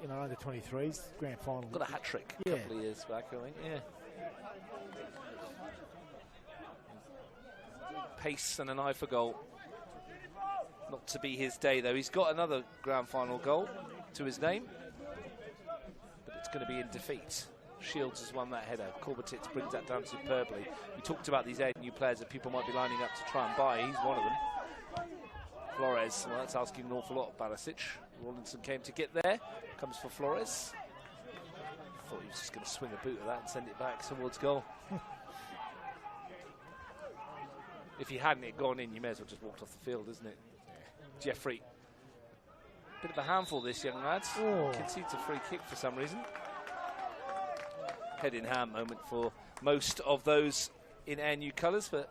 in our under-23s grand final. Got a hat-trick a couple of years back, I think, yeah. Pace and an eye for goal. Not to be his day, though. He's got another grand final goal to his name, but it's going to be in defeat. Shields has won that header. Corbetitz brings that down superbly. We talked about these new players that people might be lining up to try and buy. He's one of them. Flores, well, that's asking an awful lot of Barisic. Rawlinson came to get there. Comes for Flores. Thought he was just going to swing a boot at that and send it back towards goal. If he hadn't it gone in, you may as well just walked off the field, isn't it? Jeffrey. Bit of a handful, this young lad. Oh. Concedes a free kick for some reason. Head in hand moment for most of those in ANU colours. But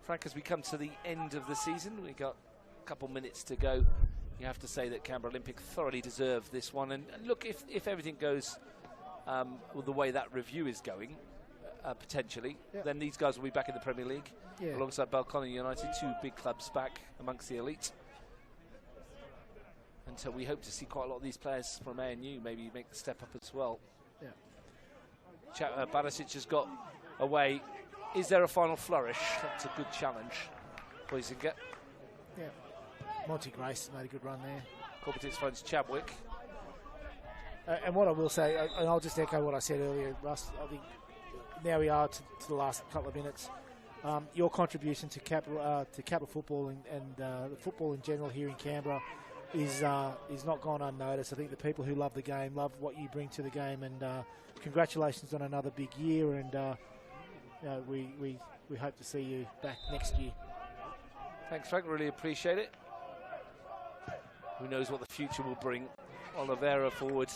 Frank, as we come to the end of the season, we've got a couple minutes to go. You have to say that Canberra Olympic thoroughly deserve this one. And look, if everything goes well, the way that review is going, potentially, then these guys will be back in the Premier League alongside Balcony United, 2 big clubs back amongst the elite. And so we hope to see quite a lot of these players from ANU maybe make the step up as well. Barisic has got away. Is there a final flourish? That's a good challenge. Huizinga. Yeah. Monty Grace made a good run there. Corbett's finds Chadwick. And what I will say, and I'll just echo what I said earlier, Russ, I think now we are to the last couple of minutes. Your contribution to capital football and football in general here in Canberra is not gone unnoticed. I think the people who love the game love what you bring to the game, and congratulations on another big year. And we hope to see you back next year. Thanks, Frank. Really appreciate it. Who knows what the future will bring? Oliveira forward.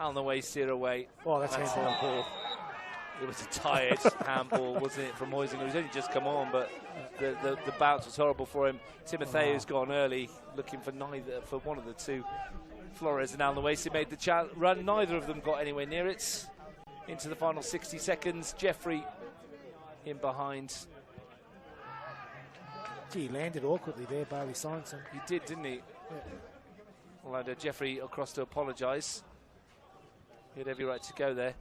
On the way, steer away. Oh, that's handball. It was a tired handball, wasn't it, from Huizinga? It was only just come on, but the bounce was horrible for him. Timotheo's gone early, looking for one of the two. Flores and Alnawasi made the run. Neither of them got anywhere near it. Into the final 60 seconds. Jeffrey in behind. Gee, he landed awkwardly there, Bailey Sorensen. He did, didn't he? Yeah. Allowed Jeffrey across to apologise. He had every right to go there.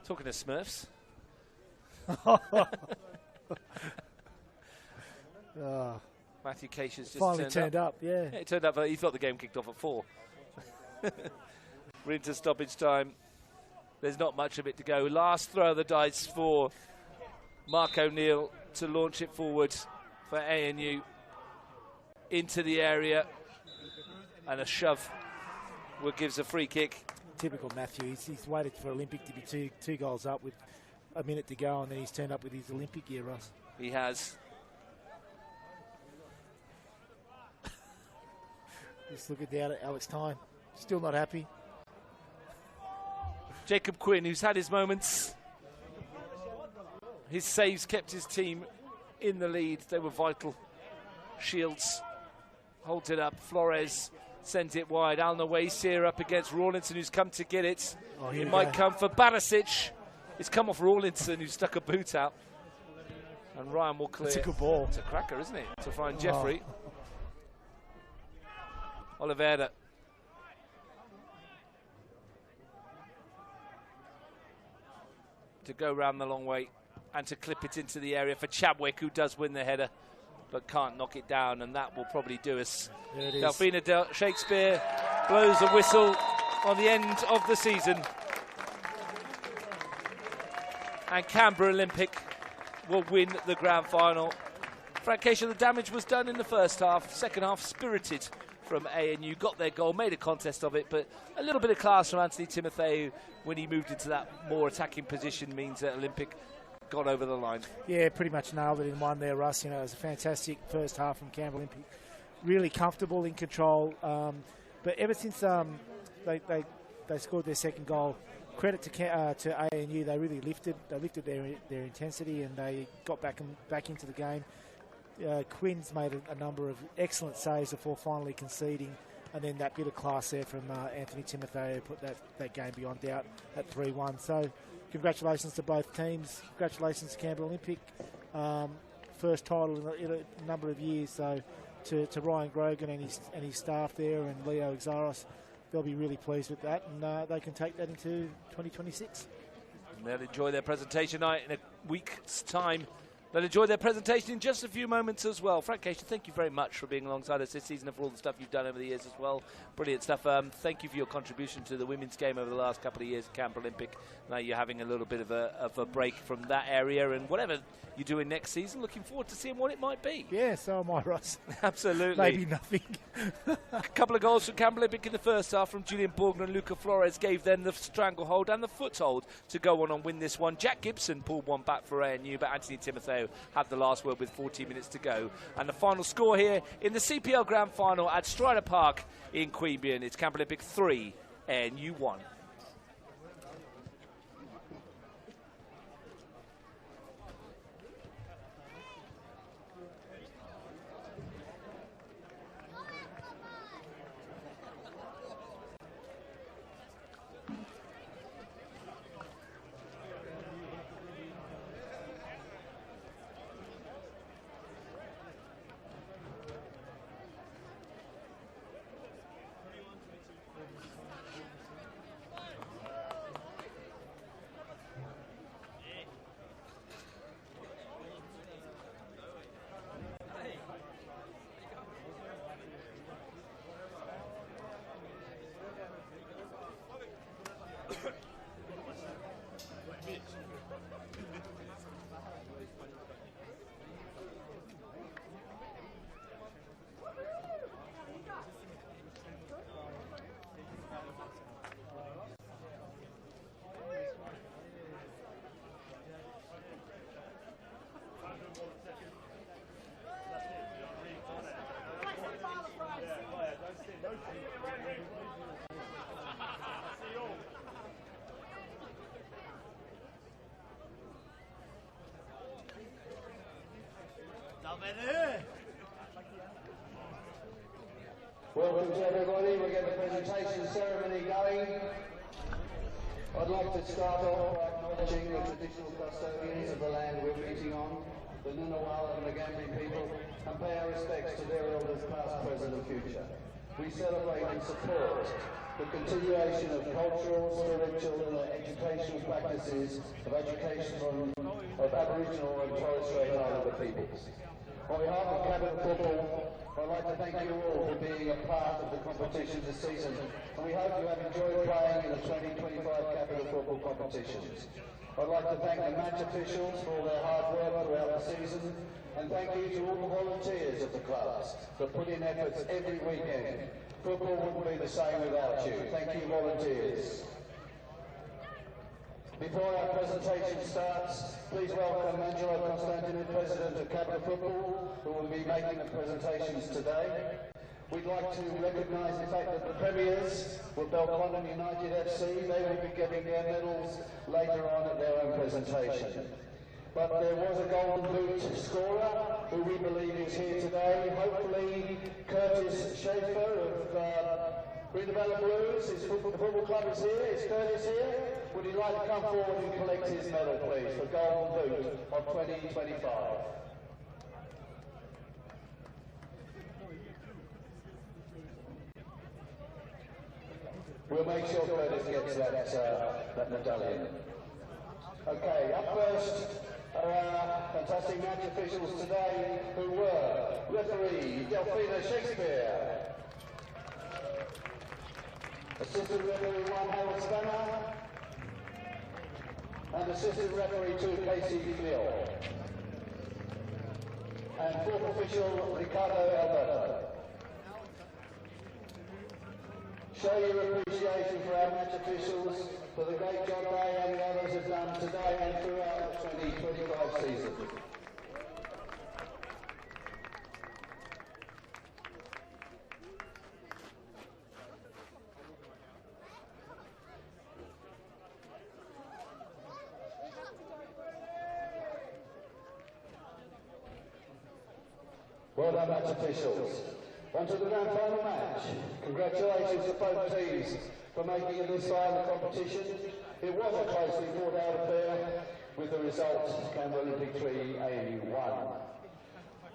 Talking to Smurfs. Matthew Cacius just finally turned up. Yeah, it turned up, but he thought the game kicked off at 4. We're into stoppage time. There's not much of it to go. Last throw of the dice for Mark O'Neill to launch it forward for ANU into the area, and a shove gives a free kick. Typical Matthew. He's waited for Olympic to be two goals up with a minute to go, and then he's turned up with his Olympic gear, Russ. He has. Just looking down at Alex Time. Still not happy. Jacob Quinn, who's had his moments. His saves kept his team in the lead. They were vital. Shields holds it up. Flores sends it wide. Alnawasi up against Rawlinson, who's come to get it. It might come for Barisic. It's come off Rawlinson, who stuck a boot out. And Ryan will clear. It's a good ball. It's a cracker, isn't it? To find Jeffrey. Oliveira. To go round the long way and to clip it into the area for Chadwick, who does win the header but can't knock it down, and that will probably do us. Delphina Shakespeare blows a whistle on the end of the season, and Canberra Olympic will win the grand final. Frank Casey, the damage was done in the first half. Second half, spirited from ANU, got their goal, made a contest of it, but a little bit of class from Anthony Timotheo when he moved into that more attacking position means that Olympic got over the line. Yeah, pretty much nailed it in one there, Russ. You know, it was a fantastic first half from Canberra Olympic. Really comfortable, in control. But ever since they scored their second goal, credit to ANU, they really lifted their intensity, and they got back into the game. Quinn's made a number of excellent saves before finally conceding, and then that bit of class there from Anthony Timotheo put that game beyond doubt at 3-1. So congratulations to both teams. Congratulations to Canberra Olympic. First title in a number of years. So to Ryan Grogan and his staff there, and Leo Exaros, they'll be really pleased with that, and they can take that into 2026. And they'll enjoy their presentation night in a week's time. They'll enjoy their presentation in just a few moments as well. Frank Cation, thank you very much for being alongside us this season and for all the stuff you've done over the years as well. Brilliant stuff. Thank you for your contribution to the women's game over the last couple of years at Canberra Olympic. Now you're having a little bit of a break from that area, and whatever you're doing next season, looking forward to seeing what it might be. Yeah, so am I, Ross. Absolutely. Maybe nothing. A couple of goals from Canberra Olympic in the first half from Julian Borgner and Luca Flores gave them the stranglehold and the foothold to go on and win this one. Jack Gibson pulled one back for ANU, but Anthony Timotheo had the last word with 14 minutes to go. And the final score here in the CPL Grand Final at Stryda Park in Queanbeyan. It's Canberra Olympic 3, ANU 1. Welcome to everybody. We'll get the presentation ceremony going. I'd like to start off by acknowledging the traditional custodians of the land we're meeting on, the Ngunnawal and the Ngambri people, and pay our respects to their elders past, present and future. We celebrate and support the continuation of cultural, spiritual and educational practices of Aboriginal and Torres Strait Islander peoples. On behalf of Canberra Football, I'd like to thank you all for being a part of the competition this season, and we hope you have enjoyed playing in the 2025 Canberra Football competitions. I'd like to thank the match officials for all their hard work throughout the season, and thank you to all the volunteers of the clubs that put in efforts every weekend. Football wouldn't be the same without you. Thank you, volunteers. Before our presentation starts, please welcome Angelo Constantino, President of Canberra Football, who will be making the presentations today. We'd like to recognise the fact that the premiers were Belconnen United FC. They will be getting their medals later on at their own presentation. But there was a Golden Boot scorer who we believe is here today. Hopefully Curtis Schaefer of Redevelop Blues, his football club is here. Is Curtis here? Would he like to come forward and collect his medal, please, for Golden Boot of 2025? We'll make sure Curtis gets that medallion. Okay, up first are our fantastic match officials today, who were referee Delphina Shakespeare, assistant referee 1 Harold Spanner, and assistant referee 2 Casey Mill, and fourth official Ricardo Alberto. Show your appreciation for our match officials for the great job they and the others have done today and throughout the 2025 season. Well done, match officials. On to the grand final match. Congratulations to both teams for making it this far in the competition. It was a closely fought out affair with the result Canberra Olympic 3, ANU 1.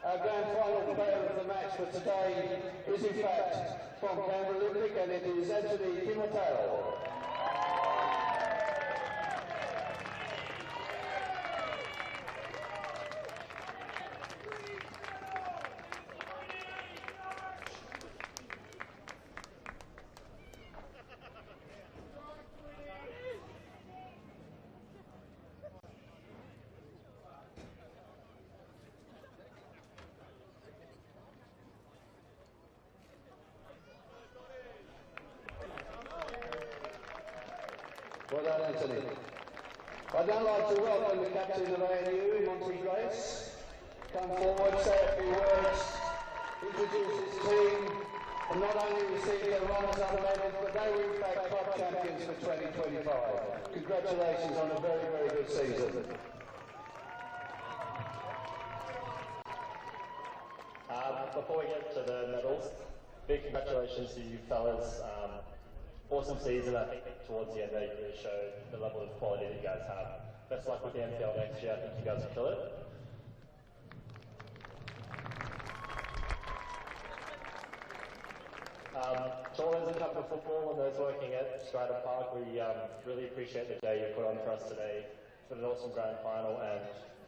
Our grand final player of the match for today is in fact from Canberra Olympic, and it is Anthony Timotheo. Well done, Anthony. I'd now like to welcome the captain of ANU, Monty Grace. Come forward, say a few words, introduce his team, and not only receive their runners-up medals, but they were in fact club champions for 2025. Congratulations on a very, very good season. Before we get to the medals, big congratulations to you fellas. Awesome season. I think towards the end they really showed the level of quality that you guys have. Best luck with the MPL next year. I think you guys will kill it. To all those in Cup of Football and those working at Stryda Park, we really appreciate the day you put on for us today. It's been an awesome grand final, and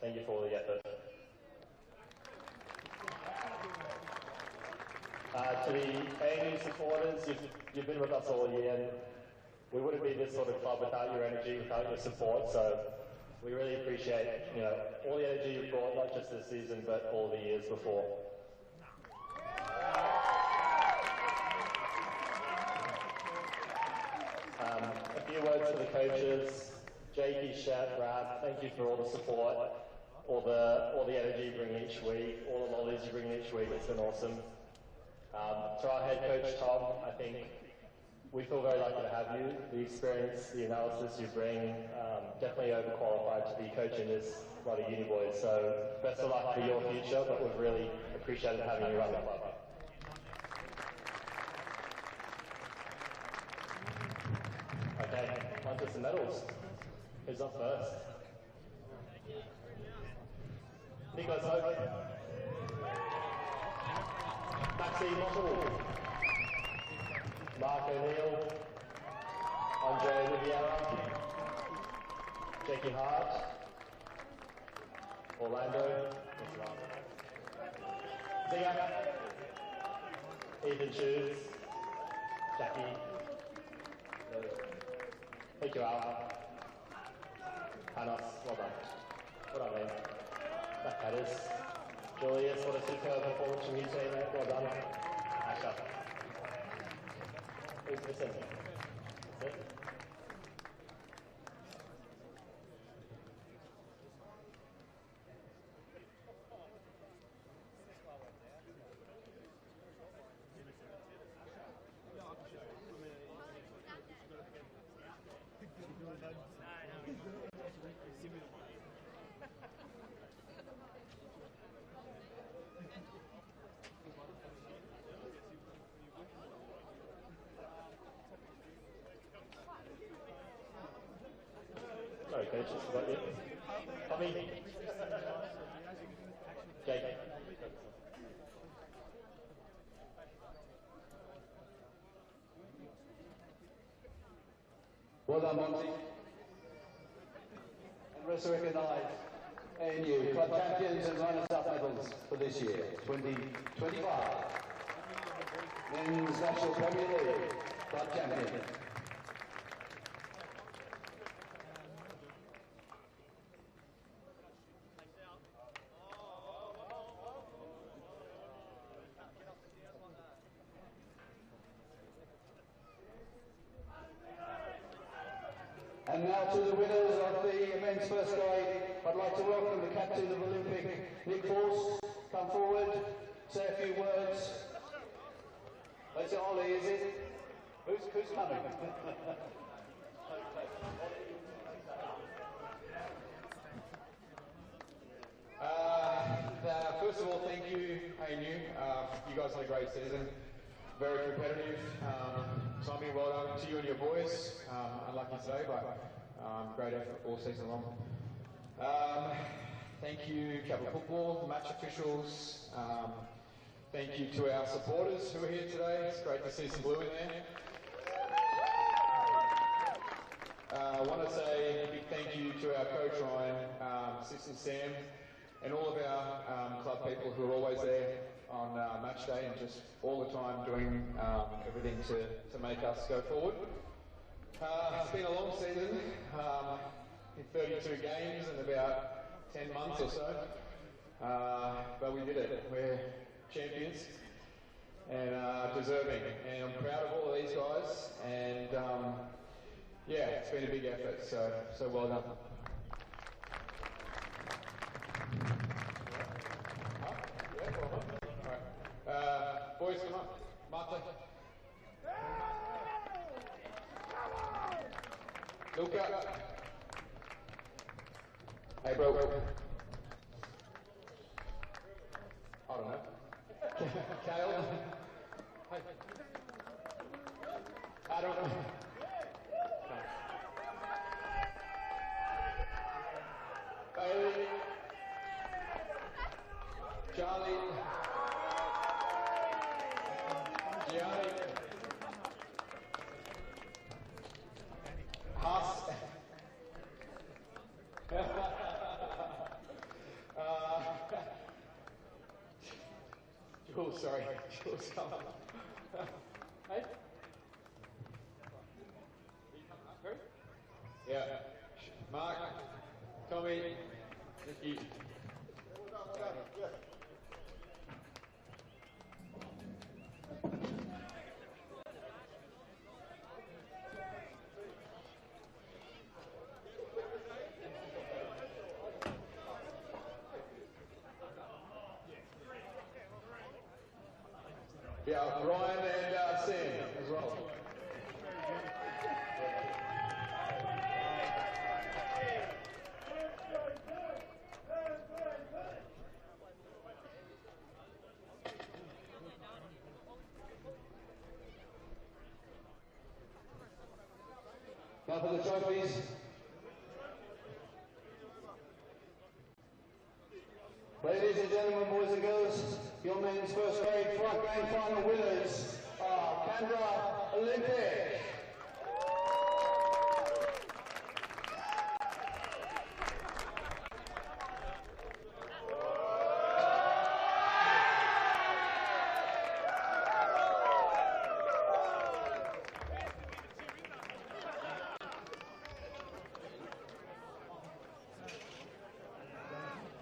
thank you for all the effort. To the ANU supporters, you've been with us all year, and we wouldn't be this sort of club without your energy, without your support. So we really appreciate, all the energy you've brought, not just this season, but all the years before. A few words for the coaches. Jakey, Shat, Brad, thank you for all the support, all the energy you bring each week, all the lollies you bring each week. It's been awesome. To our head coach, Tom, I think we feel very lucky to have you. The experience, the analysis you bring, definitely overqualified to be coaching this lot of uni boys. So best of luck for your future, but we've really appreciated having you run the club. Okay, on to some medals. Who's up first? Nicholas Hope. Maxine Mottle, Mark O'Neill, Andre Riviera, Jackie Hart, Orlando, Zinger, Ethan Shoes, Jackie, thank you Al, Panos, well done, well done man, Matt Caddis, Julius, what a superb performance from you team, mate. Well done. Asha. Who's missing? That's it. Sorry, coach, just forgot you. Tommy. Jake. Well done, Monty. And let's recognise ANU club champions and runners-up medals for this year, 2025. Men's National Premier League club champion. And now to the winners of the men's first grade, I'd like to welcome the captain of Olympic, Nick Force. Come forward, say a few words. That's it, Ollie, is it? Who's coming? First of all, thank you, ANU. You guys had a great season. Very competitive. Tommy, well done to you and your boys. Unlucky today, but great effort all season long. Thank you, Capital Football, the match officials. Thank you to our supporters who are here today. It's great to see some blue in there. I want to say a big thank you to our coach Ryan, assistant Sam, and all of our club people who are always there on match day and just all the time doing everything to make us go forward. It's been a long season, in 32 games and about 10 months or so, but we did it. We're champions and deserving, and I'm proud of all of these guys, and Yeah, it's been a big effort, so well done. Alright, boys, come on. Martha. Luca. Hey, bro. I don't know. Kale. Hey. I don't know. Bailey. Charlie. Gianni. Haas. Jules, sorry. Jules, come on. Hey? Yeah. Mark. Tommy. Nicky. Yeah, Ryan and Sam as well. Now for the trophies. Ladies and gentlemen, boys and girls, your men's first grade front grand final winners are Canberra Olympic.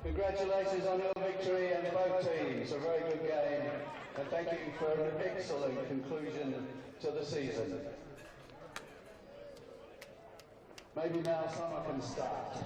Congratulations on your victory and both teams. A very good game. And thank you for an excellent conclusion to the season. Maybe now summer can start.